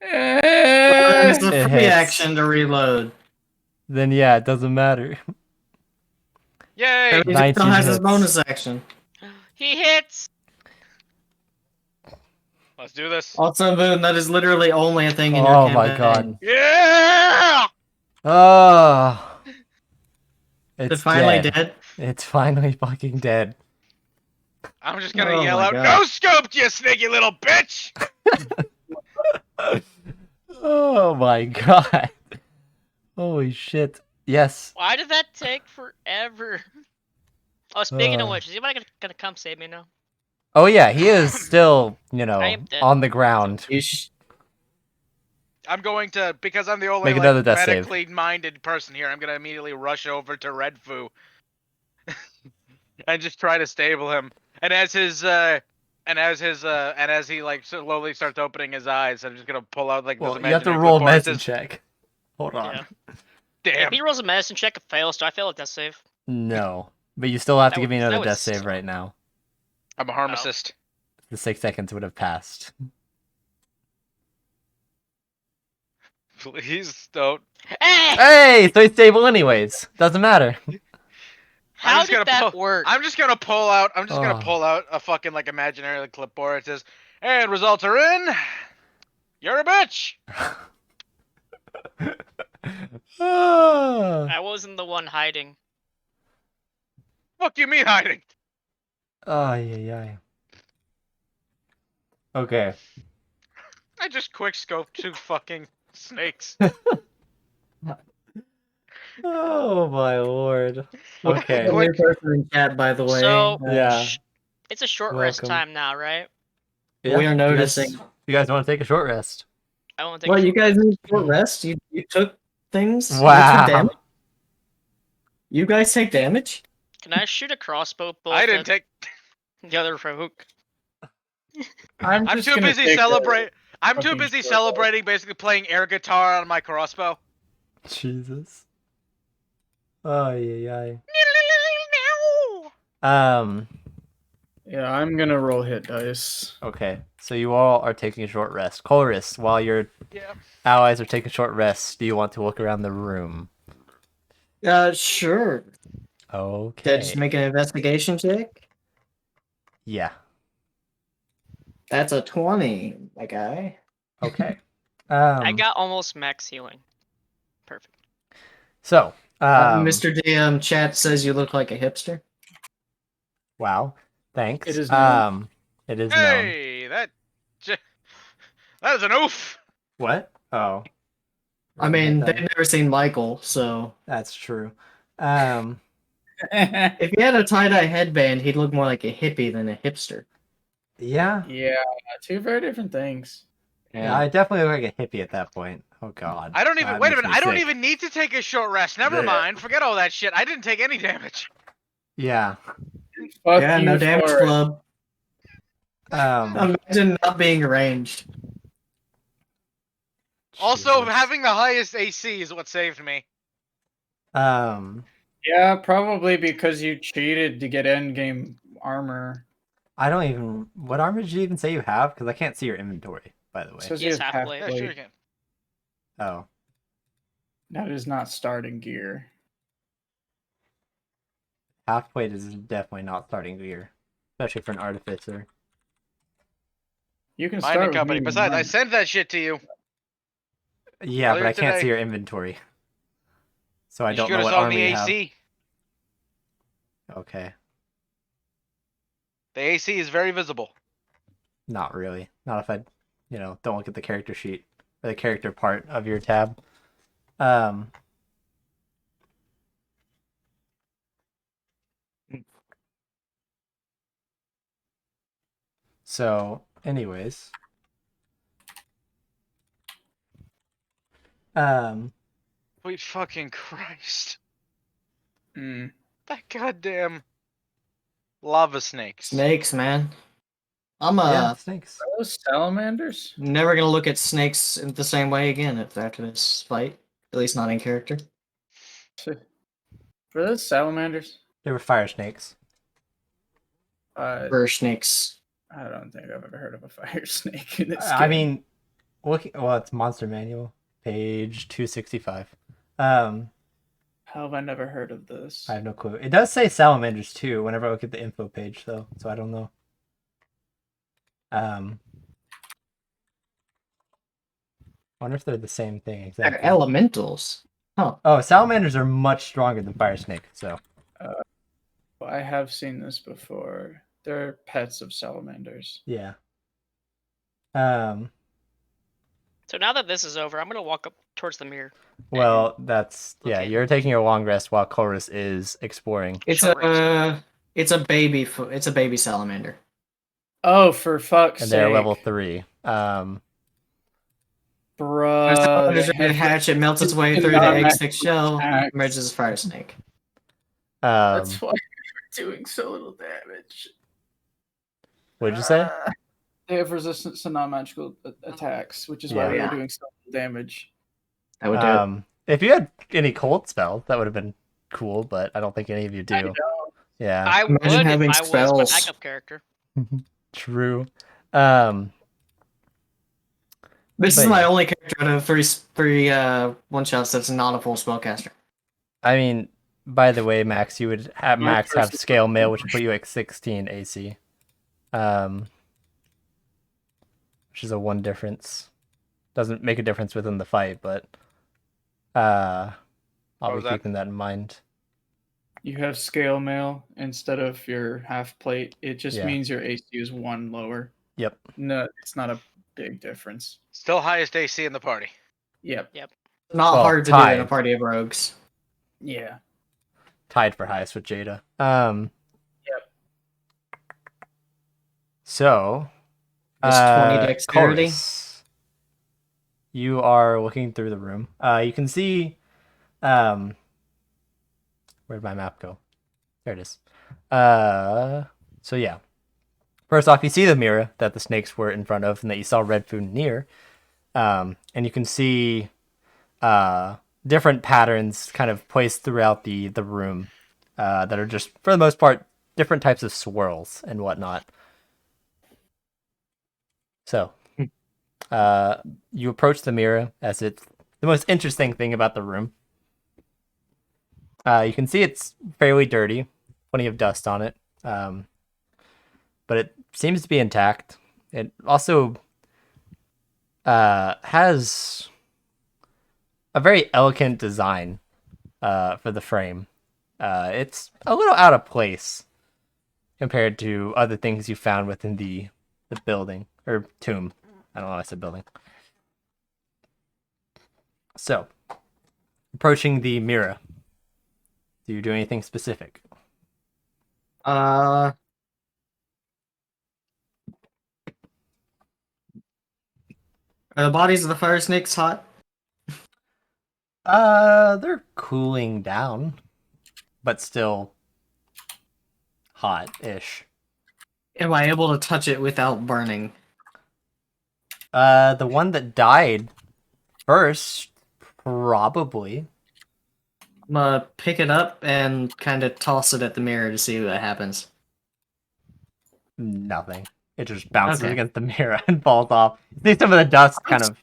It's a It free hits. action to reload. Then yeah, it doesn't matter. Yay! That means he 19 still has his hits. bonus action. He hits. Let's do this. Also, Boone, that is literally only a thing in your Oh campaign. my god. Yeah! Oh. It's It's finally dead. dead. It's finally fucking dead. I'm just gonna Oh yell my out, God. "No scoped, you sneaky little bitch!" Oh my god. Holy shit. Yes. Why did that take forever? Oh, speaking of Uh. which, is anybody gonna come save me now? Oh yeah, he is still, I am dead. on the ground. I'm going to, because I'm the only Make like, another death save. medically minded person here. I'm gonna immediately rush over to Red Foo and just try to stable him. And as he like slowly starts opening his eyes, I'm just gonna pull out like Well, this you have to imaginary roll a clipboard that medicine says, check. Hold on. Yeah. Damn. If he rolls a medicine check and fails, do I fail at that save? No. But you still have to That give me was- another that death was- save right now. I'm a harm Oh. assist. The 6 seconds would have passed. Please don't. Hey! Hey, so he's stable anyways. Doesn't matter. How just did gonna that pull- work? I'm just gonna pull out. I'm just Oh. gonna pull out a fucking like imaginary like, clipboard. It says, "And results are in. You're a bitch." Ah. I wasn't the one hiding. Fuck you mean hiding? Oh, yeah. Okay. I just quick scoped 2 fucking snakes. Oh my lord. Okay. A new person in chat, by the way. So- Yeah. It's a short rest Welcome. time now, right? We are You noticing. You guys want to take a short rest? I want to take. Well, a you short guys rest. need short rest. You took things. You Wow. took damage. You guys take damage. Can I shoot a crossbow bolt I didn't at take. the other rogue? I'm just too gonna busy take a celebrate. I'm too fucking busy short celebrating, basically playing air guitar on my crossbow. Jesus. Oh, yeah. Yeah, I'm gonna roll hit dice. Okay. So you all are taking a short rest. Chorus, while your Yeah. allies are taking short rests, do you want to look around the room? Sure. Okay. Did I just make an investigation check? Yeah. That's a 20, my guy. Okay. I got almost max healing. Perfect. So, Mr. DM chat says you look like a hipster. wow. Thanks. It is known. It is known. Hey, that is an oof. What? Oh. I mean, That- they've never seen Michael, so That's true. if he had a tie-dye headband, he'd look more like a hippie than a hipster. Yeah. Yeah, two very different things. Yeah, I definitely look like a hippie at that point. Oh god. I don't even That wait a makes minute. me I don't sick. even need to take a short rest. Never Yeah. mind. Forget all that shit. I didn't take any damage. Yeah. Fuck Yeah, you no damage for it. club. Um Imagine not being ranged. Also, Jesus. having the highest AC is what saved me. Yeah, probably because you cheated to get endgame armor. I don't even what armor did you even say you have? Because I can't see your inventory, by the way. Says He you has have half half blade. Yeah, blade. sure you can. Oh. That is not starting gear. Half plate is definitely not starting gear. Especially for an artificer. You can Mining start with company. medium Besides, I armor. sent that shit to you. Yeah, but Earlier I can't today. see your inventory. So I You don't should know have what saw armor the you have. AC. Okay. The AC is very visible. Not really. Not if I, don't look at the character sheet or the character part of your tab. So, anyways, Sweet fucking Christ. Mm. That goddamn lava snakes. Snakes, man. I'm yeah, snakes. Are those salamanders? never gonna look at snakes in the same way again after this fight. At least not in character. Are those salamanders? They were fire snakes. Or snakes. I don't think I've ever heard of a fire snake in this I game. mean, it's Monster Manual, page 265. How have I never heard of this? I have no clue. It does say salamanders too whenever I look at the info page, though, so I don't know. Wonder if they're the same thing They're exactly. elementals. Oh, salamanders are much stronger than fire snake, so I have seen this before. They're pets of salamanders. yeah. So now that this is over, I'm gonna walk up towards the mirror. Well, that's Okay. you're taking a long rest while Chorus is exploring. It's Short it's a baby it's a baby salamander. Oh, for fuck's And sake. they're level 3. The Bruh. salamander's they ready to have- hatch, it melts its way it's through the not egg stick magical shell, attacks. emerges as a fire snake. That's why they're doing so little damage. What'd you say? They have resistance to non-magical attacks, which is why Yeah. they're Yeah. doing so little damage. That would do it. If you had any cold spells, that would have been cool, but I don't think any of you I do. don't. Yeah. I Imagine would if having I was spells. my backup character. True. This But is my yeah. only character out of three one shots that's not a full spellcaster. I mean, by the way, Max, you would have My Max have first- scale mail, which would put you at 16 AC. Which is a 1 difference. Doesn't make a difference within the fight, but I'll What be was that? keeping that in mind. You have scale mail instead of your half plate. It just Yeah. means your AC is 1 lower. Yep. No, it's not a big difference. Still highest AC in the party. Yep. Not Well, hard to do in a tied. party of rogues. Yeah. Tied for highest with Jada. Yep. So Just 20 dexterity. Chorus, you are looking through the room. You can see where'd my map go? There it is. So yeah. First off, you see the mirror that the snakes were in front of and that you saw Red Food near. And you can see different patterns kind of placed throughout the room that are just, for the most part, different types of swirls and whatnot. So, you approach the mirror as it's the most interesting thing about the room. You can see it's fairly dirty, plenty of dust on it, but it seems to be intact. It also has a very elegant design for the frame. It's a little out of place compared to other things you found within the building or tomb. I don't know why I said building. So, approaching the mirror. Do you do anything specific? Are the bodies of the fire snakes hot? They're cooling down, but still hot-ish. Am I able to touch it without burning? The one that died first, probably. I'm gonna pick it up and kind of toss it at the mirror to see what happens. Nothing. It just bounces Okay. against the mirror and falls off. You see some of the dust kind of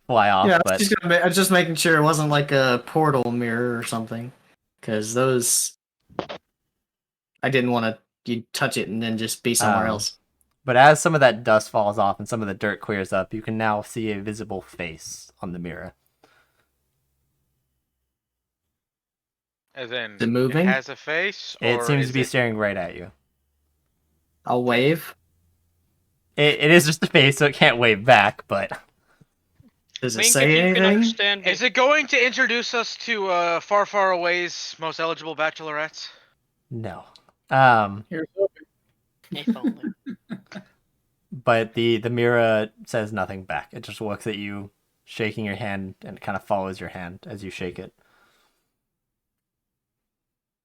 fly off, Yeah, but I was just making sure it wasn't like a portal mirror or something, because those I didn't want to touch it and then just be somewhere else. But as some of that dust falls off and some of the dirt clears up, you can now see a visible face on the mirror. As in, Is it moving? It has a face. It or seems is to be it- staring right at you. I'll wave. It is just a face, so it can't wave back, but Does it Mink, say if you can anything? understand Is it going to introduce us to Far Far Away's most eligible bachelorettes? no. Here's hoping. if only. But the mirror says nothing back. It just looks at you, shaking your hand, and kind of follows your hand as you shake it.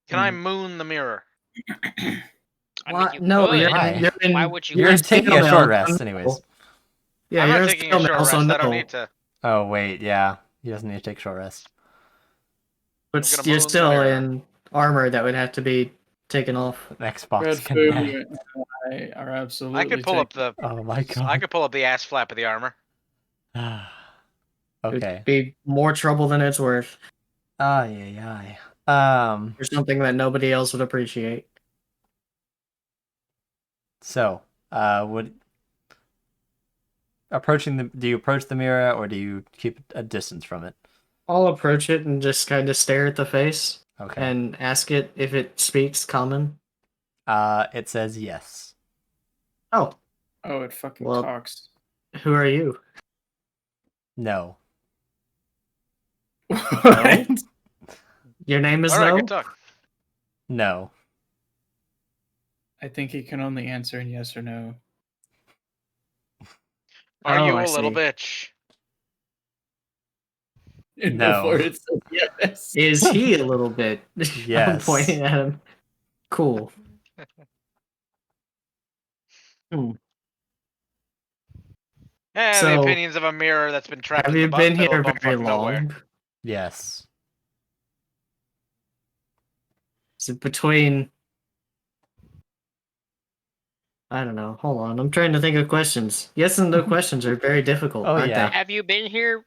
Can I moon the mirror? I What? mean, you No, could. you're, Why? you're in. Why would you You're want to? taking a scale short mail, rest, so anyways. no. Yeah, I'm you're not in taking scale a short mail, rest. so I no. don't need to. Oh wait, yeah, he doesn't need to take a short rest. But I'm gonna you're moon the still mirror. in armor that would have to be taken off. Xbox Red Connect. Food and I are absolutely. I could pull up the. Oh my god. I could pull up the ass flap of the armor. Okay. It'd be more trouble than it's worth. Yeah. For something that nobody else would appreciate. So, would do you approach the mirror or do you keep a distance from it? I'll approach it and just kind of stare at the face Okay. and ask it if it speaks common. It says yes. Oh, Oh, it fucking Well- talks. who are you? No. What? Your name is All right, No? good talk. No. I think he can only answer in yes or no. Are Oh, you I a little see. bitch? And No. before it says yes. Is he a little bit? I'm Yes. pointing at him. Cool. The So, opinions of a mirror that's been trapped Have in you the been middle here of very bumfuck nowhere. long? Yes. Is it between I don't know. Hold on. I'm trying to think of questions. Yes and no questions are very difficult, Oh, aren't yeah. Have you been here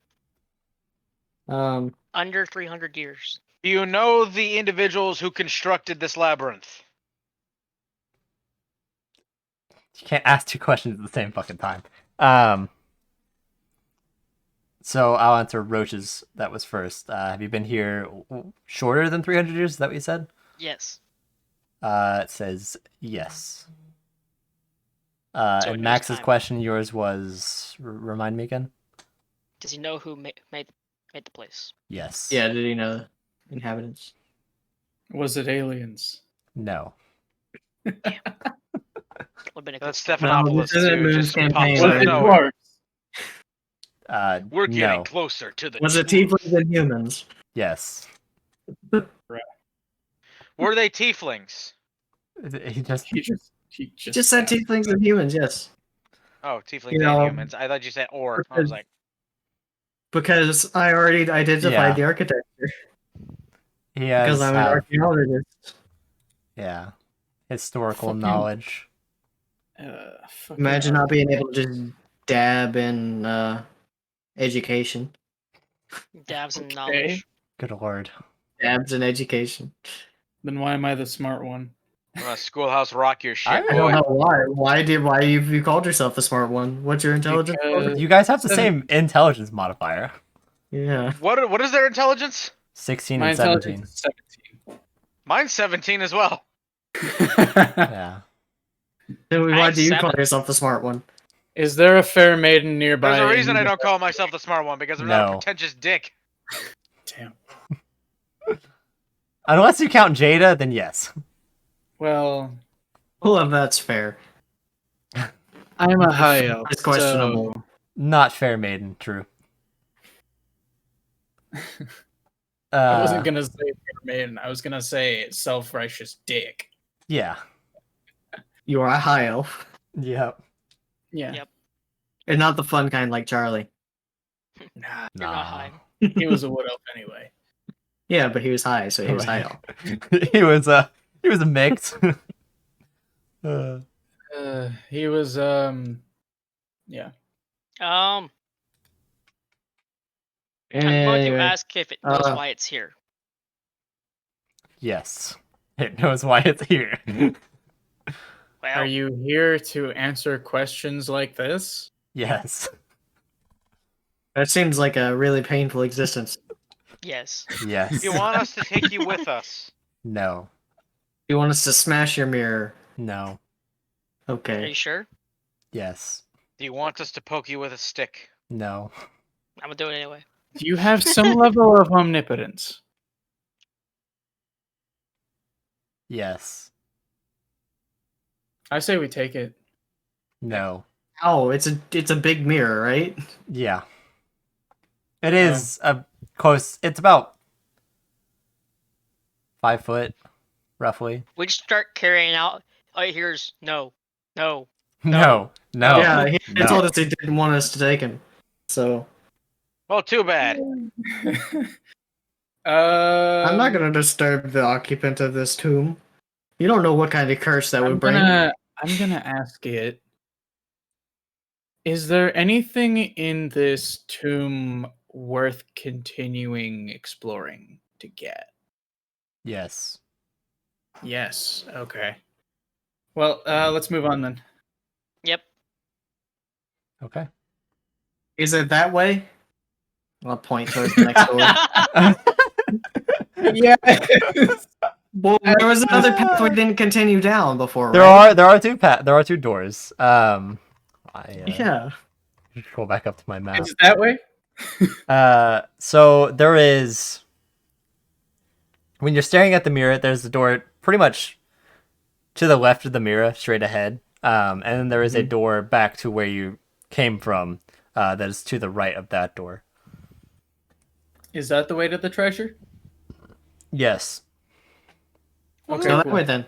they? under 300 years? Do you know the individuals who constructed this labyrinth? You can't ask two questions at the same fucking time. So I'll answer Roach's. That was first. Have you been here shorter than 300 years? Is that what you said? Yes. It says yes. So it And knows Max's time. question, yours was remind me again. Does he know who made the place? Yes. Yeah, did he know inhabitants? Was it aliens? No. Would've been a good That's start. Stephanopoulos this isn't too. Moon's Just campaign, pops Was out of it nowhere. dwarves? We're getting no. closer to the. Was it truth. tieflings and humans? Yes. Were they tieflings? He just He Just said asked. tieflings and humans, yes. Oh, tieflings You know, and humans. I thought you said or. I was like, Because I already identified Yeah. the architecture. he has Because I'm an archaeologist. yeah, historical Fucking- knowledge. Fucking Imagine not being able to just dab in education. Dabs in Okay. knowledge. Good lord. Dabs in education. Then why am I the smart one? Schoolhouse rock your shit, I I boy. don't know why. Why you called yourself the smart one? What's your intelligence? Because- You guys have the Seven. same intelligence modifier. Yeah. What is their intelligence? 16 My and 17. intelligence is 17. Mine's 17 as well. Yeah. Then I why have do you call 7. yourself the smart one? Is there a fair maiden nearby? There's a and reason you I just- don't call myself the smart one because I'm not a No. pretentious dick. Damn. Unless you count Jada, then yes. Well, Well, that's fair. I'm a high elf. It's questionable. so- Not fair maiden, true. I wasn't gonna say fair maiden. I was gonna say self-righteous dick. Yeah. You are a high elf. Yep. Yeah. Yep. And not the fun kind like Charlie. Nah, You're not high. he was a wood elf anyway. Yeah, but he was high, so he was high elf. he was a mix. He was yeah. I'm going to Anyway. ask if it knows Uh, why it's here. Yes. It knows why it's here. Well, Are you here to answer questions like this? Yes. That seems like a really painful existence. yes. Yes. If you want us to take you with us, No. You want us to smash your mirror? No. Are Okay. you sure? Yes. do you want us to poke you with a stick? No. I'm gonna do it anyway. Do you have some level of omnipotence? Yes. I say we take it. No. Oh, it's a big mirror, right? Yeah. It is a close. It's about 5 foot, roughly. We just start carrying out. All I hear is no, no. No. No. Yeah, he No. told us he didn't want us to take him. So Well, too bad. I'm not gonna disturb the occupant of this tomb. You don't know what kind of curse that would bring. I'm gonna ask it. Is there anything in this tomb worth continuing exploring to get? Yes. Yes. Okay. Well, let's move on then. Yep. Okay. Is it that way? I'll point towards the next door. Yeah. Well, there was another path we didn't continue down before, There right? are two doors. I Yeah. go back up to my map. Is it that way? So there is, when you're staring at the mirror, there's the door pretty much to the left of the mirror, straight ahead. And then there is a door back to where you came from, that is to the right of that door. Is that the way to the treasure? Yes. Let's Okay, go that cool. way then.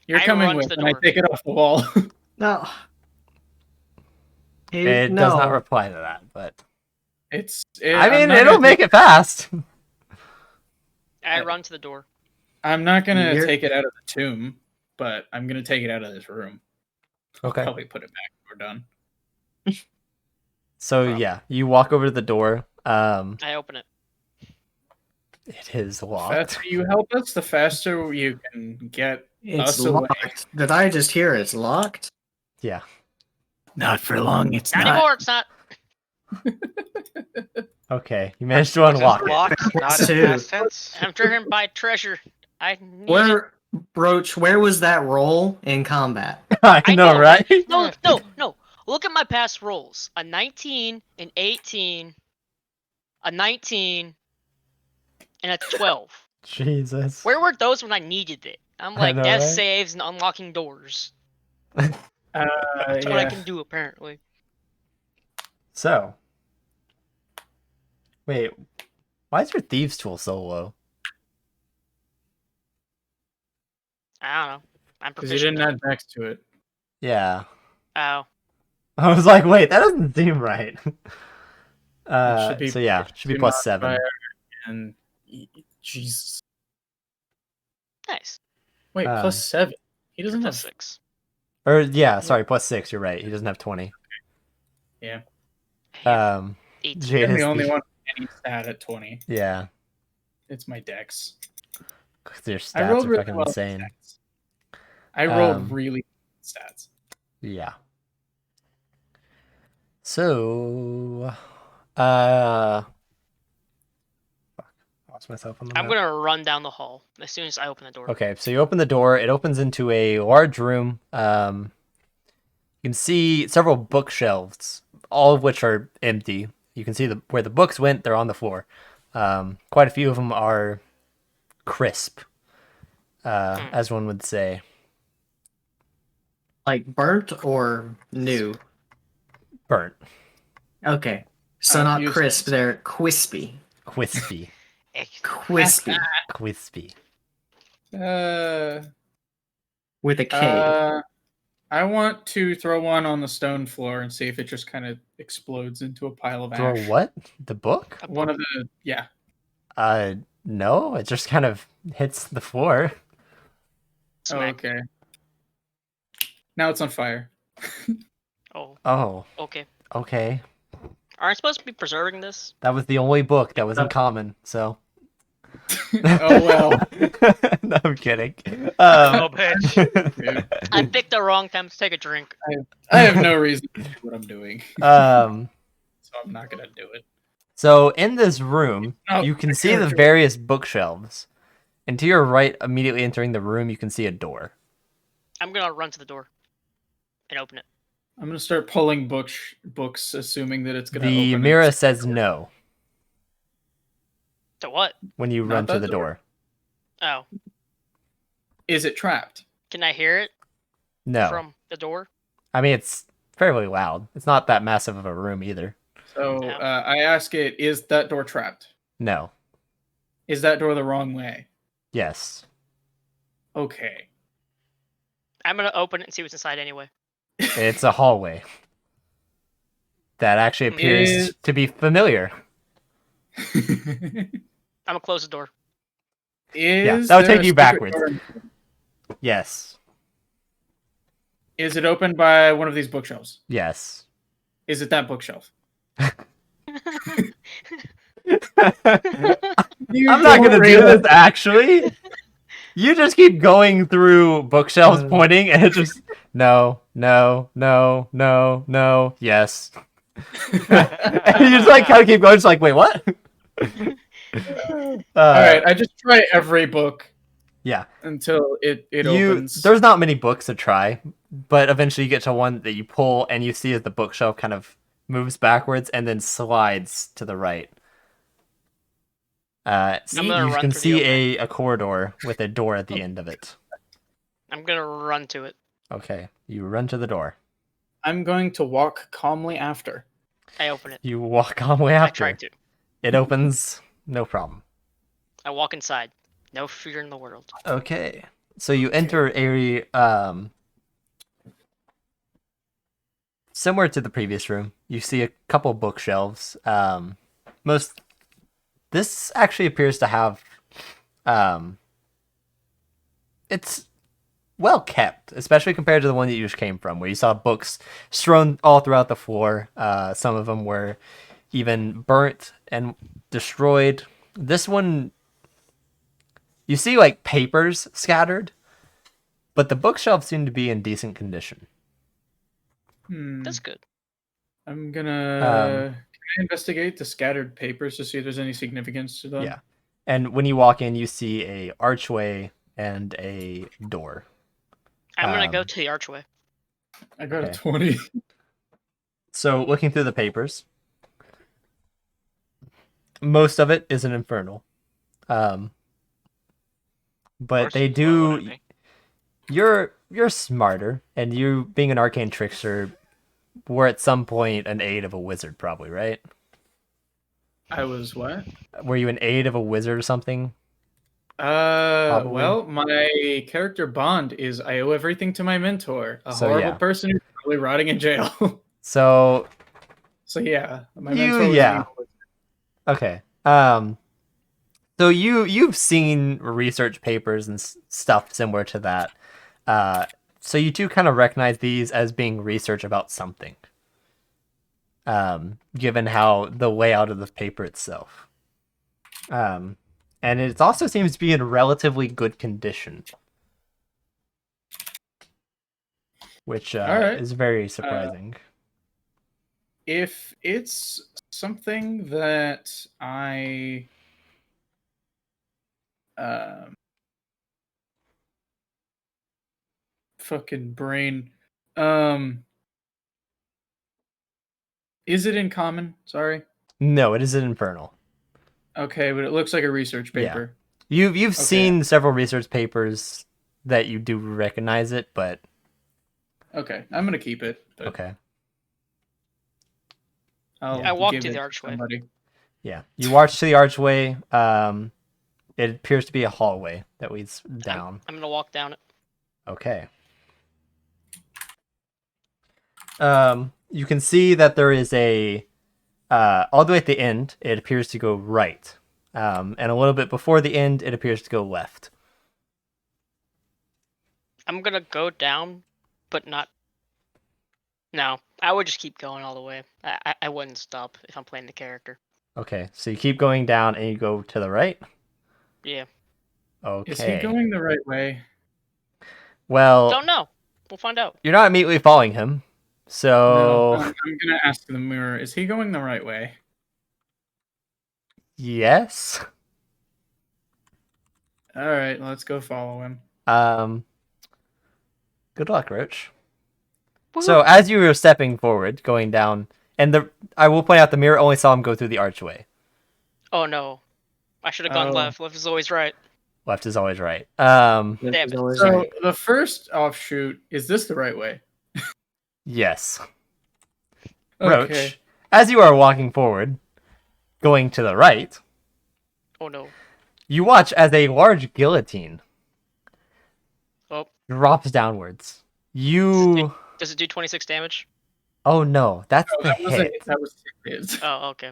You're I coming run to with, the and I door. take it off the wall. No. It does not reply to that, but I mean, it'll make it fast. I run to the door. I'm not gonna You're- take it out of the tomb, but I'm gonna take it out of this room. I'll Okay. probably put it back when we're done. So Probably. yeah, you walk over to the door. I open it. It is The locked. faster you help us, the faster you can get It's us away. locked. Did I just hear it's locked? Yeah. Not for long. It's Not anymore. It's not. Okay, you managed to Was this unlock it. locked? Not in Two. past tense. I'm driven by treasure. I need it. Where, Broach? Where was that roll in combat? I know, right? No. Look at my past rolls. A 19, an 18, a 19, and a 12. Jesus. Where were those when I needed it? I'm I like know, death right? saves and unlocking doors. That's what I Yeah. can do apparently. So, wait, why is your thieves tool so low? I don't know. I'm Because you proficient. didn't add Dex to it. Yeah, Oh, I was like, wait, that doesn't seem right. should be So yeah, should be proficiency plus 7. modifier And Jesus. nice. Wait, plus 7. He doesn't Plus have 6. Or yeah, sorry, plus 6. You're right. He doesn't have 20. Yeah. Yeah, Um, 18. Jade I'm is the only one with any stat at 20. Yeah, It's my Dex. 'cause your I stats rolled are really fucking well. insane. Stats. I rolled Um, really stats. Yeah. So, fuck, lost myself on the I'm map. gonna run down the hall as soon as I open the door. Okay, so you open the door. It opens into a large room. You can see several bookshelves, all of which are empty. You can see where the books went. They're on the floor. Quite a few of them are crisp, as one would say. Like burnt or new? Burnt, Okay. So not Useless. crisp, they're quispy. crispy, Quispy. crispy. With a K. I want to throw one on the stone floor and see if it just kind of explodes into a pile of Throw ash. what? The book? One of the No. It just kind of hits the floor. Oh, Smack. okay. Now it's on fire. Oh, Oh, okay. okay. Aren't I supposed to be preserving this? That was the only book that was in common, so. Oh well. No, I'm kidding. Oh, bitch. I picked the wrong time to take a drink. I have no reason to do what I'm doing, Um, so I'm not gonna do it. so in this room, Oh, you can I see can't the do it. various bookshelves. And to your right, immediately entering the room, you can see a door. I'm gonna run to the door and open it. I'm gonna start pulling books, assuming that it's gonna The open. mirror and- says no To what? when you Not run to that the door. Oh, Is it trapped? can I hear it No. from the door? I mean, it's fairly loud. It's not that massive of a room either. So No. I ask it: is that door trapped? No. Is that door the wrong way? Yes. Okay. I'm gonna open it and see what's inside anyway. It's a hallway that actually appears Is- to be familiar. I'm gonna close the door. Is that would there take a you secret backwards. door? Yes. Is it opened by one of these bookshelves? Yes. Is it that bookshelf? I'm not gonna do this actually. You just keep going through bookshelves pointing and it just no, yes. And you just like kind of keep going, just like, wait, what? All right, I just try every book Yeah. until it opens. There's not many books to try, but eventually you get to one that you pull and you see as the bookshelf kind of moves backwards and then slides to the right. I'm gonna You run can through the see a corridor with a door at the end of it. I'm gonna run to it. Okay, you run to the door. I'm going to walk calmly after. I open it. You walk all the way I after. tried to. It opens, no problem. I walk inside. No fear in the world. Okay, so you enter a similar to the previous room. You see a couple bookshelves. This actually appears to have it's well kept, especially compared to the one that you just came from, where you saw books strewn all throughout the floor. Some of them were even burnt and destroyed. This one, you see like papers scattered, but the bookshelves seem to be in decent condition. That's good. I'm gonna can I investigate the scattered papers to see if there's any significance to them? Yeah. And when you walk in, you see a archway and a door. I'm gonna go Um, to the archway. I got Okay. a 20. So looking through the papers, most of it is an infernal. But Course they it's not what do. I You're smarter, and you being an arcane trickster were at some point an aid of a wizard, probably, right? I was what? Were you an aid of a wizard or something? Probably. Well, my character bond is I owe everything to my mentor, a So, horrible yeah. person who's probably rotting in jail. So So yeah, my You- mentor was yeah. an evil. okay. So you've seen research papers and stuff similar to that. So you do kind of recognize these as being research about something. Given how the layout of the paper itself. And it also seems to be in relatively good condition. Which Alright. is very surprising. If it's something that I fucking brain is it in common? Sorry. No, it is an infernal. Okay, but it looks like a research Yeah. paper. You've Okay. seen several research papers that you do recognize it, but Okay, I'm gonna keep it. But okay. I'll I walked give to it the archway. somebody. Yeah. You march to the archway. It appears to be a hallway that leads down. I'm gonna walk down it. Okay. You can see that there is a all the way at the end, it appears to go right. And a little bit before the end, it appears to go left. I'm gonna go down, but not. No, I would just keep going all the way. I wouldn't stop if I'm playing the character. Okay, so you keep going down and you go to the right. Yeah. Okay. Is he going the right way? Well, Don't know. We'll find out. you're not immediately following him, so No, I'm gonna ask the mirror. Is he going the right way? yes. All right, let's go follow him. Good luck, Roach. So as you were stepping forward, going down, and I will point out the mirror only saw him go through the archway. Oh no, I should have gone Oh. left. Left is always right. Left is always right. Damn it. So the first offshoot, is this the right way? Yes. Okay. Roach, as you are walking forward, going to the right, Oh no. you watch as a large guillotine Oh, drops downwards. You... does it do 26 damage? Oh no, that's Oh, the that wasn't. hit. That was his. Oh, okay.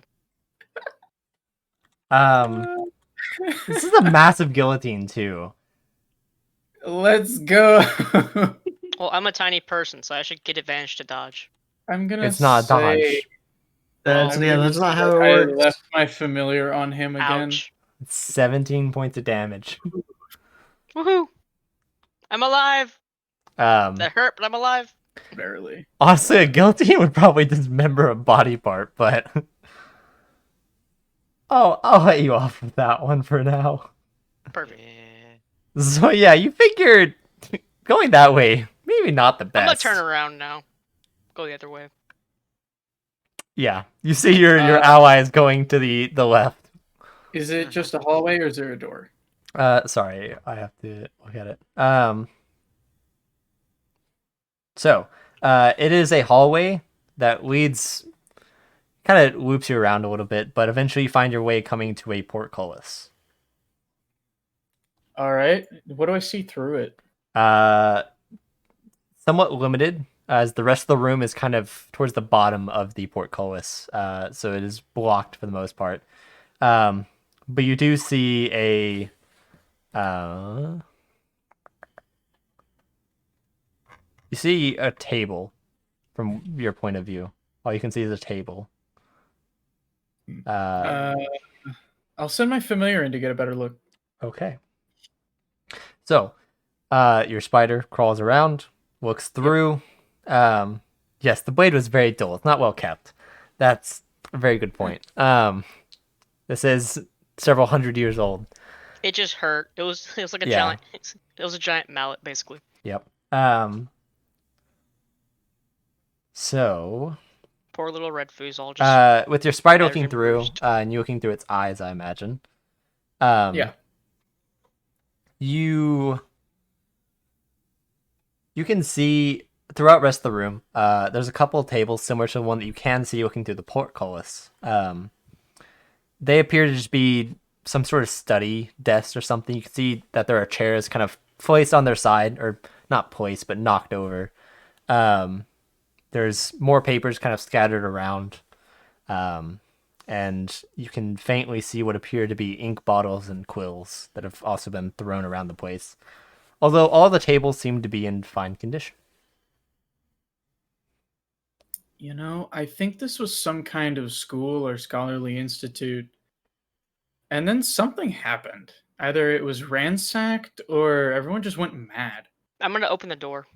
This is a massive guillotine too. Let's go. Well, I'm a tiny person, so I should get advantage to dodge. I'm gonna. It's not a dodge. say That's I'm yeah, gonna that's not how say it I works. left my familiar on him again. Ouch. It's 17 points of damage. Woohoo! I'm alive. That hurt, but I'm alive. Barely. Honestly, a guillotine would probably dismember a body part, but I'll let you off with that one for now. Perfect. Yeah. So yeah, you figured going that way, maybe not the I'm gonna best. turn around now. Go the other way. Yeah, you see your allies going to the left. Is it just a hallway or is there a door? Sorry, I have to look at it. So, it is a hallway that leads, kind of loops you around a little bit, but eventually you find your way coming to a portcullis. All right. What do I see through it? Somewhat limited, as the rest of the room is kind of towards the bottom of the portcullis, so it is blocked for the most part. But you do see a You see a table from your point of view. All you can see is a table. I'll send my familiar in to get a better look. Okay. So, your spider crawls around, looks through. Yes, the blade was very dull. It's not well kept. That's a very good point. This is several hundred years old. It just hurt. It was like a Yeah. giant. It was a giant mallet, basically. Yep. So, Poor little red foos all just. with your spider battered looking and through, bruised. and you looking through its eyes, I imagine. Yeah. You can see throughout the rest of the room. There's a couple of tables similar to the one that you can see looking through the portcullis. They appear to just be some sort of study desk or something. You can see that there are chairs kind of placed on their side, or not placed, but knocked over. There's more papers kind of scattered around. And you can faintly see what appear to be ink bottles and quills that have also been thrown around the place. Although all the tables seem to be in fine condition. You know, I think this was some kind of school or scholarly institute. And then something happened. Either it was ransacked or everyone just went mad. I'm gonna open the door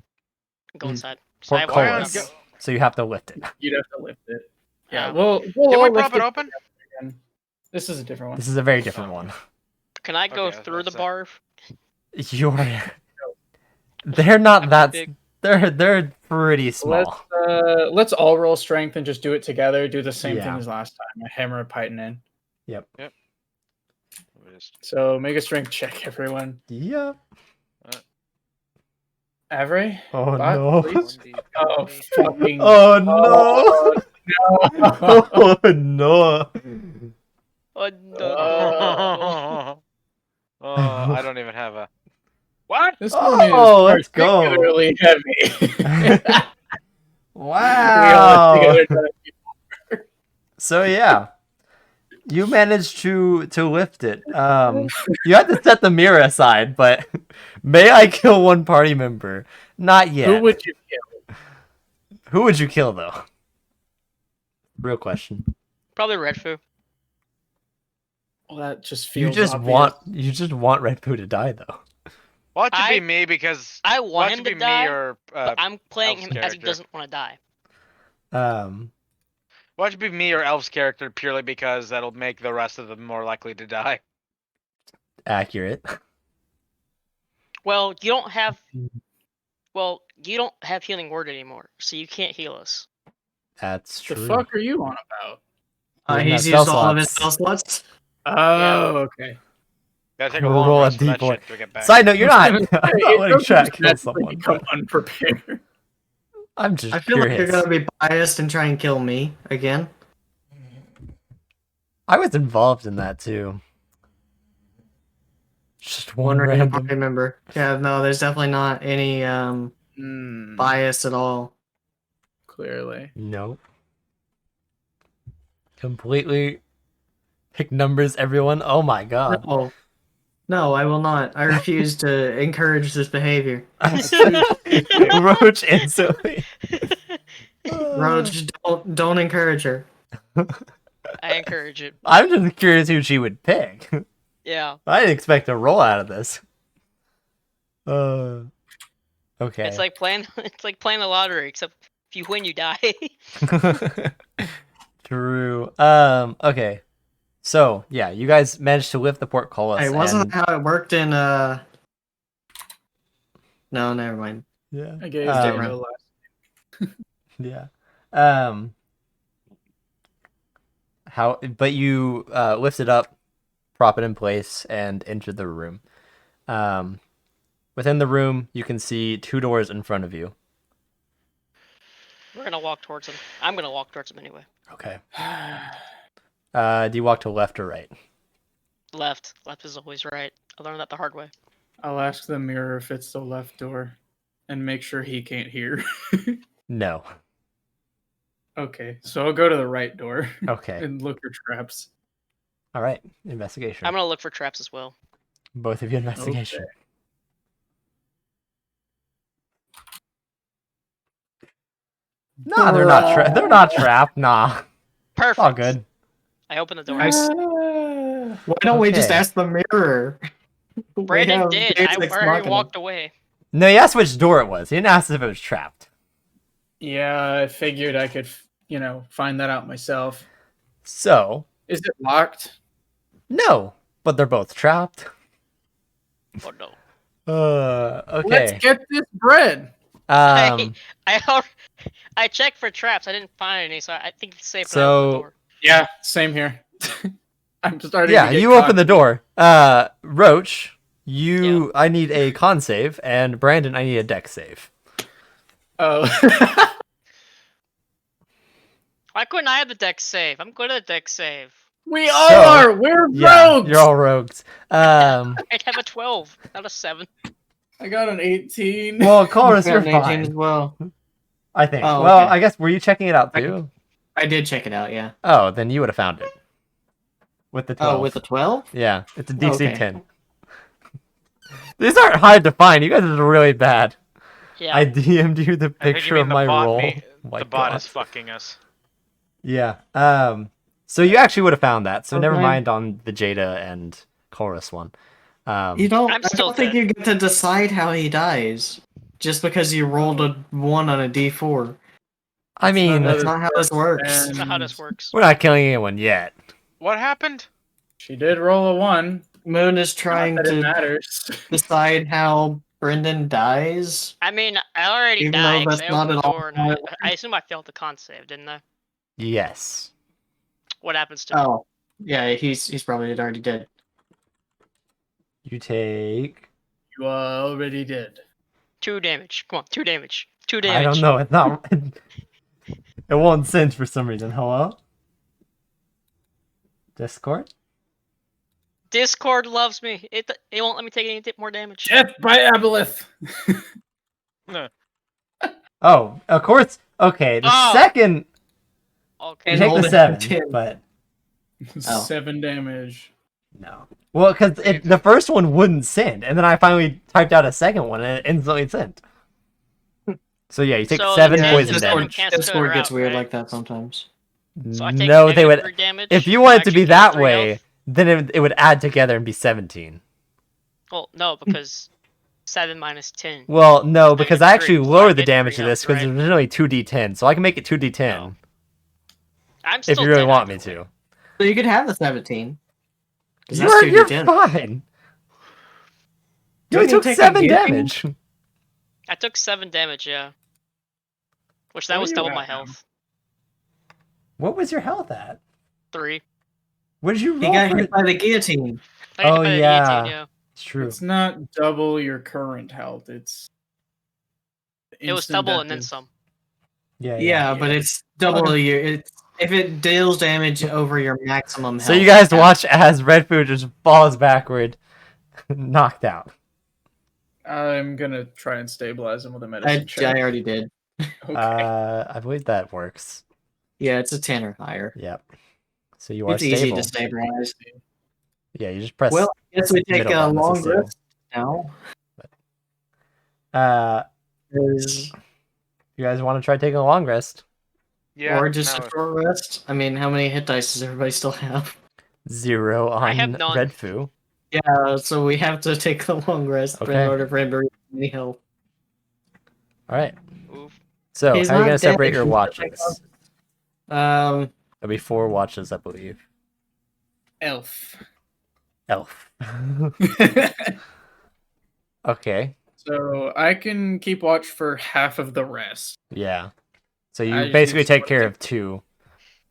and go Mm. inside. So I have Portcullis. nothing. So you have to lift it. You'd have to lift it. Yeah, Um, we'll Did all we lift prop it open? again. This is a different one. This is a very different one. Can I go Okay, I was through the gonna bar? You're... They're not I'm that... big. They're pretty small. Let's all roll strength and just do it together. Do the same Yeah. thing as last time. A hammer, a python. Yep. So make a strength check, everyone. Yep. Avery? Oh Bot, no. please? Oh, fucking. Oh no. no. Oh no. Oh, no. I don't even have a. What? This one is Oh, let's go. particularly heavy. Wow. We all together. So yeah, you managed to lift it. You had to set the mirror aside, but may I kill one party member? Not yet. Who would you kill? Who would you kill though? Real question. Probably red foo. Well, that just You feels just obvious. want Red Poo to die though. Watch it I- be me because I watch want it him be to me die, or but I'm playing Elf's him as he character. doesn't want to die. watch it be me or Elf's character purely because that'll make the rest of them more likely to die. Accurate. Well, you don't have. Well, you don't have healing word anymore, so you can't heal us. That's The true. fuck are you on about? He's Spell used all of his slots. spell slots. Oh, okay. Gotta take a long Roll a rest for that D4. shit to get back. Side note, you're not. I'm not It letting doesn't Chat just kill naturally someone. become but unprepared. I'm just I feel like curious. you're gonna be biased and try and kill me again. I was involved in that too. Just one Random random. party member. Yeah, no, there's definitely not any bias at all. Clearly. Nope. Completely pick numbers, everyone. Oh my god. No, I will not. I refuse to encourage this behavior. Roach instantly. Roach, don't encourage her. I encourage it. I'm just curious who she would pick. Yeah. I didn't expect a roll out of this. Okay. It's like playing. It's like playing the lottery, except if you win, you die. True. Okay. So yeah, you guys managed to lift the portcullis. Hey, wasn't and... that how it worked in No, never mind. Yeah. I gave Um, the last. Yeah. But you lift it up, prop it in place, and enter the room. Within the room, you can see 2 doors in front of you. We're gonna walk towards him. I'm gonna walk towards him anyway. Okay. Do you walk to left or right? Left. Left is always right. I learned that the hard way. I'll ask the mirror if it's the left door and make sure he can't hear. No. Okay, so I'll go to the right door Okay. and look for traps. All right. Investigation. I'm gonna look for traps as well. Both of you investigation. No, they're not. They're not trapped. Nah, Perfect. it's all good. I open the door. Why don't we just Okay. ask the mirror? We Brandon have did. Deus I Ex already Machina. walked away. No, he asked which door it was. He didn't ask if it was trapped. Yeah, I figured I could, find that out myself. So Is it locked? no, but they're both trapped. Oh no. Okay. Let's get this bread. Um. I checked for traps. I didn't find any, so I think it's safe to So- open the door. Yeah, same here. I'm starting. Yeah, to get you open the cocky. door. Roach, I need a con save, and Brandon, I need a dex save. Oh. Why couldn't I have the deck save? I'm good at deck save. We all So, are. We're Yeah, rogues. you're all rogues. I'd have a 12, not a 7. I got an 18. Well, Chorus, Got you're an 18 as fine. well. I think. Oh, Well, okay. I guess were you checking it out too? I did check it out, yeah. Oh, then you would have found it with the 12. Oh, with the 12? Yeah, it's a DC Okay. 10. These aren't hard to find. You guys are really bad. Yeah. I DM'd you the I think you picture mean of the my bot roll. me- My the bot God. is fucking us. Yeah. So you actually would have found that. So never Okay. mind on the Jada and Chorus one. You don't. I'm I still don't think dead. you get to decide how he dies, just because you rolled a 1 on a D4. I mean, not That's not how this works. That's not how this works. we're not killing anyone yet. What happened? She did roll a 1. Moon is trying Not that it to matters. decide how Brendan dies. I mean, I already Even though died. 'cause that's I not opened at the all door and how it I assume I failed the con save, didn't I? Yes. What happens to me? Oh, yeah, he's probably already dead. You take. You already did. 2 damage. Come on, 2 damage. 2 I damage. don't know. It's not. It won't cinch for some reason. Hello? Discord? Discord loves me. It won't let me take any more damage. Death by Aboleth. Oh, of course. Okay, the Oh. second. You Okay. And take hold the it 7, 10. but 7 damage. no. Well, because the first one wouldn't send, and then I finally typed out a second one, and it instantly sent. So yeah, you take So 7 yeah, poison Discord damage. can't- Discord her gets out, weird right? like that sometimes. So I take No, they would. -3 damage. If you want it to actually be kills that 3 way, health. then it would add together and be 17. Well, no, because 7 minus 10. Well, no, because I actually -3, so I lowered the get damage 3 to this health, because right? it's originally 2d10, so I can make it 2d10 No. I'm still if you really dead want me either way. to. So you could have the 17. 'Cause that's You're 2d10. fine. You Don't only you took take a 7 guillotine? damage. I took 7 damage, yeah. Which that What was are you double at my now? health. What was your health at? 3. What did you roll He got for hit it? by the guillotine. I got Oh, hit by the yeah. guillotine, yeah. It's true. It's not double your current health. It's. It was instant double and then death. some. Yeah, but it's double your. It's if it deals damage over your maximum health. So you guys watch as Red Food just falls backward, knocked out. I'm gonna try and stabilize him with a I medicine check. already did. Okay. I believe that works. Yeah, it's a 10 or higher. Yep. So you are It's easy stable. to stabilize. Yeah, you just press. Well, I guess we take middle a button, this long is zero. rest now. You guys want to try taking a long rest? Yeah. or just no. a short rest. I mean, how many hit dice does everybody still have? 0 I have on none. Red Foo. Yeah, so we have to take the long rest Okay. in order for him to reach any health. All right. Oof. So He's how are you not gonna separate dead, your he's watches? Um, There'll be 4 watches, I believe. Elf. Elf. Okay. So I can keep watch for half of the rest. Yeah. So I you just basically need take someone care to- of 2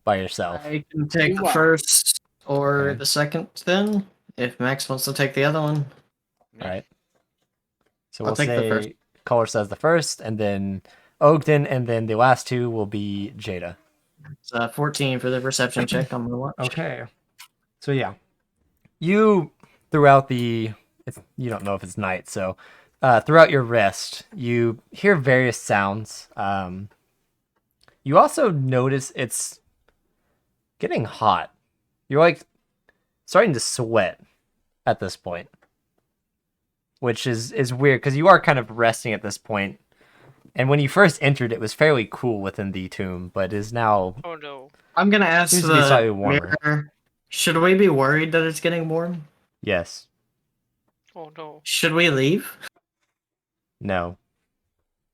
by yourself. I can take the Wow. first or Okay. the second then, if Max wants to take the other one. All right. So I'll we'll take the say first. Color says the first, and then Ogden, and then the last 2 will be Jada. It's 14 for the perception check on my watch. Okay. So yeah, you throughout the you don't know if it's night, so throughout your rest, you hear various sounds. You also notice it's getting hot. You're like starting to sweat at this point, which is weird because you are kind of resting at this point. And when you first entered, it was fairly cool within the tomb, but is now Oh no. I'm gonna ask Seems to be slightly the warmer. mirror. Should we be worried that it's getting warm? yes, Oh no. Should we leave? no,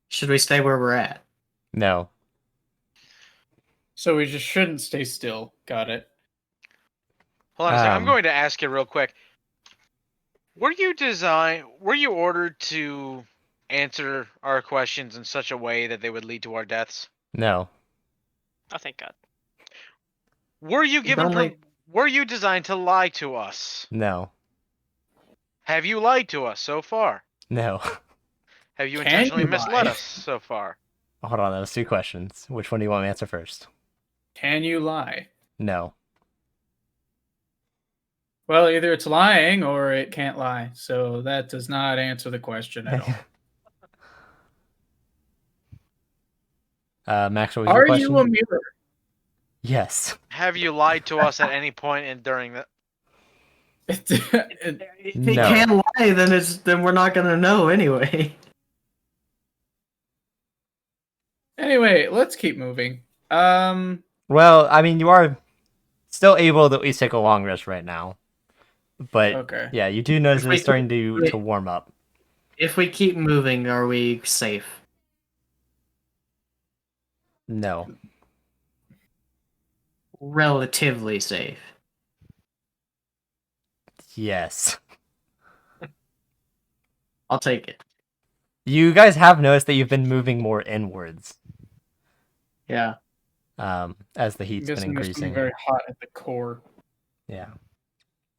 Should we stay where we're at? no. So we just shouldn't stay still. Got it. Hold on a second. I'm Um, going to ask you real quick. Were you ordered to answer our questions in such a way that they would lead to our deaths? No. Oh, thank God. Were you given Don't like- were you designed to lie to us? No. Have you lied to us so far? No. Have you Can intentionally you misled lie? us so far? Hold on, that was 2 questions. Which one do you want me to answer first? Can you lie? No. Well, either it's lying or it can't lie. So that does not answer the question at all. Max, what was your Are question? you a mirror? Yes. Have you lied to us at any point in during the If it No. can't lie, then we're not gonna know anyway. Anyway, let's keep moving. Well, I mean, you are still able to at least take a long rest right now. But Okay. yeah, you do notice If we it's starting keep- to warm up. If we keep moving, are we safe? No. Relatively safe. Yes. I'll take it. You guys have noticed that you've been moving more inwards Yeah. as the I'm heat's been guessing there's something increasing. very hot at the core. Yeah.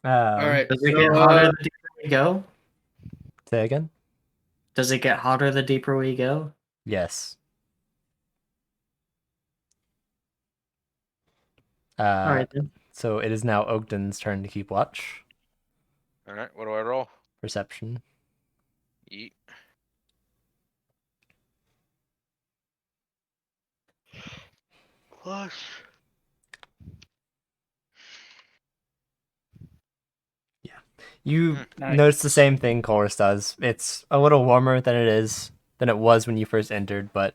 All right. Does it so, get hotter the deeper we go? Say again? Does it get hotter the deeper we go? Yes. Alright then. So it is now Ogden's turn to keep watch. Alright, what do I roll? Perception. Yeet. Plus. You Nice. notice the same thing Chorus does. It's a little warmer than it was when you first entered, but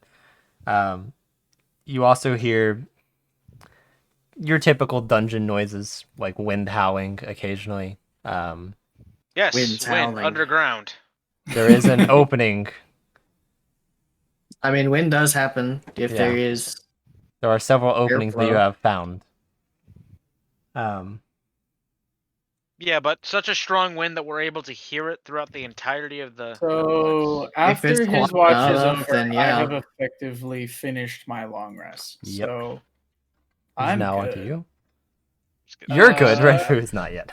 you also hear your typical dungeon noises, like wind howling occasionally. Yes, Wind's wind howling. underground. There is an opening. I mean, wind does happen if Yeah. there is. There are several openings that you Airflow. have found. Yeah, but such a strong wind that we're able to hear it throughout the entirety of the. So If after it's his quiet watch is enough, over, then I yeah. have effectively finished my long rest. Yep. So It's I'm now good. onto you. You're good. Uh, Red Food's not yet.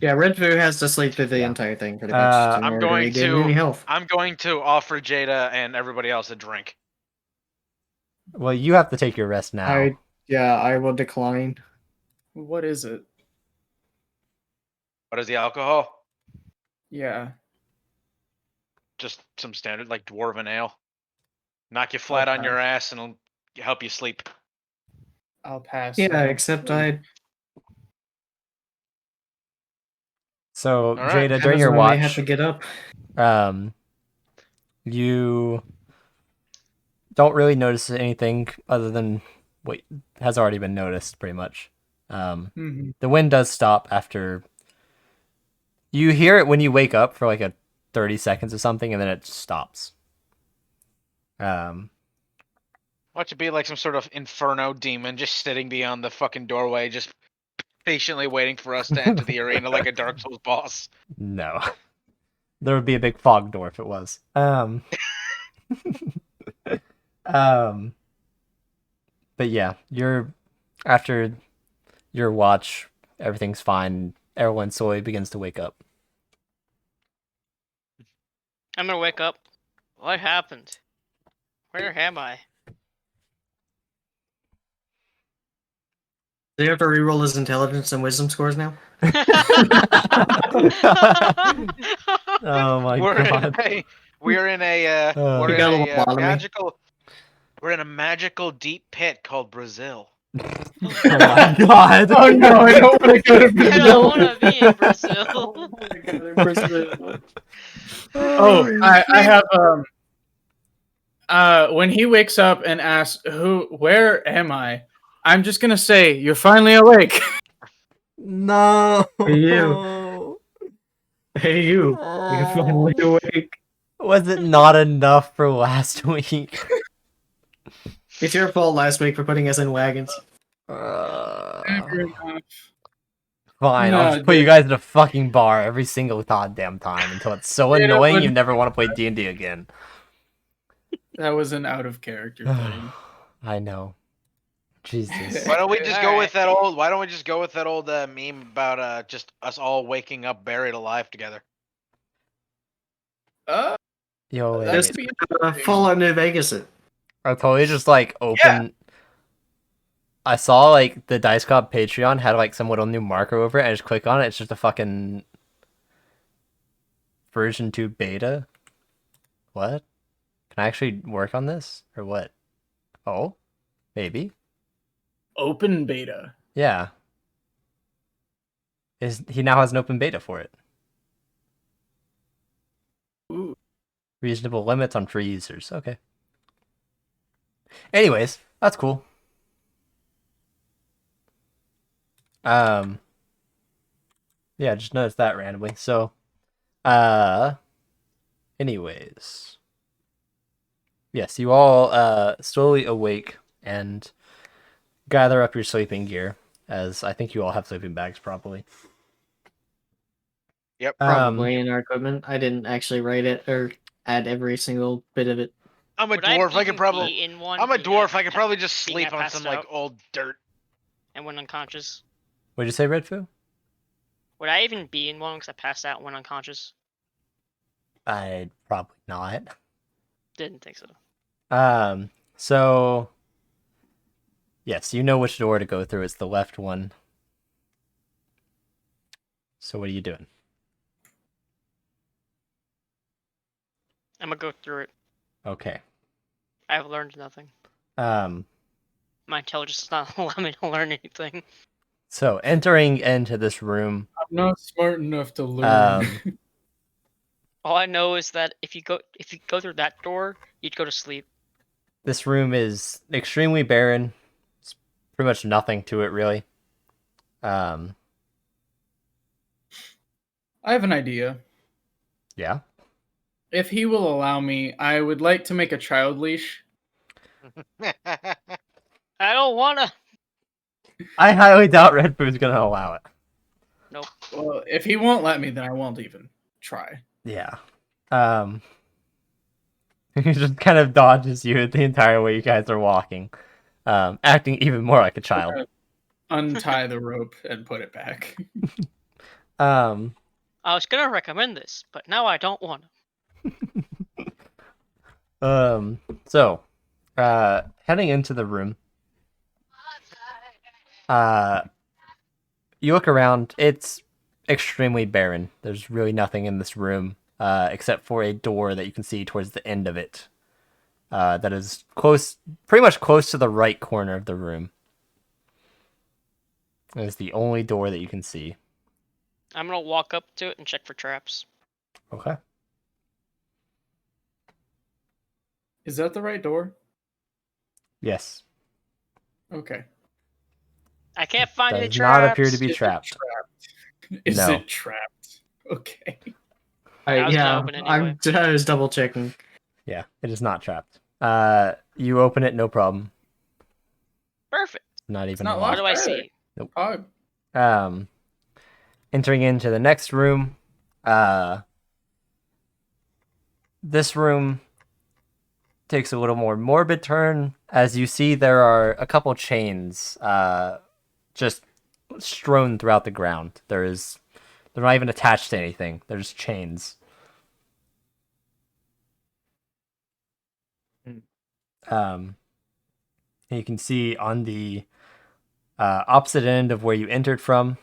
Yeah, Red Foo has to sleep through the Yeah. entire thing pretty much. in I'm order going gain to- any health. I'm going to offer Jada and everybody else a drink. Well, you have to take your rest now. I will decline. What is it? What is the alcohol? Yeah. Just some standard, like dwarven ale. Knock you flat on Okay. your ass and it'll help you sleep. I'll pass. Yeah, then. except I. So, Alright. Jada, during your I have watch, to get up. you don't really notice anything other than what has already been noticed, pretty much. Mhm. The wind does stop after you hear it when you wake up for like a 30 seconds or something, and then it stops. Watch it be like some sort of inferno demon just sitting beyond the fucking doorway, just patiently waiting for us to enter the arena like a Dark Souls boss. No. There would be a big fog door if it was. But yeah, after your watch, everything's fine. Everyone slowly begins to wake up. I'm gonna wake up. What happened? Where am I? Do you have to reroll his intelligence and wisdom scores now? Oh my god. We're in a You got a little lot of me. magical. We're in a magical deep pit called Brazil. Oh my god. Oh no, I don't want to go to I Brazil. don't want to be in Brazil. Oh, I have when he wakes up and asks, where am I? I'm just gonna say, you're finally awake. No. Hey, you. You're finally awake. Was it not enough for last week? It's your fault last week for putting us in wagons. Never enough. Fine, I'll No, just put you dude. guys in a fucking bar every single goddamn time until it's so Straight up annoying you wouldn't- never want to play D&D again. That was an out of character thing. I know. Jesus. Why don't we just go Alright. with that old? Why don't we just go with that old meme about just us all waking up buried alive together? Yo, That wait. could be Fallout New Vegas it. I totally just like open. I saw like the Dice Cop Patreon had like some little new marker over it. I just click on it. It's just a fucking version 2 beta. What? Can I actually work on this or what? Oh, maybe. open beta. Yeah. He now has an open beta for it. Ooh. Reasonable limits on free users. Okay. Anyways, that's cool. Yeah, just noticed that randomly. So, anyways. Yes, you all slowly awake and gather up your sleeping gear, as I think you all have sleeping bags probably. Yep. Probably in our equipment. I didn't actually write it or add every single bit of it. I'm a Would dwarf. I even could probably. be in one I'm a being dwarf. I could I- probably just being sleep I on passed some like out old dirt. and went unconscious? What'd you say, Redfoo? Would I even be in one because I passed out and went unconscious? I'd probably not. Didn't think so. So yes, you know which door to go through. It's the left one. So what are you doing? I'm gonna go through it. Okay. I've learned nothing. Um, My intelligence does not allow me to learn anything. so entering into this room, I'm not smart enough to learn. All I know is that if you go through that door, you'd go to sleep. this room is extremely barren. It's pretty much nothing to it, really. I have an idea. Yeah. If he will allow me, I would like to make a child leash. I don't wanna. I highly doubt Redfoo's gonna allow it. Nope. Well, if he won't let me, then I won't even try. Yeah. He just kind of dodges you the entire way you guys are walking, acting even more like a child. Untie the rope and put it back. Um, I was gonna recommend this, but now I don't want to. so, heading into the room, you look around, it's extremely barren. There's really nothing in this room, except for a door that you can see towards the end of it, that is pretty much close to the right corner of the room. It is the only door that you can see. I'm gonna walk up to it and check for traps. Okay. Is that the right door? Yes. Okay. I can't find any Does traps. not appear to be Is it trapped. Is No. it trapped? Okay. I was gonna Yeah, open it anyway. I was double checking. Yeah, it is not trapped. You open it, no problem. Perfect. Not even not a What locked. do I Either. see? Oh, Entering into the next room, this room takes a little more morbid turn. As you see, there are a couple chains just strewn throughout the ground. They're not even attached to anything. They're just chains. You can see on the opposite end of where you entered from,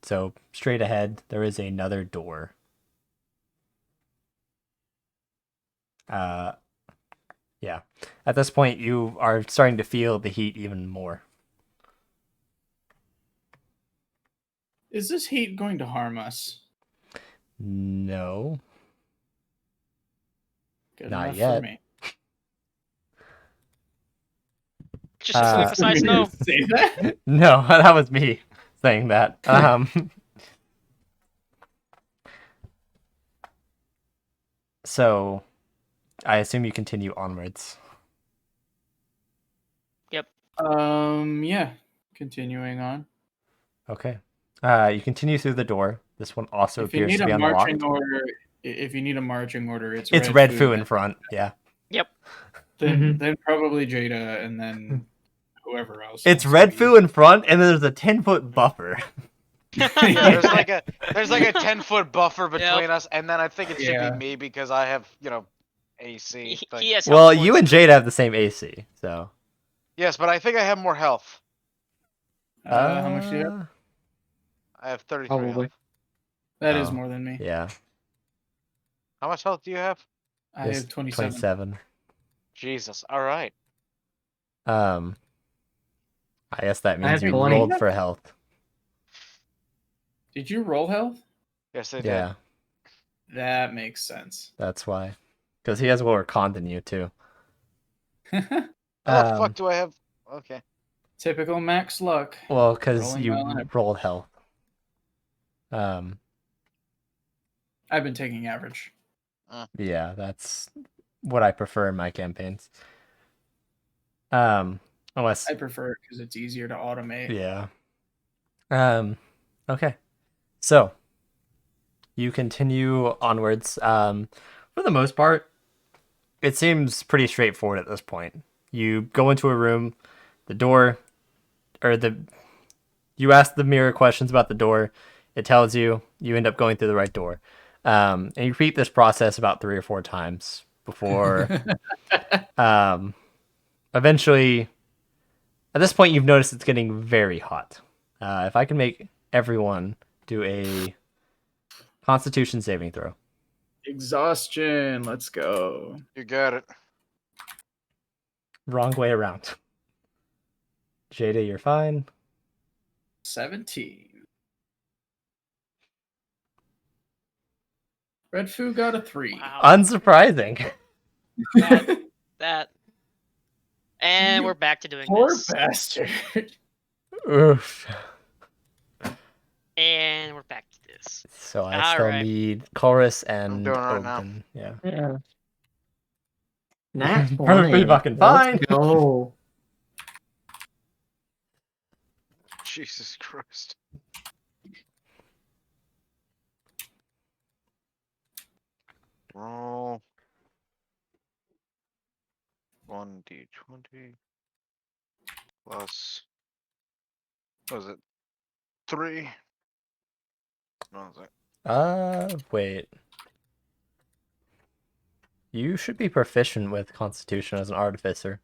so straight ahead, there is another door. Yeah. At this point, you are starting to feel the heat even more. is this heat going to harm us? No. Good Not enough yet. for me. Just emphasize no. Say that? No, that was me saying that. So, I assume you continue onwards. Yeah. Continuing on. Okay. You continue through the door. This one also If you appears need to be a unlocked. marching order, It's Red Foo in front. Yeah. Then probably Jada, and then whoever else. It's wants to Red be. Foo in front, and then there's a 10-foot buffer. Yeah, there's like a 10-foot buffer between us, and then I think it should be me because I have AC. He has Well, health you points. and Jade have the same AC, so. Yes, but I think I have more health. How much do you have? I have 33 Probably. health. That is Oh, more than me. Yeah. How much health do you have? I have 27. 27. Jesus. All right. I guess that I means have you 20. rolled for health. Did you roll health? Yes, I did. Yeah, That makes sense. that's why. Because he has lower con than you, too. How the fuck do I have? Okay. Typical max luck. Well, because Rolling you well and rolled health. I've been taking average. Yeah, that's what I prefer in my campaigns. Unless, I prefer it because it's easier to automate. yeah. Okay. So, you continue onwards. For the most part, it seems pretty straightforward at this point. You go into a room, the door, you ask the mirror questions about the door, it tells you, you end up going through the right door. And you repeat this process about 3 or 4 times before, eventually, at this point, you've noticed it's getting very hot. If I can make everyone do a Constitution saving throw. Exhaustion. Let's go. You got it. Wrong way around. Jada, you're fine. 17. Red Foo got a 3. Wow. Unsurprising. That. And we're back to doing Poor this. bastard. Oof. And we're back to this. So I still Alright. need Chorus and doing it right now. Ogden. Yeah. Yeah. Nat Perfectly 20. fucking Let's fine. go. Jesus Christ. Roll 1d20 plus, what was it? 3. What was it? Wait. You should be proficient with Constitution as an artificer.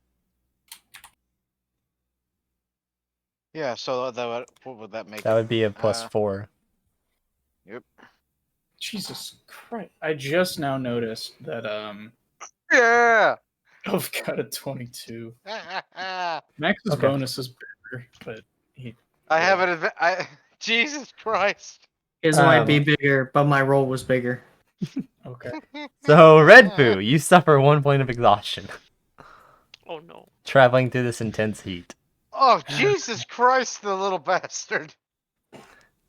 Yeah, so what would that make? That would be a plus 4. Yep. Jesus Christ. I just now noticed that Yeah. Elf got a 22. I Max's Okay. bonus is better, but have an Jesus Christ. His might be bigger, but my roll was bigger. okay. So, Red Foo, you suffer 1 point of exhaustion Oh no. traveling through this intense heat. Oh, Jesus Christ, the little bastard.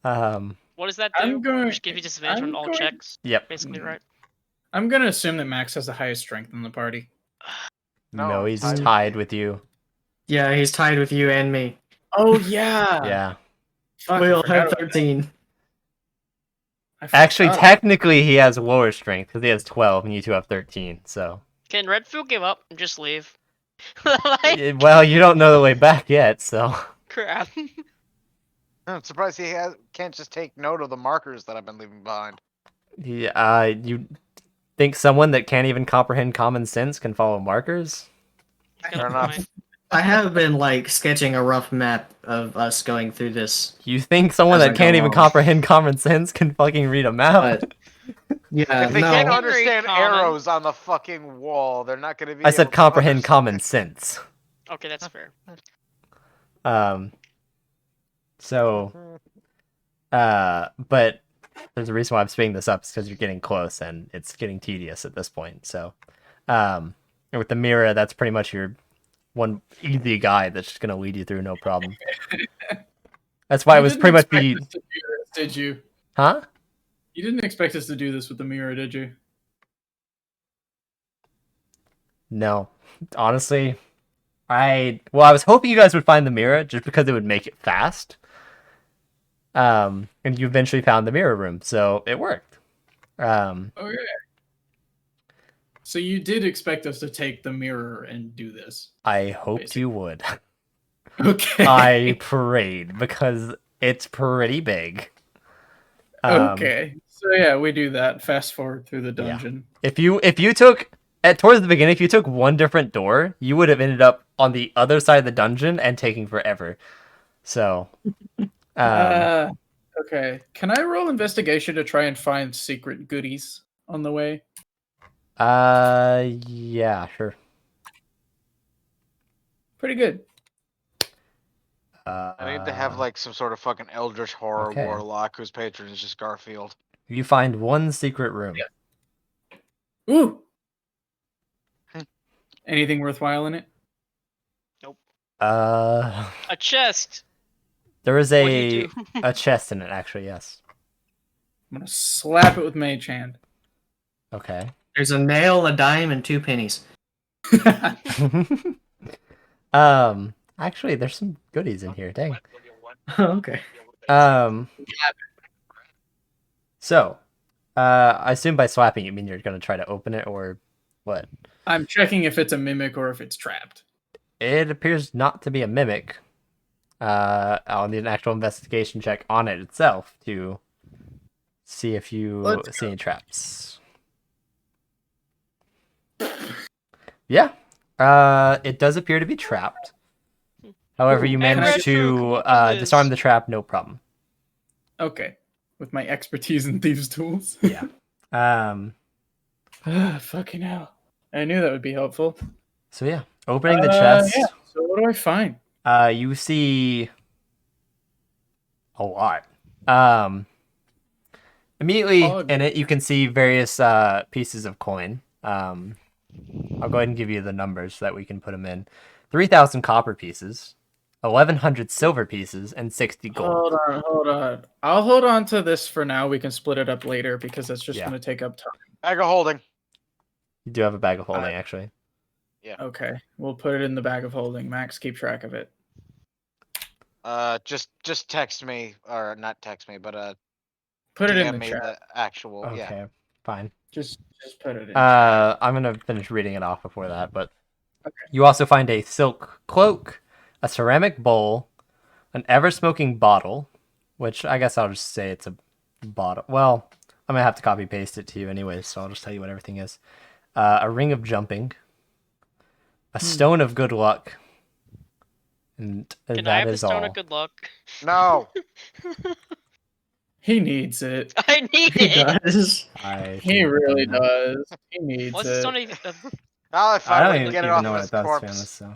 What does that do? I'm going- Just give you disadvantage on I'm all going- checks, Yep. basically, right? I'm gonna assume that Max has the highest strength in the party. No, No, he's tied. tied with you. Yeah, he's tied with you and me. Oh yeah. Yeah. Fuck, We I all forgot have about 13. that. I Actually, forgot. technically, he has lower strength because he has 12 and you two have 13. So, Can Red Foo give up and just leave? Like, well, you don't know the way back yet. So, crap. I'm surprised he can't just take note of the markers that I've been leaving behind. yeah, you think someone that can't even comprehend common sense can follow markers? He's got Fair a enough. point. I have been sketching a rough map of us going through this. You think someone As I that can't go even along. comprehend common sense can fucking read a map? But yeah, If they no. can't Very understand common. arrows on the fucking wall, they're not going to be I able said to comprehend understand. common sense. Okay, that's fair. So, but there's a reason why I'm speeding this up, is because you're getting close and it's getting tedious at this point. So, and with the mirror, that's pretty much your one easy guide that's just gonna lead you through no problem. That's why it You was didn't pretty much expect the us to do this, did you? huh? You didn't expect us to do this with the mirror, did you? No, honestly, I was hoping you guys would find the mirror just because it would make it fast. And you eventually found the mirror room, so it worked. Okay. So you did expect us to take the mirror and do this. I hoped Basically. you would. Okay. I prayed because it's pretty big. Okay. So yeah, we do that. Fast forward through the Yeah. dungeon. If you took towards the beginning, if you took one different door, you would have ended up on the other side of the dungeon and taking forever. So, Okay. Can I roll investigation to try and find secret goodies on the way? yeah, sure. Pretty good. I need to have like some sort of fucking eldritch horror okay. warlock whose patron is just Garfield. You find one secret room. Yeah. Ooh. Anything worthwhile in it? A chest. There is What do you do? a chest in it, actually. Yes. I'm gonna slap it with mage hand. Okay. There's a nail, a dime, and 2 pennies. Actually, there's some goodies in here. Dang. Okay. So, I assume by slapping you mean you're gonna try to open it or what? I'm checking if it's a mimic or if it's trapped. It appears not to be a mimic. I'll need an actual investigation check on it itself to see if you Let's see any traps. Yeah. It does appear to be trapped. However, you Ooh, managed Red Fruit, to come up with disarm this. the trap, no problem. Okay. With my expertise in thieves' tools. Yeah. Fucking hell. I knew that would be helpful. So yeah, opening the chest. Yeah. So what do I find? You see a lot. Immediately in it, you can see various pieces of coin. I'll go ahead and give you the numbers so that we can put them in. 3,000 copper pieces, 1,100 silver pieces, and 60 gold. Hold on. I'll hold on to this for now. We can split it up later because that's just Yeah. going to take up time. Bag of holding. You do have a bag of holding, actually. Okay. We'll put it in the bag of holding. Max, keep track of it. Just text me, or not text me, but Put it in DM the me chat. the actual. Okay, Yeah. fine. Just put it in. I'm gonna finish reading it off before that, but Okay. you also find a silk cloak, a ceramic bowl, an ever-smoking bottle, which I guess I'll just say it's a bottle. Well, I'm gonna have to copy paste it to you anyways, so I'll just tell you what everything is. A ring of jumping, a stone of good luck, and Can I that have the is stone all. of good luck? No. He needs it. I need He it. does. He really does. He needs What's the it. stone of... Now I I finally don't get it even off know of what his it does, to be corpse. honest. So.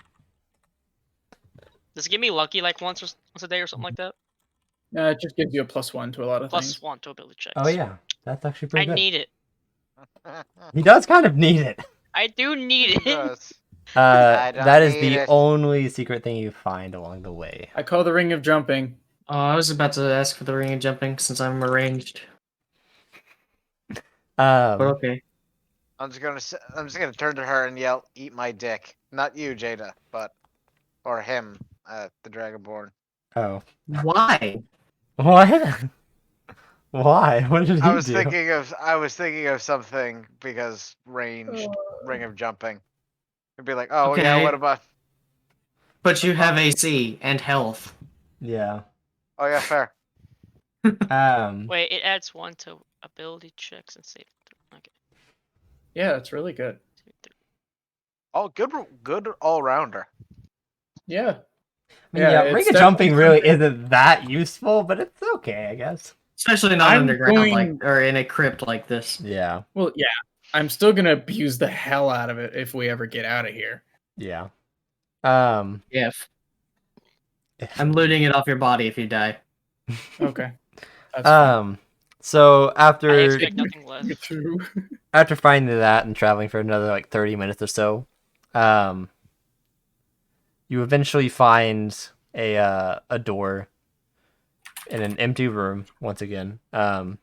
Does it give me lucky like once a day or something like that? It just gives you a +1 to a lot of things. +1 to ability checks. Oh yeah, that's actually pretty I good. need it. He does kind of need it. I do need He it. does. I don't That is need the it. only secret thing you find along the way. I call the ring of jumping. Oh, I was about to ask for the ring of jumping since I'm arranged. But okay. I'm just gonna turn to her and yell, "Eat my dick!" Not you, Jada, or him, the Dragonborn. Oh. Why? What? Why? What did he I was do? thinking of something because ranged ring of jumping. It'd be like, oh Okay. yeah, what about? But you have AC and health. Yeah. Oh yeah, fair. Wait, it adds 1 to ability checks and save. Okay. Yeah, that's really good. 2, 3. Oh, good all rounder. Yeah. I mean, yeah, it's ring of definitely jumping really something. isn't that useful, but it's okay, I guess. Especially not I'm underground going- or in a crypt like this. Yeah. Well, yeah. I'm still gonna abuse the hell out of it if we ever get out of here. Yeah. If. I'm looting it off your body if you die. Okay. That's fine. So I after expect nothing less. You're through. after finding that and traveling for another like 30 minutes or so, you eventually find a door in an empty room once again. And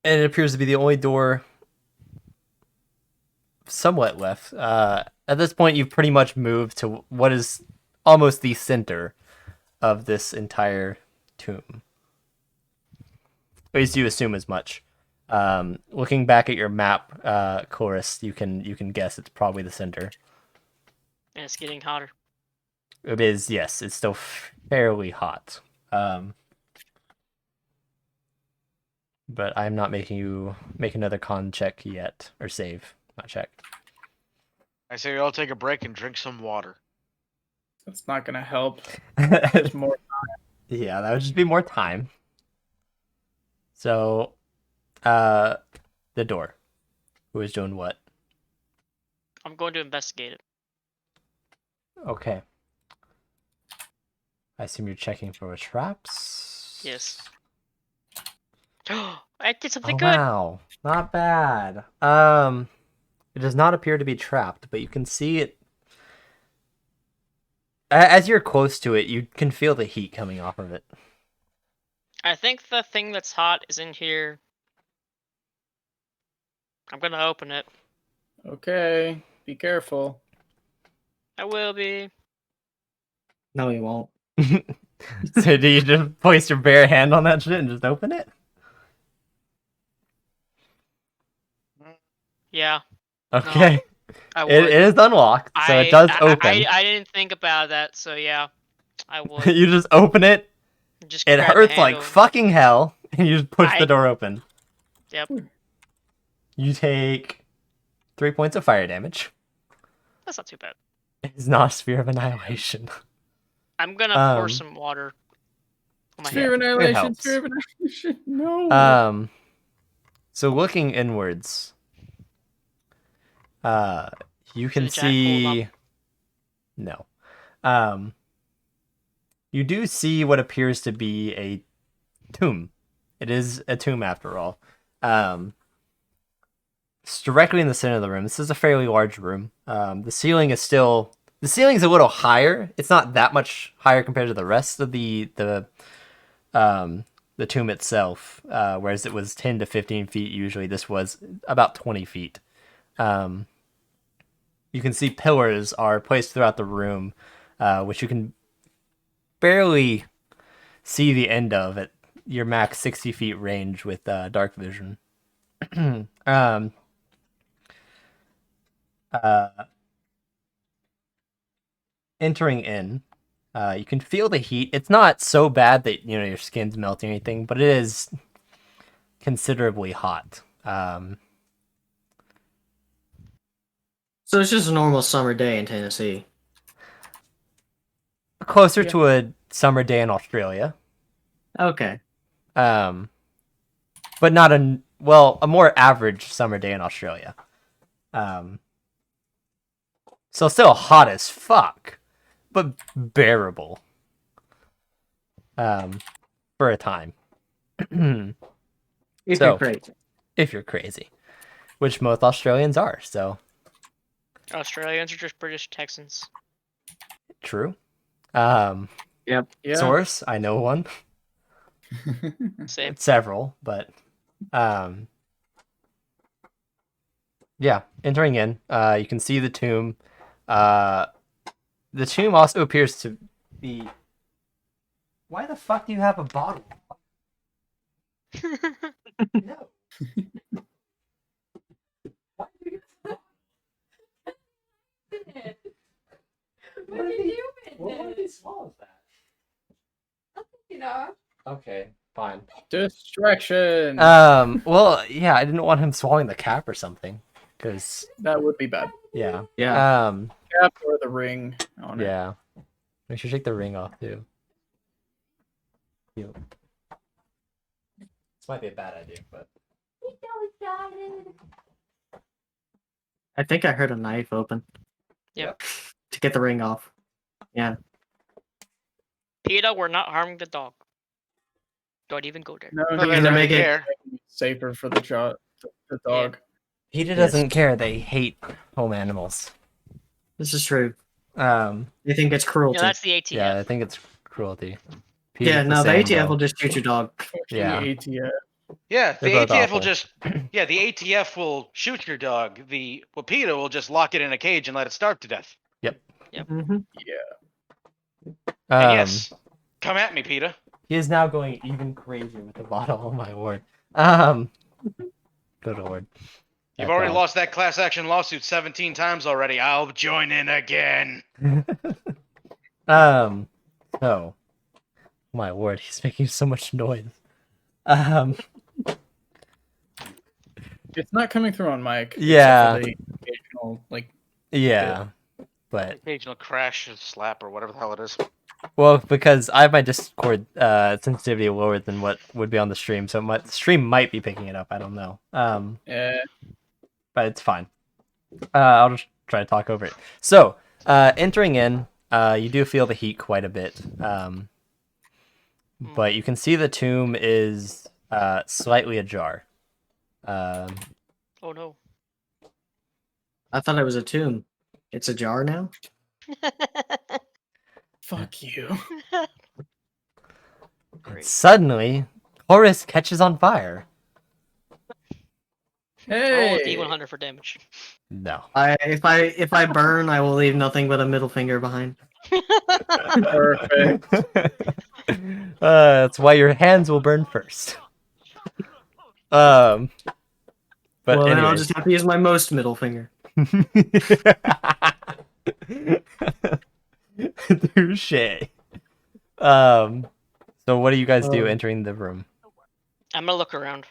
it appears to be the only door somewhat left. At this point, you've pretty much moved to what is almost the center of this entire tomb. At least you assume as much. Looking back at your map, Chorus, you can guess it's probably the center. And it's getting hotter. It is, yes. It's still fairly hot. But I'm not making you make another con check yet, or save, not check. I say we all take a break and drink some water. That's not gonna help. There's more. Yeah, that would just be more time. So, the door. Who is doing what? I'm going to investigate it. Okay. I assume you're checking for traps. Yes. I did something Oh, good. wow, not bad. It does not appear to be trapped, but you can see it. As you're close to it, you can feel the heat coming off of it. I think the thing that's hot is in here. I'm gonna open it. Okay, be careful. I will be. No, you won't. So do you just place your bare hand on that shit and just open it? Yeah, Okay. I would. It is unlocked, so it does open. I didn't think about that, so yeah, I would. You just open it. Just It grab the hurts like handle. fucking hell, and you just push the door open. Yep, You take 3 points of fire damage. that's not too bad. It's not a sphere of annihilation. I'm gonna pour Um, some water on my Sphere hand. of annihilation. helps. Sphere of annihilation. No. So looking inwards, you can the giant pool see. No. You do see what appears to be a tomb. It is a tomb after all. It's directly in the center of the room. This is a fairly large room. The ceiling is a little higher. It's not that much higher compared to the rest of the tomb itself. Whereas it was 10 to 15 feet usually, this was about 20 feet. You can see pillars are placed throughout the room, which you can barely see the end of at your max 60 feet range with dark vision. Entering in, you can feel the heat. It's not so bad that your skin's melting or anything, but it is considerably hot. So it's just a normal summer day in Tennessee. Closer to a summer day in Australia. Okay. But not a more average summer day in Australia. So still hot as fuck, but bearable. For a time. If So- you're crazy. If you're crazy, which most Australians are. So Australians are just British Texans. true. Yeah. Source, I know one. Same. Several, but yeah, entering in, you can see the tomb. The tomb also appears to be. Why the fuck do you have a bottle? No. Why do you What are you doing? What one of these swallows that? You know. Okay, fine. Distraction. Well, yeah, I didn't want him swallowing the cap or something, because That would be bad. yeah. Yeah. Cap or the ring on it. Yeah. We should take the ring off too. Cute. This might be a bad idea, but He's so excited. I think I heard a knife open. Yep. To get the ring off. Yeah. PETA, we're not harming the dog. Don't even go there. No, Not he's that gonna I make it- care. safer for the dog. PETA Yes. doesn't care. They hate home animals. This is true. Um, You think it's cruelty? No, that's the ATF. yeah, I think it's cruelty. Yeah, Peter's no, the same, ATF though. will just shoot your dog. Yeah. ATF. Yeah, the They're both ATF will awful. just yeah, the ATF will shoot your dog. The Wapita will just lock it in a cage and let it starve to death. Mm-hmm. And Um, yes, come at me, PETA. He is now going even crazier with the bottle. Oh my word. Good lord. You've That already dog. lost that class action lawsuit 17 times already. I'll join in again. So, my word, he's making so much noise. Um, It's not coming through on mic. Yeah. Except for the occasional, like, yeah, but Occasional crash or slap or whatever the hell it is. well, because I have my Discord sensitivity lower than what would be on the stream, so the stream might be picking it up. I don't know. But it's fine. I'll just try to talk over it. So, entering in, you do feel the heat quite a bit. But you can see the tomb is slightly ajar. Oh no. I thought it was a tomb. It's a jar now. fuck you. Great. Suddenly, Horus catches on fire. Roll Hey! with D100 for damage. No. If I burn, I will leave nothing but a middle finger behind. Perfect. That's why your hands will burn first. But Well, then I'll anyways. just have to use my most middle finger. Touche. So what do you guys do entering the room? I'm gonna look around.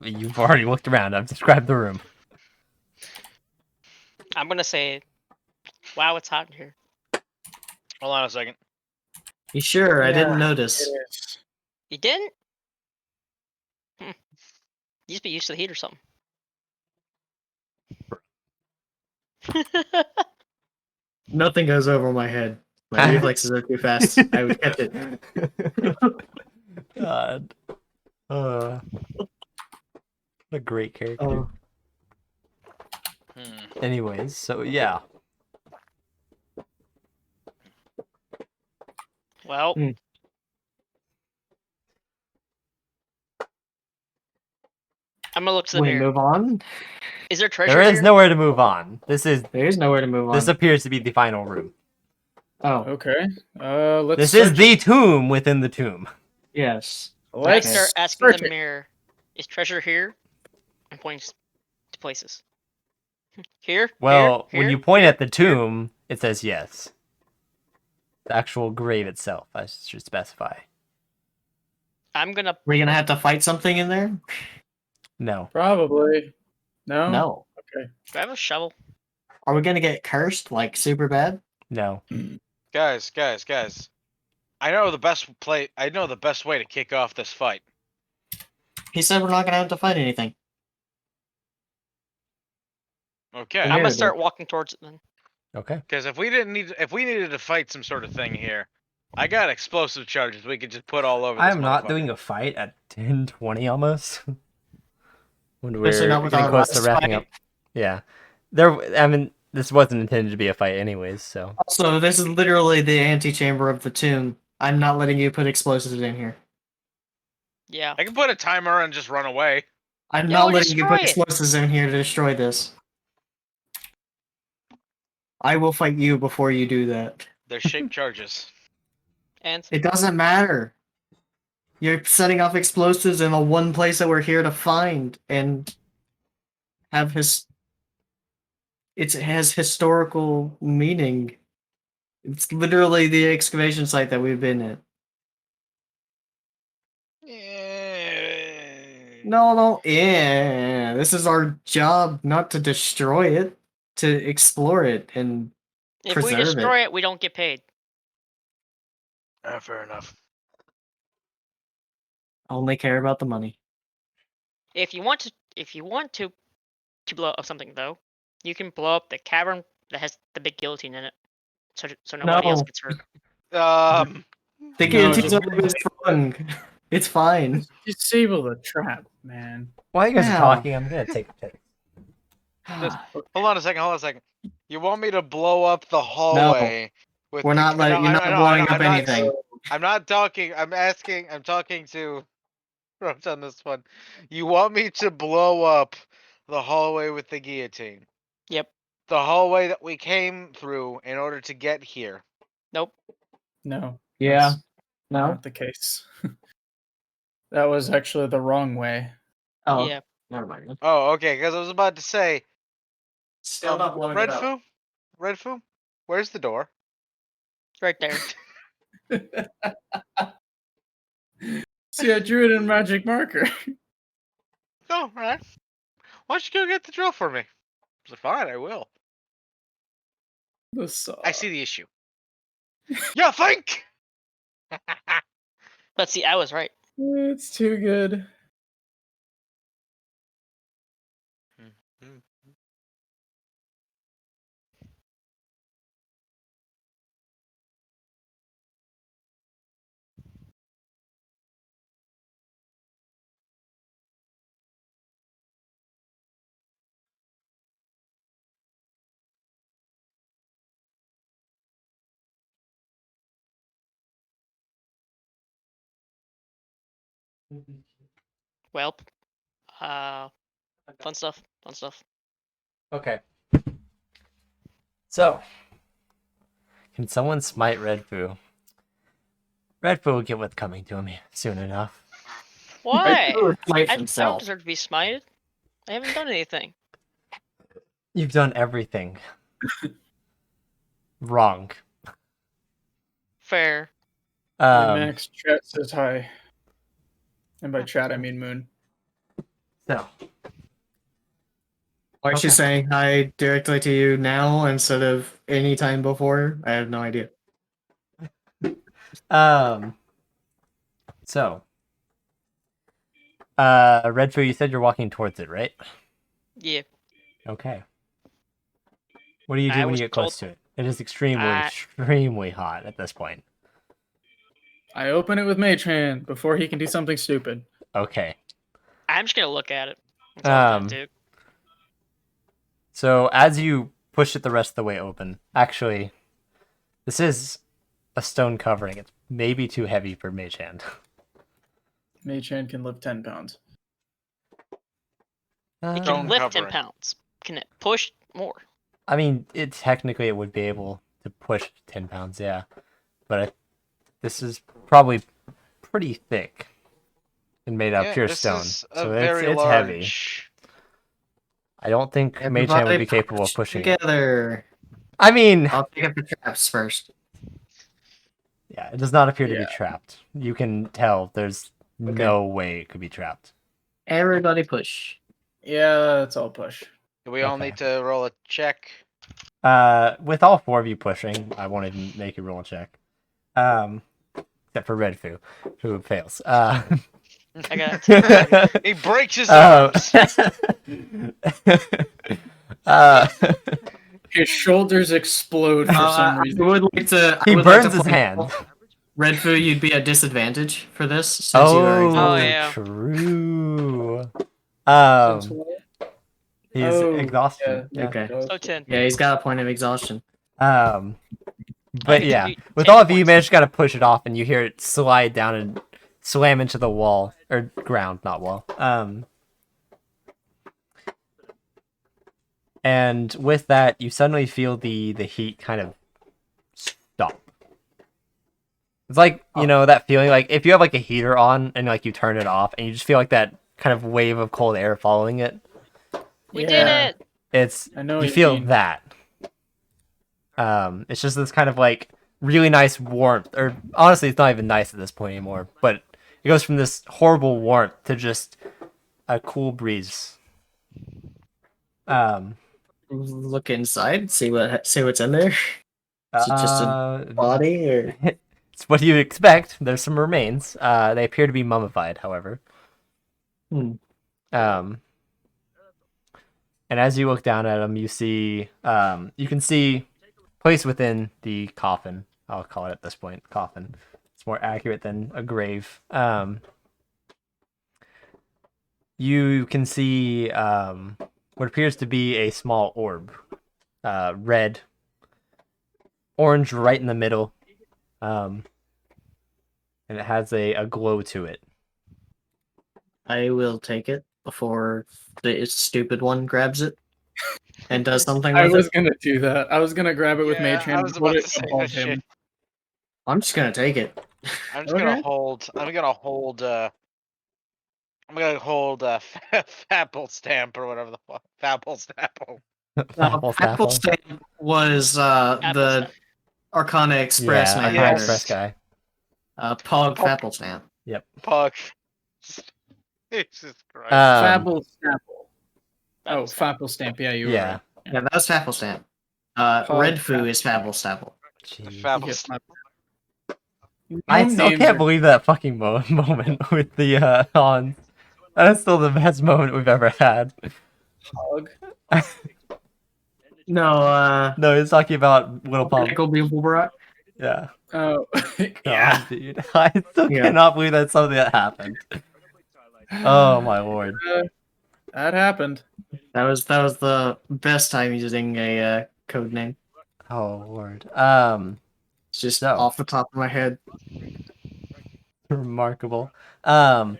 You've already looked around. I've described the room. I'm gonna say, wow, it's hot in here. Hold on a second. You sure? I Yeah, didn't notice. It is. You didn't? You just be used to the heat or something. Nothing goes over my head. My reflexes are too fast. I would catch it. God. What a great character. Oh. Anyways, so yeah. Well, I'm gonna look to the We mirror. move on. Is there treasure There is here? nowhere to move on. This is There is nowhere to move on. this appears to be the final room. Oh, Okay. Let's This is search- the tomb within the tomb. yes. I Let's start asking search the it. mirror, is treasure here? And points to places. Here? Well, here, when you here, point here, at the tomb, it says yes. The actual grave itself, I should specify. I'm gonna. We're gonna have to fight something in there? No. Probably. No? No. Okay. Do I have a shovel? Are we gonna get cursed like super bad? No. Guys. I know the best way to kick off this fight. He said we're not gonna have to fight anything. Okay. I'm gonna start walking towards it then. Okay. Because if we needed to fight some sort of thing here, I got explosive charges we could just put all over. I am not doing a fight at 10:20 almost. When we're Especially not with getting our close to last wrapping fight. up. Yeah. I mean, this wasn't intended to be a fight anyways, so. Also, this is literally the antechamber of the tomb. I'm not letting you put explosives in here. Yeah. I can put a timer and just run away. I'm Yeah, not we'll letting you put destroy it. explosives in here to destroy this. I will fight you before you do that. They're shaped charges. And It doesn't matter. You're setting off explosives in the one place that we're here to find and have it has historical meaning. It's literally the excavation site that we've been at. No, yeah. This is our job, not to destroy it, to explore it and if we preserve destroy it, we don't get paid. Fair enough. only care about the money. If you want to blow up something though, you can blow up the cavern that has the big guillotine in it, so nobody else No. gets hurt. The No, guillotine's just- already been sprung. It's fine. Disable the trap, man. While you guys Yeah. are talking, I'm gonna take a pic. Hold on a second. You want me to blow up the hallway? With We're the- not I know- letting. You're I not know- I blowing know- up anything. I'm not talking. I'm asking. I'm talking to Roach on this one. You want me to blow up the hallway with the guillotine? Yep. The hallway that we came through in order to get here. Nope. No. Yeah. that's No. Not the case. That was actually the wrong way. Oh. Yeah. Never mind. Oh, okay. Because I was about to say, Still not blowing Red it up. Foo, Red Foo, where's the door? Right there. See, I drew it in magic marker. Oh, all right. Why don't you go get the drill for me? I was like, fine, I will. The saw. I see the issue. Yeah, think. But see, I was right. It's too good. Well, fun stuff. Fun stuff. Okay. So, can someone smite Red Foo? Red Foo will get what's coming to him soon enough. Why? Smite I don't himself. deserve to be smited. I haven't done anything. You've done everything wrong. Fair. Max chat says hi. And by chat, I mean Moon. So, Why is she Okay. saying hi directly to you now instead of any time before? I have no idea. so, Red Foo, you said you're walking towards it, right? Yeah. Okay. What do you do I when was you get close to told- it? It is extremely, I- extremely hot at this point. I open it with Mage Hand before he can do something stupid. Okay. I'm just gonna look at it. That's all I'm gonna do. So as you push it the rest of the way open, actually, this is a stone covering. It's maybe too heavy for Mage Hand. Mage Hand can lift 10 pounds. It Stone can lift 10 covering. pounds. Can it push more? I mean, technically it would be able to push 10 pounds, yeah. But this is probably pretty thick and made out of Yeah, pure this stone. is a So very it's heavy. large. I don't think Mage Hand would be Everybody capable of push pushing it. together. I mean, I'll pick up the traps first. yeah, it does not appear to be Yeah. trapped. You can tell there's no way it could be trapped. Everybody push. Yeah, that's all push. Do we all Okay. need to roll a check? With all four of you pushing, I won't even make you roll a check. Except for Red Foo, who fails. I got it. He breaks his uh, arms. His shoulders explode for some I reason. would like to. I he would like burns to his point hand. out, Red Foo, you'd be at disadvantage for this since you are Oh, exhausted. yeah. true. Since Um, what? he's Oh, exhausted. yeah, Yeah. Okay. So 10. Yeah, he's got a point of exhaustion. But yeah, you- with 10 all of you, you points. manage to kind of push it off, and you hear it slide down and slam into the wall or ground, not wall. And with that, you suddenly feel the heat kind of stop. It's like, you know, that feeling like if you have like a heater on and like you turn it off and you just feel like that kind of wave of cold air following it. We Yeah. did it! It's I know you what you feel mean. that. It's just this kind of like really nice warmth, or honestly, it's not even nice at this point anymore. But it goes from this horrible warmth to just a cool breeze. Look inside, see what's in there. Is it just a body or? It's what you expect. There's some remains. They appear to be mummified, however. Hmm. And as you look down at them, you see, you can see placed within the coffin. I'll call it at this point coffin. It's more accurate than a grave. You can see what appears to be a small orb red, orange right in the middle, and it has a glow to it. I will take it before the stupid one grabs it and does something I with was it. gonna do that. I was gonna grab it with Yeah, Mage Hand I and was put about it to say above that him. shit. I'm just gonna take it. I'm just gonna Okay. hold. I'm gonna hold. I'm gonna hold Fapple Stamp or whatever the fuck. Fapple Snapple. Apple Apple Snapple. Stamp was Apple the Snap. Arcana Express Yeah, name. Arcana Yes. Express guy. Pog Apple Stamp. Puck. Jesus Christ. Fabble Snapple. Oh, Apple Snap. Fapple Stamp. Yeah, you were Yeah. right. Yeah, that was Apple Stamp. Pog Red Foo Fapple. is Fabble Stapple. Jeez. Fapple Yes, Snap. I No still names can't are believe that fucking moment with the Hans. That's still the best moment we've ever had. Pog. No, No, he's talking about Little Pump. Michael B. Wolverine. Yeah. Oh, God, yeah. dude. I still Yeah. cannot believe that's something that happened. Oh my lord. That happened. That was the best time using a code name. Oh lord. It's just So. off the top of my head. Remarkable. So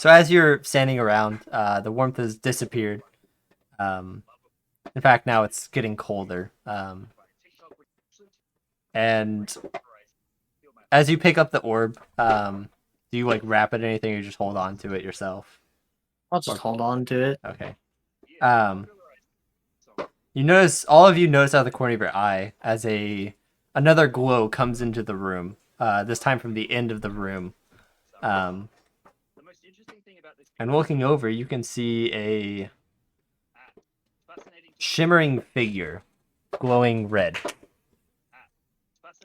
as you're standing around, the warmth has disappeared. In fact, now it's getting colder. And as you pick up the orb, do you like wrap it or anything, or you just hold on to it yourself? I'll just hold on to it. Okay. You notice, all of you notice out of the corner of your eye as another glow comes into the room. This time from the end of the room. And looking over, you can see a shimmering figure, glowing red.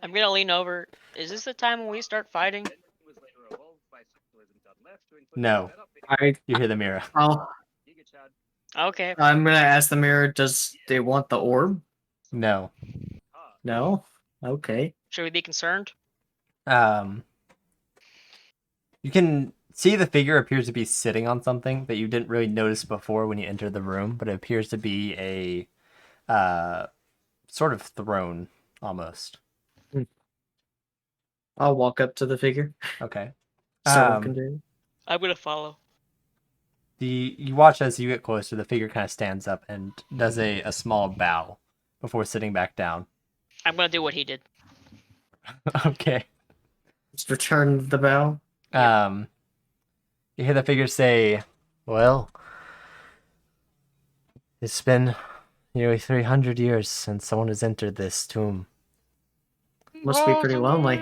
I'm gonna lean over. Is this the time when we start fighting? No, I you hear the mirror. Okay. I'm gonna ask the mirror. Does they want the orb? No. No. Okay. Should we be concerned? You can see the figure appears to be sitting on something that you didn't really notice before when you entered the room, but it appears to be a sort of throne almost. I'll walk up to the figure. Okay. So can do. I'm gonna follow. You watch as you get closer, the figure kind of stands up and does a small bow before sitting back down. I'm gonna do what he did. Okay. Just return the bow. You hear the figure say, "Well, it's been nearly 300 years since someone has entered this tomb. Must be pretty lonely.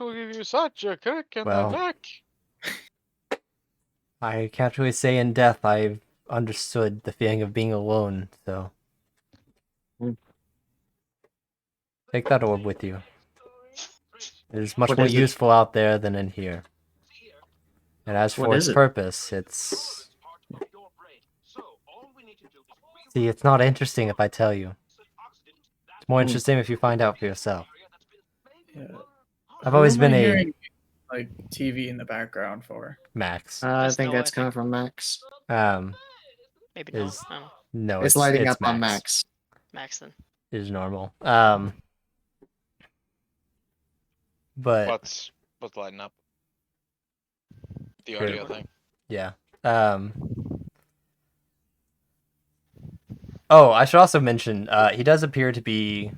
We'll give you such a kick in Well. the neck. I can't really say in death I've understood the feeling of being alone, so take that orb with you. It is much What more is it? useful out there than in here. And as What for is its it? purpose, it's... See, it's not interesting if I tell you. It's more interesting if you find out for yourself. Yeah. I've Who always am I been a hearing, like TV in the background for. Max. I There's think no that's way. coming from Max. Maybe not. Is I don't know. no, It's lighting it's up on Max. Max then. It is normal. But What's lighting up? The Sure. audio thing. yeah. Oh, I should also mention, he does appear to be...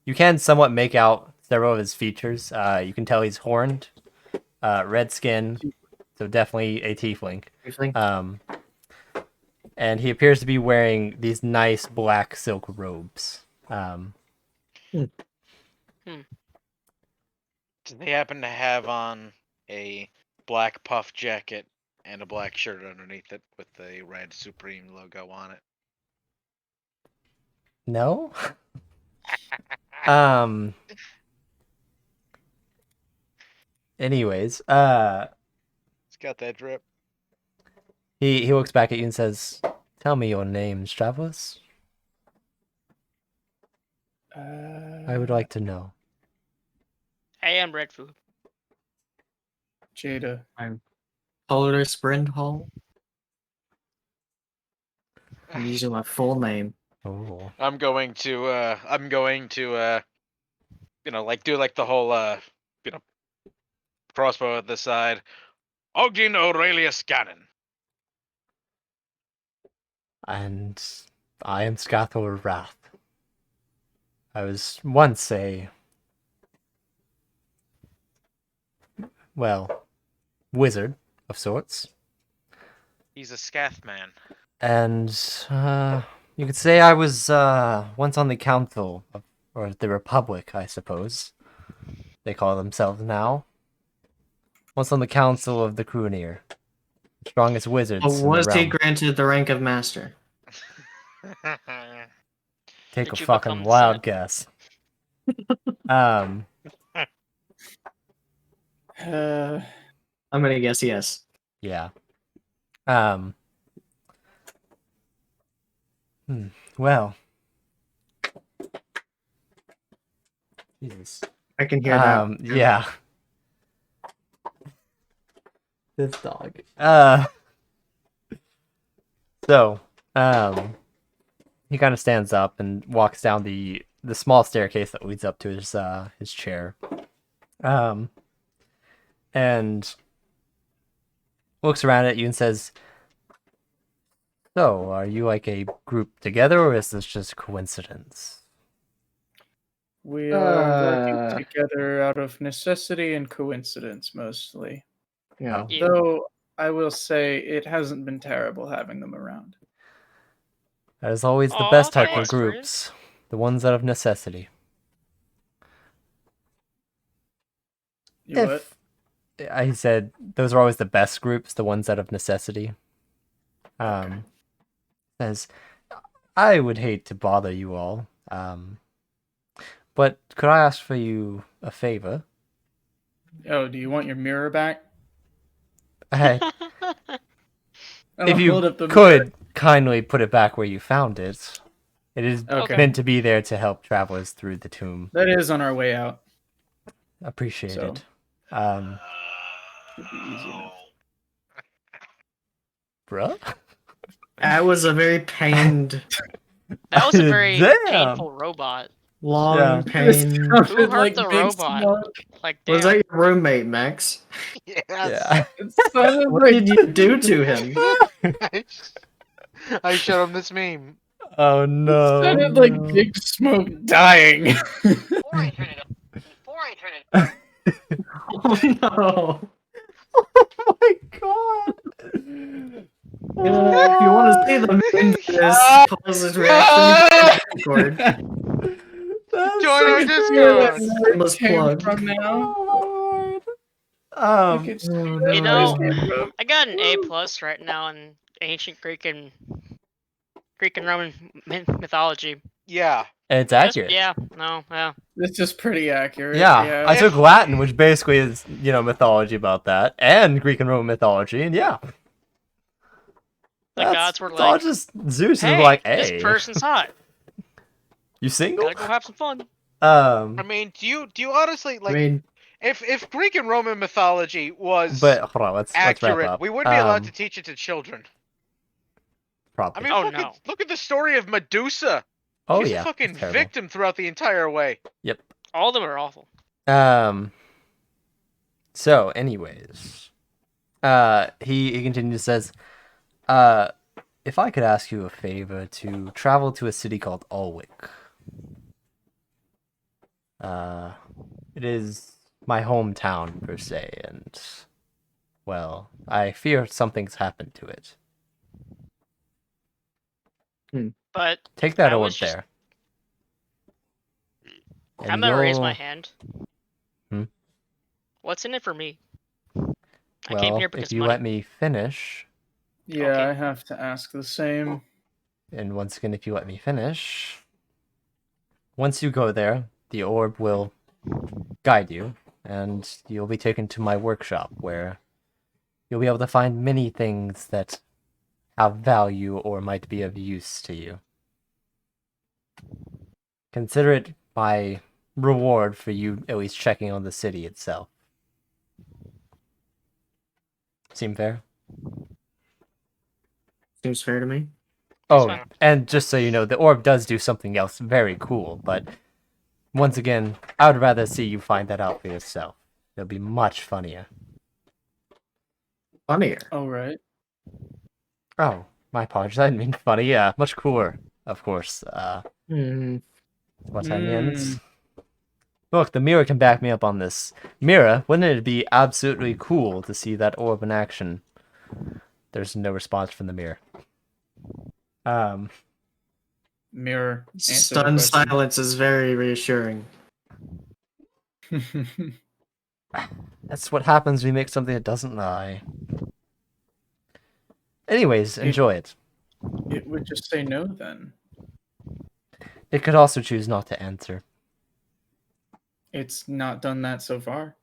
You can somewhat make out several of his features. You can tell he's horned, red skin, so definitely a tiefling. And he appears to be wearing these nice black silk robes. Do they happen to have on a black puff jacket and a black shirt underneath it with the red Supreme logo on it? No? Anyways, It's got that drip. he looks back at you and says, "Tell me your names, travelers. I would like to know." I am Red Food. Jada. Polaris Brindhall. I'm using my full name. Oh. I'm going to like do like the whole crossbow at the side. Ogin Aurelius Gannon. And I am Scathor Wrath. I was once a, well, wizard of sorts. He's a scath man. And you could say I was once on the council of, or the Republic, I suppose they call themselves now. Once on the council of the Krunir, strongest wizards But in the was he realm. granted the rank of master? Take Did a you fucking become wild Seth? guess. Uh, I'm gonna guess yes. Yeah. Well. Jesus. I can hear that. Yeah. This dog. So, he kind of stands up and walks down the small staircase that leads up to his chair. And looks around at you and says, "So, are you like a group together, or is this just coincidence?" we are working Uh. together out of necessity and coincidence, mostly. Yeah. Yeah. Though I will say it hasn't been terrible having them around. That is always the Aw, best type of thanks, Chris. groups. The ones out of necessity. You what? I said those are always the best groups, the ones out of necessity. Says, I would hate to bother you all. But could I ask for you a favor? Oh, do you want your mirror back? Hey, I'll if you hold up the could kindly put it back where you found it. It is mirror. Okay. meant to be there to help travelers through the tomb. That is on our way out. Appreciate So. it. Should be easy enough. Bruh? That was a very pained, That was a very Damn. painful robot. long Yeah. pain. Who hurt the Big robot? Smoke. Like, damn. Was that your roommate, Max? Yes. Yeah. It sounded What like did you do to him? I showed him this meme. Oh no. sounded like Big Smoke dying. Oh no! Oh my god. If you want to see the meme that causes this reaction, Discord. That's Join our so Discord. good. Shameless Came plug. from now. Oh, Lord. You could see where You it know, came from. I got an A plus right now in ancient Greek and Roman mythology. Yeah. It's Just- accurate. yeah. No. Yeah. This is pretty accurate. Yeah, I Yeah. took Latin, which basically is, mythology about that, and Greek and Roman mythology, and yeah. The gods were it's all like, just Zeus hey, is like, hey, this person's hot. you single? Gotta go have some fun. I mean, do you honestly I like mean, if Greek and Roman mythology was but hold on, let's wrap accurate, up. we wouldn't be allowed to teach it to children. I Probably. mean, Oh, look no. at the story of Medusa. Oh She's yeah, a fucking it's terrible. victim throughout the entire way. Yep. All of them are awful. So, anyways, he continues, says, if I could ask you a favor to travel to a city called Ulwick. It is my hometown per se, and well, I fear something's happened to it. But Take that I orb was just- there. I'm gonna raise my you'll- hand. Hmm? What's in it for me? I Well, came here because if you money. let me finish, Yeah, Okay. I have to ask the same. and once again, if you let me finish, once you go there, the orb will guide you, and you'll be taken to my workshop where you'll be able to find many things that have value or might be of use to you. Consider it my reward for you at least checking on the city itself. Seem fair? seems fair to me. Oh, fine. and just so you know, the orb does do something else very cool, but once again, I would rather see you find that out for yourself. It'll be much funnier. Funnier. All right. Oh, my apologies. I didn't mean funny. Yeah, much cooler, of course. Hmm. What I meant. Look, the mirror can back me up on this. Mirror, wouldn't it be absolutely cool to see that orb in action? There's no response from the mirror. Mirror. Answer the Stunned question. silence is very reassuring. That's what happens when you make something that doesn't lie. Anyways, enjoy it. It would just say no then. It could also choose not to answer. It's not done that so far.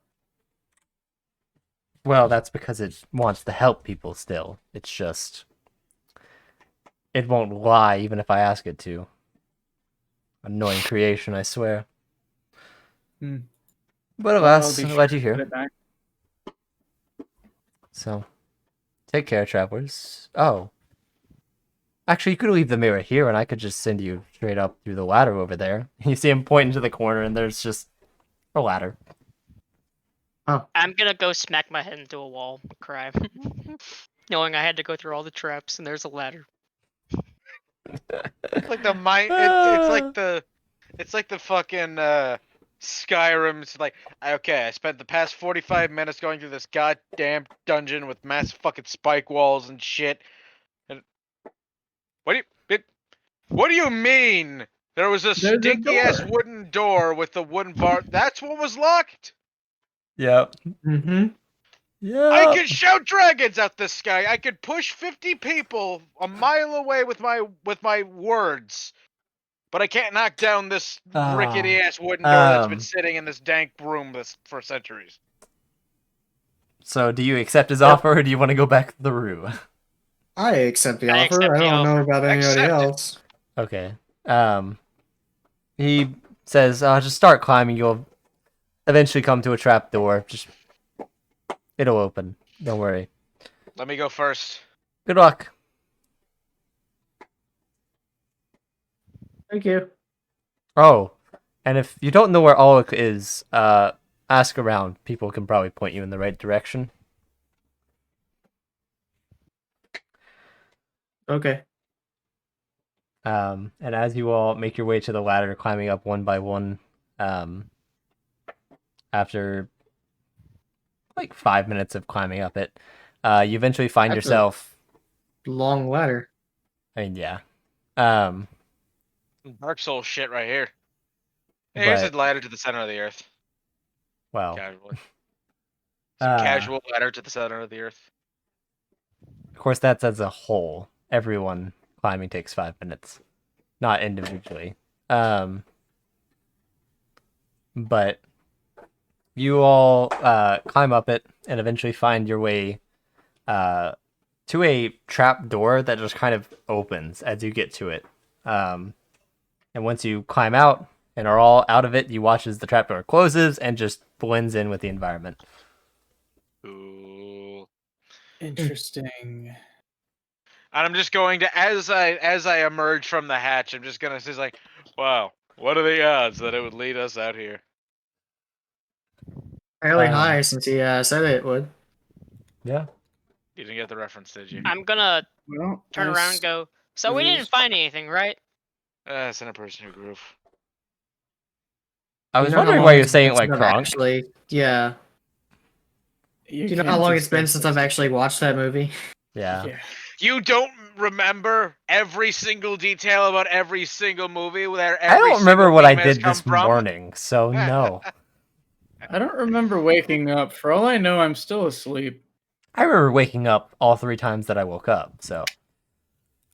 Well, that's because it wants to help people still. It's just... It won't lie even if I ask it to. Annoying creation, I swear. Hmm. But Well, I'll alas, be I'm sure glad to you're put here. it back. So, take care, travelers. Oh. Actually, you could leave the mirror here and I could just send you straight up through the ladder over there. You see him pointing to the corner and there's just a ladder. I'm gonna go smack my head into a wall, and cry, knowing I had to go through all the traps and there's a ladder. It's like the mind. It's like the fucking Skyrim. It's like, okay, I spent the past 45 minutes going through this goddamn dungeon with massive fucking spike walls and shit. And what do you mean? There was a There's a stinky ass door. wooden door with the wooden bar. That's what was locked. Yep. Mm-hmm. Yeah. I could shout dragons out the sky. I could push 50 people a mile away with my words. But I can't knock down this rickety ass wooden door that's been sitting in this dank room for centuries. So, do you accept his offer or do you want to go back to the room? I accept the I offer. accept I the don't know offer. about anybody Accept it. else. Okay. He says, just start climbing. You'll eventually come to a trap door. It'll open. Don't worry. Let me go first. Good luck. Thank you. Oh, and if you don't know where Alec is, ask around. People can probably point you in the right direction. Okay. And as you all make your way to the ladder, climbing up one by one, after like 5 minutes of climbing up it, you eventually find That's a- yourself. Long ladder. I mean, yeah. Dark Souls shit right here. Hey, here's But- a ladder to the center of the earth. Well, Casually. Some casual ladder to the center of the earth. of course, that's as a whole. Everyone climbing takes 5 minutes, not individually. But you all climb up it and eventually find your way to a trap door that just kind of opens as you get to it. And once you climb out and are all out of it, you watch as the trapdoor closes and just blends in with the environment. Ooh. Interesting. And I'm just going to, as I emerge from the hatch, I'm just gonna say like, wow, what are the odds that it would lead us out here? Fairly high since he said it would. Yeah. You didn't get the reference, did you? I'm gonna Well, turn I around and go. So we didn't find anything, right? It's in a person who groove. I was You know how wondering long why you're it's saying been it like since I've Kronk. Actually, yeah. Do you know how can't long just it's been say since so. I've actually watched that movie? Yeah. Yeah. You don't remember every single detail about every single movie where I every don't remember single what I meme has did come this from? morning, so no. I don't remember waking up. For all I know, I'm still asleep. I remember waking up all 3 times that I woke up, so.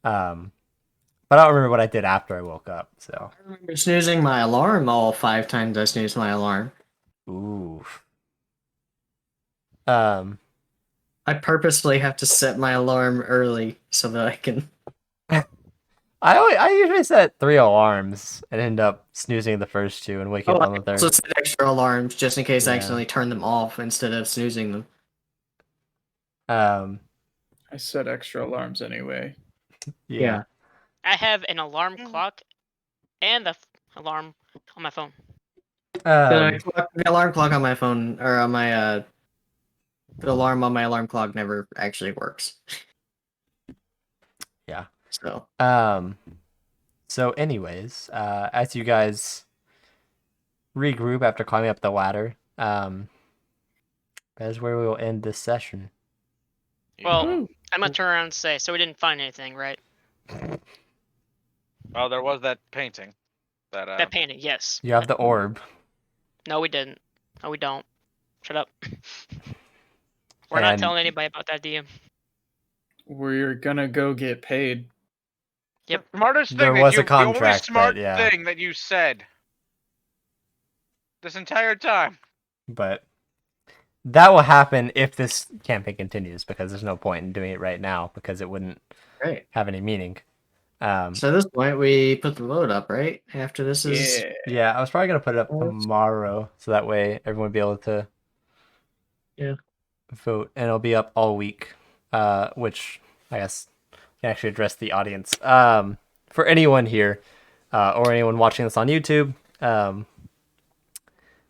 But I don't remember what I did after I woke up, so. I remember snoozing my alarm all 5 times I snoozed my alarm. Ooh. I purposefully have to set my alarm early so that I can. I usually set 3 alarms and end up snoozing the first 2 and waking Oh, up I on the also third. set extra alarms just in case I Yeah. accidentally turn them off instead of snoozing them. Um, I set extra alarms anyway. yeah. I have an alarm Mm. clock and the alarm on my phone. The alarm clock on my phone, or on my the alarm on my alarm clock never actually works. Yeah. So So anyways, as you guys regroup after climbing up the ladder, that is where we will end this session. Well, Woo. I'm gonna turn around and say, so we didn't find anything, right? Oh, there was that painting. That painting, yes. You have the orb. No, we didn't. No, we don't. Shut up. We're not And- telling anybody about that, DM. We're gonna go get paid. Yep. The smartest thing There that was a you, the only contract, smart but yeah. thing that you said this entire time. But that will happen if this campaign continues, because there's no point in doing it right now because it wouldn't great. have any meaning. So at this point, we put the vote up, right? After this is Yeah, I was probably gonna put it up Well, that's- tomorrow, so that way everyone will be able to vote, and it'll be up all week. Which I guess can actually address the audience. For anyone here, or anyone watching this on YouTube,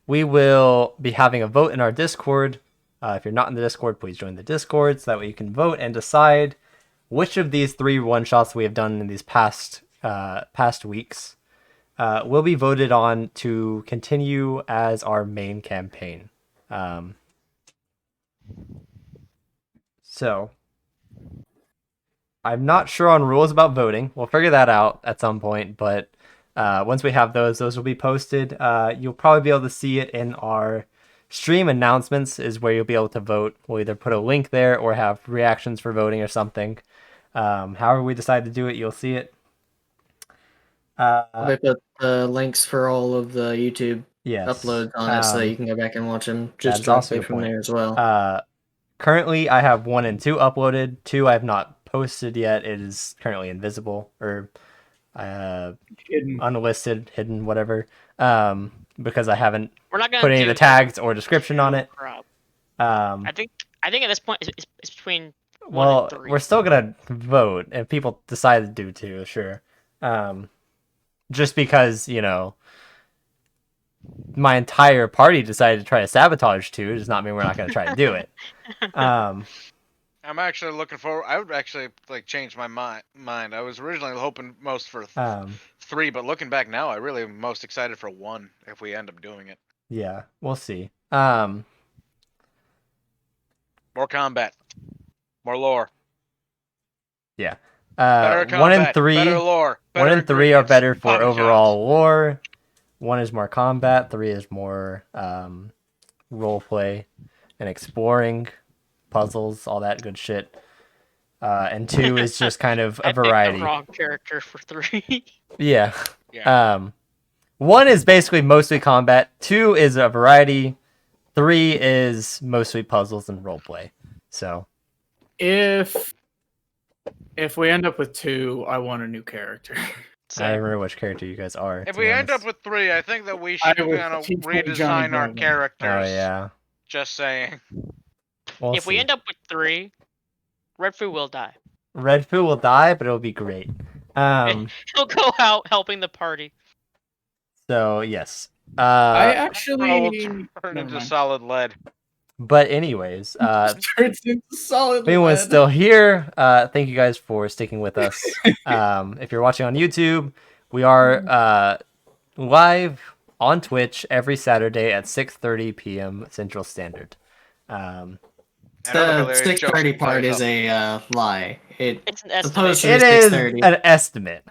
we will be having a vote in our Discord. If you're not in the Discord, please join the Discord so that way you can vote and decide which of these 3 one-shots we have done in these past weeks will be voted on to continue as our main campaign. So I'm not sure on rules about voting. We'll figure that out at some point, but once we have those will be posted. You'll probably be able to see it in our stream announcements is where you'll be able to vote. We'll either put a link there or have reactions for voting or something. However we decide to do it, you'll see it. they put the links for all of the YouTube Yes. uploads on it so that you can go back and watch them that's just also directly a from point. there as well. Currently, I have 1 and 2 uploaded. 2 I have not posted yet. It is currently invisible or unlisted, hidden, whatever. Because I haven't We're not gonna put any of do the tags or description on it. crap. Um, I think at this point it's between 1 well, and 3. we're still gonna vote if people decide to do too, sure. Just because my entire party decided to try to sabotage 2 does not mean we're not gonna try to do it. I'm actually looking forward. I would actually change my mind. I was originally hoping most for 3, but looking back now, I really am most excited for 1 if we end up doing it. Yeah, we'll see. More combat, more lore. Yeah. Better 1 and combat, 3. better lore. 1 Better and 3 are ingredients, better for body overall shots. lore. 1 is more combat. 3 is more role play and exploring, puzzles, all that good shit. And 2 is just kind of a I variety. picked the wrong character for 3. Yeah. Yeah. 1 is basically mostly combat. 2 is a variety. 3 is mostly puzzles and role play. So If we end up with 2, I want a new character. I don't remember which character you guys are. If to we be end up honest. with 3, I think that we I should was kind of Team Johnny redesign our Bravo. characters. Oh yeah. Just saying. We'll If we see. end up with 3, Red Foo will die. Red Foo will die, but it'll be great. He'll go out helping the party. So yes. I Bro actually will turn Never into mind. solid lead. But anyways, turns into solid if anyone's lead. still here, thank you guys for sticking with us. If you're watching on YouTube, we are live on Twitch every Saturday at 6:30 p.m. Central Standard. And The other hilarious 6:30 jokes part plays is up. a lie. It's an estimate. post- It It is is 6:30. an estimate.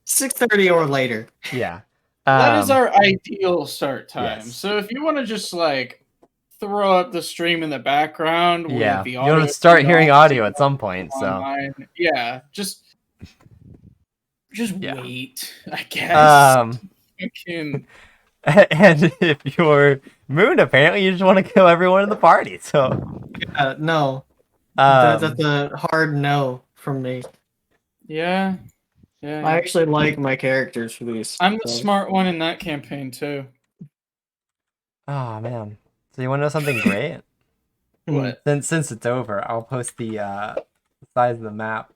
6:30 or later. Yeah. That is our ideal start time. yes. So if you want to just throw up the stream in the background Yeah. with the audio, You'll start hearing off, audio at some point. So online, yeah, just Yeah. wait. I guess. Fucking- and if you're Moon, apparently you just want to kill everyone in the party. So No, um, that's a hard no from me. yeah, yeah. I actually like my characters for these. I'm the so- smart one in that campaign too. oh man. So you want to know something great? What? Since it's over, I'll post the size of the map.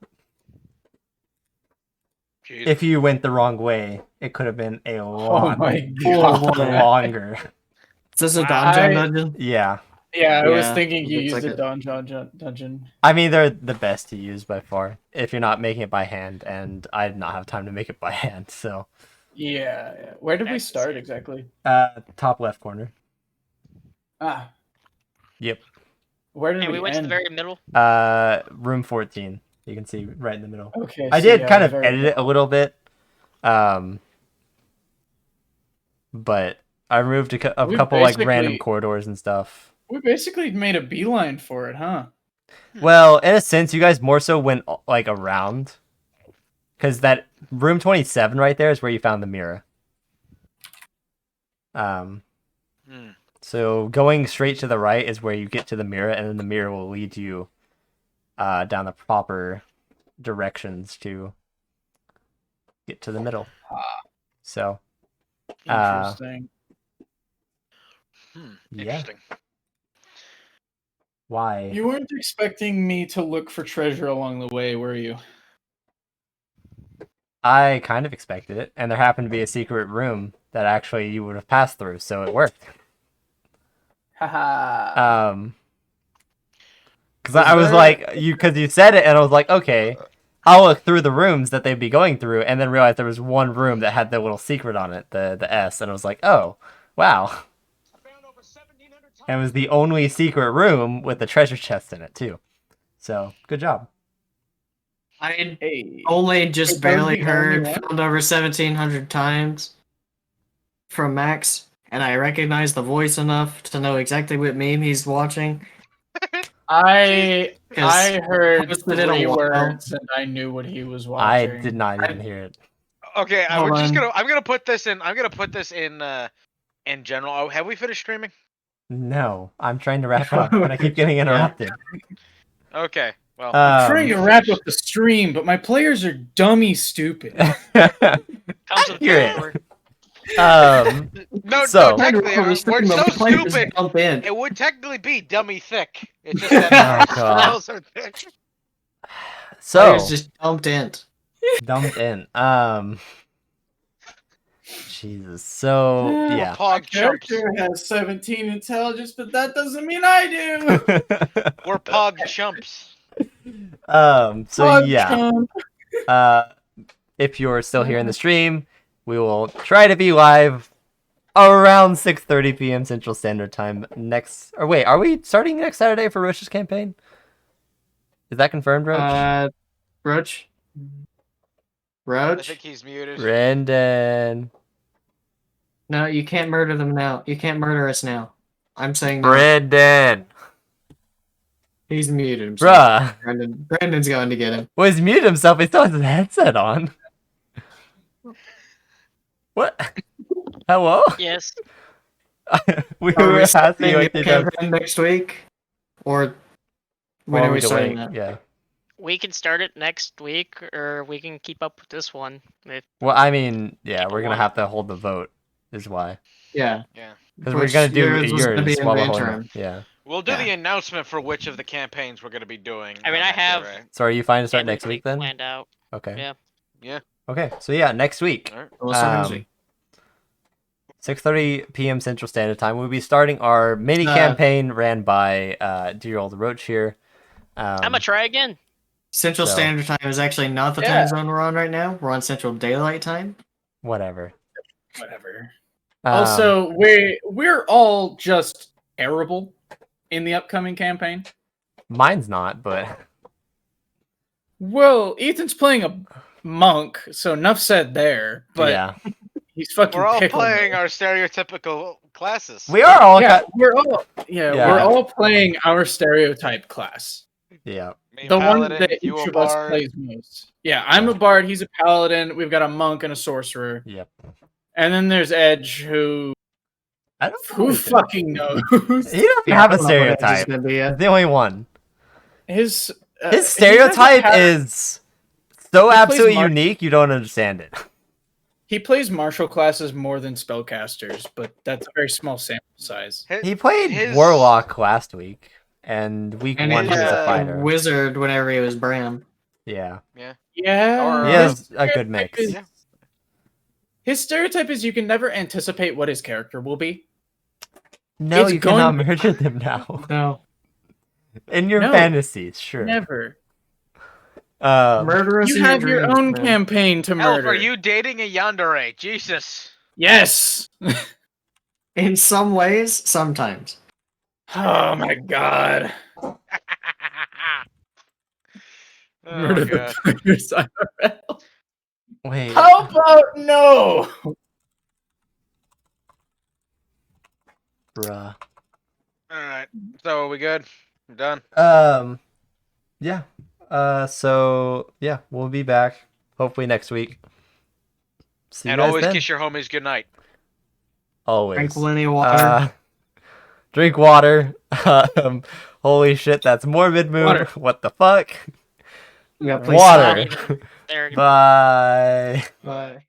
Jesus. if you went the wrong way, it could have been a lot my God. longer. Is this a Wow. dungeon? Yeah. Yeah, I was Yeah, thinking you looks used like a dungeon. I mean, they're the best to use by far if you're not making it by hand, and I did not have time to make it by hand. So, Yeah. Where did we That's start insane. exactly? top left corner. Ah. Yep. Where did And we went to the end? very middle. Room 14. You can see right in the middle. Okay. I so did yeah, kind the of very edit it a little bit, but I removed a We couple like random basically- corridors and stuff. We basically made a beeline for it, huh? Well, in a sense, you guys more so went like around, because that room 27 right there is where you found the mirror. Hmm. So going straight to the right is where you get to the mirror, and then the mirror will lead you down the proper directions to get to the middle. So Interesting. yeah. Interesting. Why? You weren't expecting me to look for treasure along the way, were you? I kind of expected it, and there happened to be a secret room that actually you would have passed through, so it worked. Haha. Because I was there- like, because you said it, and I was like, okay, I'll look through the rooms that they'd be going through, and then realized there was one room that had the little secret on it, the S, and I was like, oh, wow. And it was the only secret room with the treasure chest in it too. So good job. I Hey. only just Wait, that was barely the only heard one? found over 1,700 times from Max, and I recognize the voice enough to know exactly what meme he's watching. I 'Cause heard posted it a 3 while. words and I knew what he was I watching. did not even hear it. Okay, Hold on. I'm gonna put this in. I'm gonna put this in general. Oh, have we finished streaming? No, I'm trying to wrap up, but I keep getting interrupted. Okay. Well, Trying to wrap up the stream, but my players are dummy stupid. Comes with Hear it. territory. no, so- technically, we're so stupid. Jump in. It would technically be dummy thick. It's just that Oh, God. files are thick. So Players just jumped in. dumped in. Jesus. So yeah. Pog chumps. Character has 17 intelligence, but that doesn't mean I do. We're pog chumps. So Fudge yeah. chump. If you're still here in the stream, we will try to be live around 6:30 p.m. Central Standard Time next. Or wait, are we starting next Saturday for Roach's campaign? Is that confirmed, Roach? Roach? I Roach? think he's muted. Brendan. No, you can't murder them now. You can't murder us now. I'm saying no. Brendan. He's muted himself. Bruh. Brandon's going to get him. Well, he's muted himself. He still has his headset on. What? Hello? Yes. We Are were we asking starting like the they don't. campaign next week? Or when Or are we we starting delay. that? Yeah. We can start it next week, or we can keep up with this one. If Well, I mean, yeah, People we're gonna want have to hold the vote, is why. Yeah. Yeah. Because we're Which gonna do yours was gonna be yours in while the we're holding. interim. Yeah. We'll do Yeah. the announcement for which of the campaigns we're going to be doing. I mean, on I that day, have- right? So are you fine to start next everything week then? planned out. Okay. Yeah. Yeah. Okay. So yeah, next week. All right. We'll start next week. 6:30 p.m. Central Standard Time. We'll be starting our mini campaign ran by dear old Roach here. I'm gonna try again. Central So- Standard Time is actually not the Yeah. time zone we're on right now. We're on Central Daylight Time. Whatever. Whatever. Um, Also, we're all just terrible in the upcoming campaign. mine's not, but Well, Ethan's playing a monk, so enough said there. But yeah, he's fucking. We're all pickling playing it. our stereotypical classes. we are all. Yeah, we're all. Yeah, Yeah. we're all playing our stereotype class. Yeah. Me, The Paladin, one that you each a of us bard. plays most. Yeah, I'm a bard. He's a paladin. We've got a monk and a sorcerer, Yep. and then there's Edge, who I don't know who anything. fucking knows. He doesn't Yeah, have I a don't know what Edge is stereotype. gonna be He's yet. the only one. His His he has a stereotype pattern- is so He plays absolutely Mark- unique, you don't understand it. He plays martial classes more than spellcasters, but that's a very small sample size. He played His- Warlock last week, and week And one he he was was a a fighter. wizard whenever he was Bram. Yeah. Yeah. Or, He has a good mix. Yeah. His stereotype is you can never anticipate what his character will be. No, It's you cannot going- murder them now. No. In your No. fantasies, sure. Never. Murderous You in have your dreams, own man. campaign to Elf, murder. are you dating a yandere? Jesus. Yes. In some ways, sometimes. Oh my god. Oh, Murder God. the players IRL. Wait. How about no? Bruh. Alright. So, are we good? We're done? Yeah. So yeah, we'll be back hopefully next week. See you And guys always then. kiss your homies goodnight. Always. Drink plenty of water. Drink water. Holy shit, that's morbid moon. Water. What the fuck? Yeah, please Water. stop. Not even there anymore. Bye. Bye.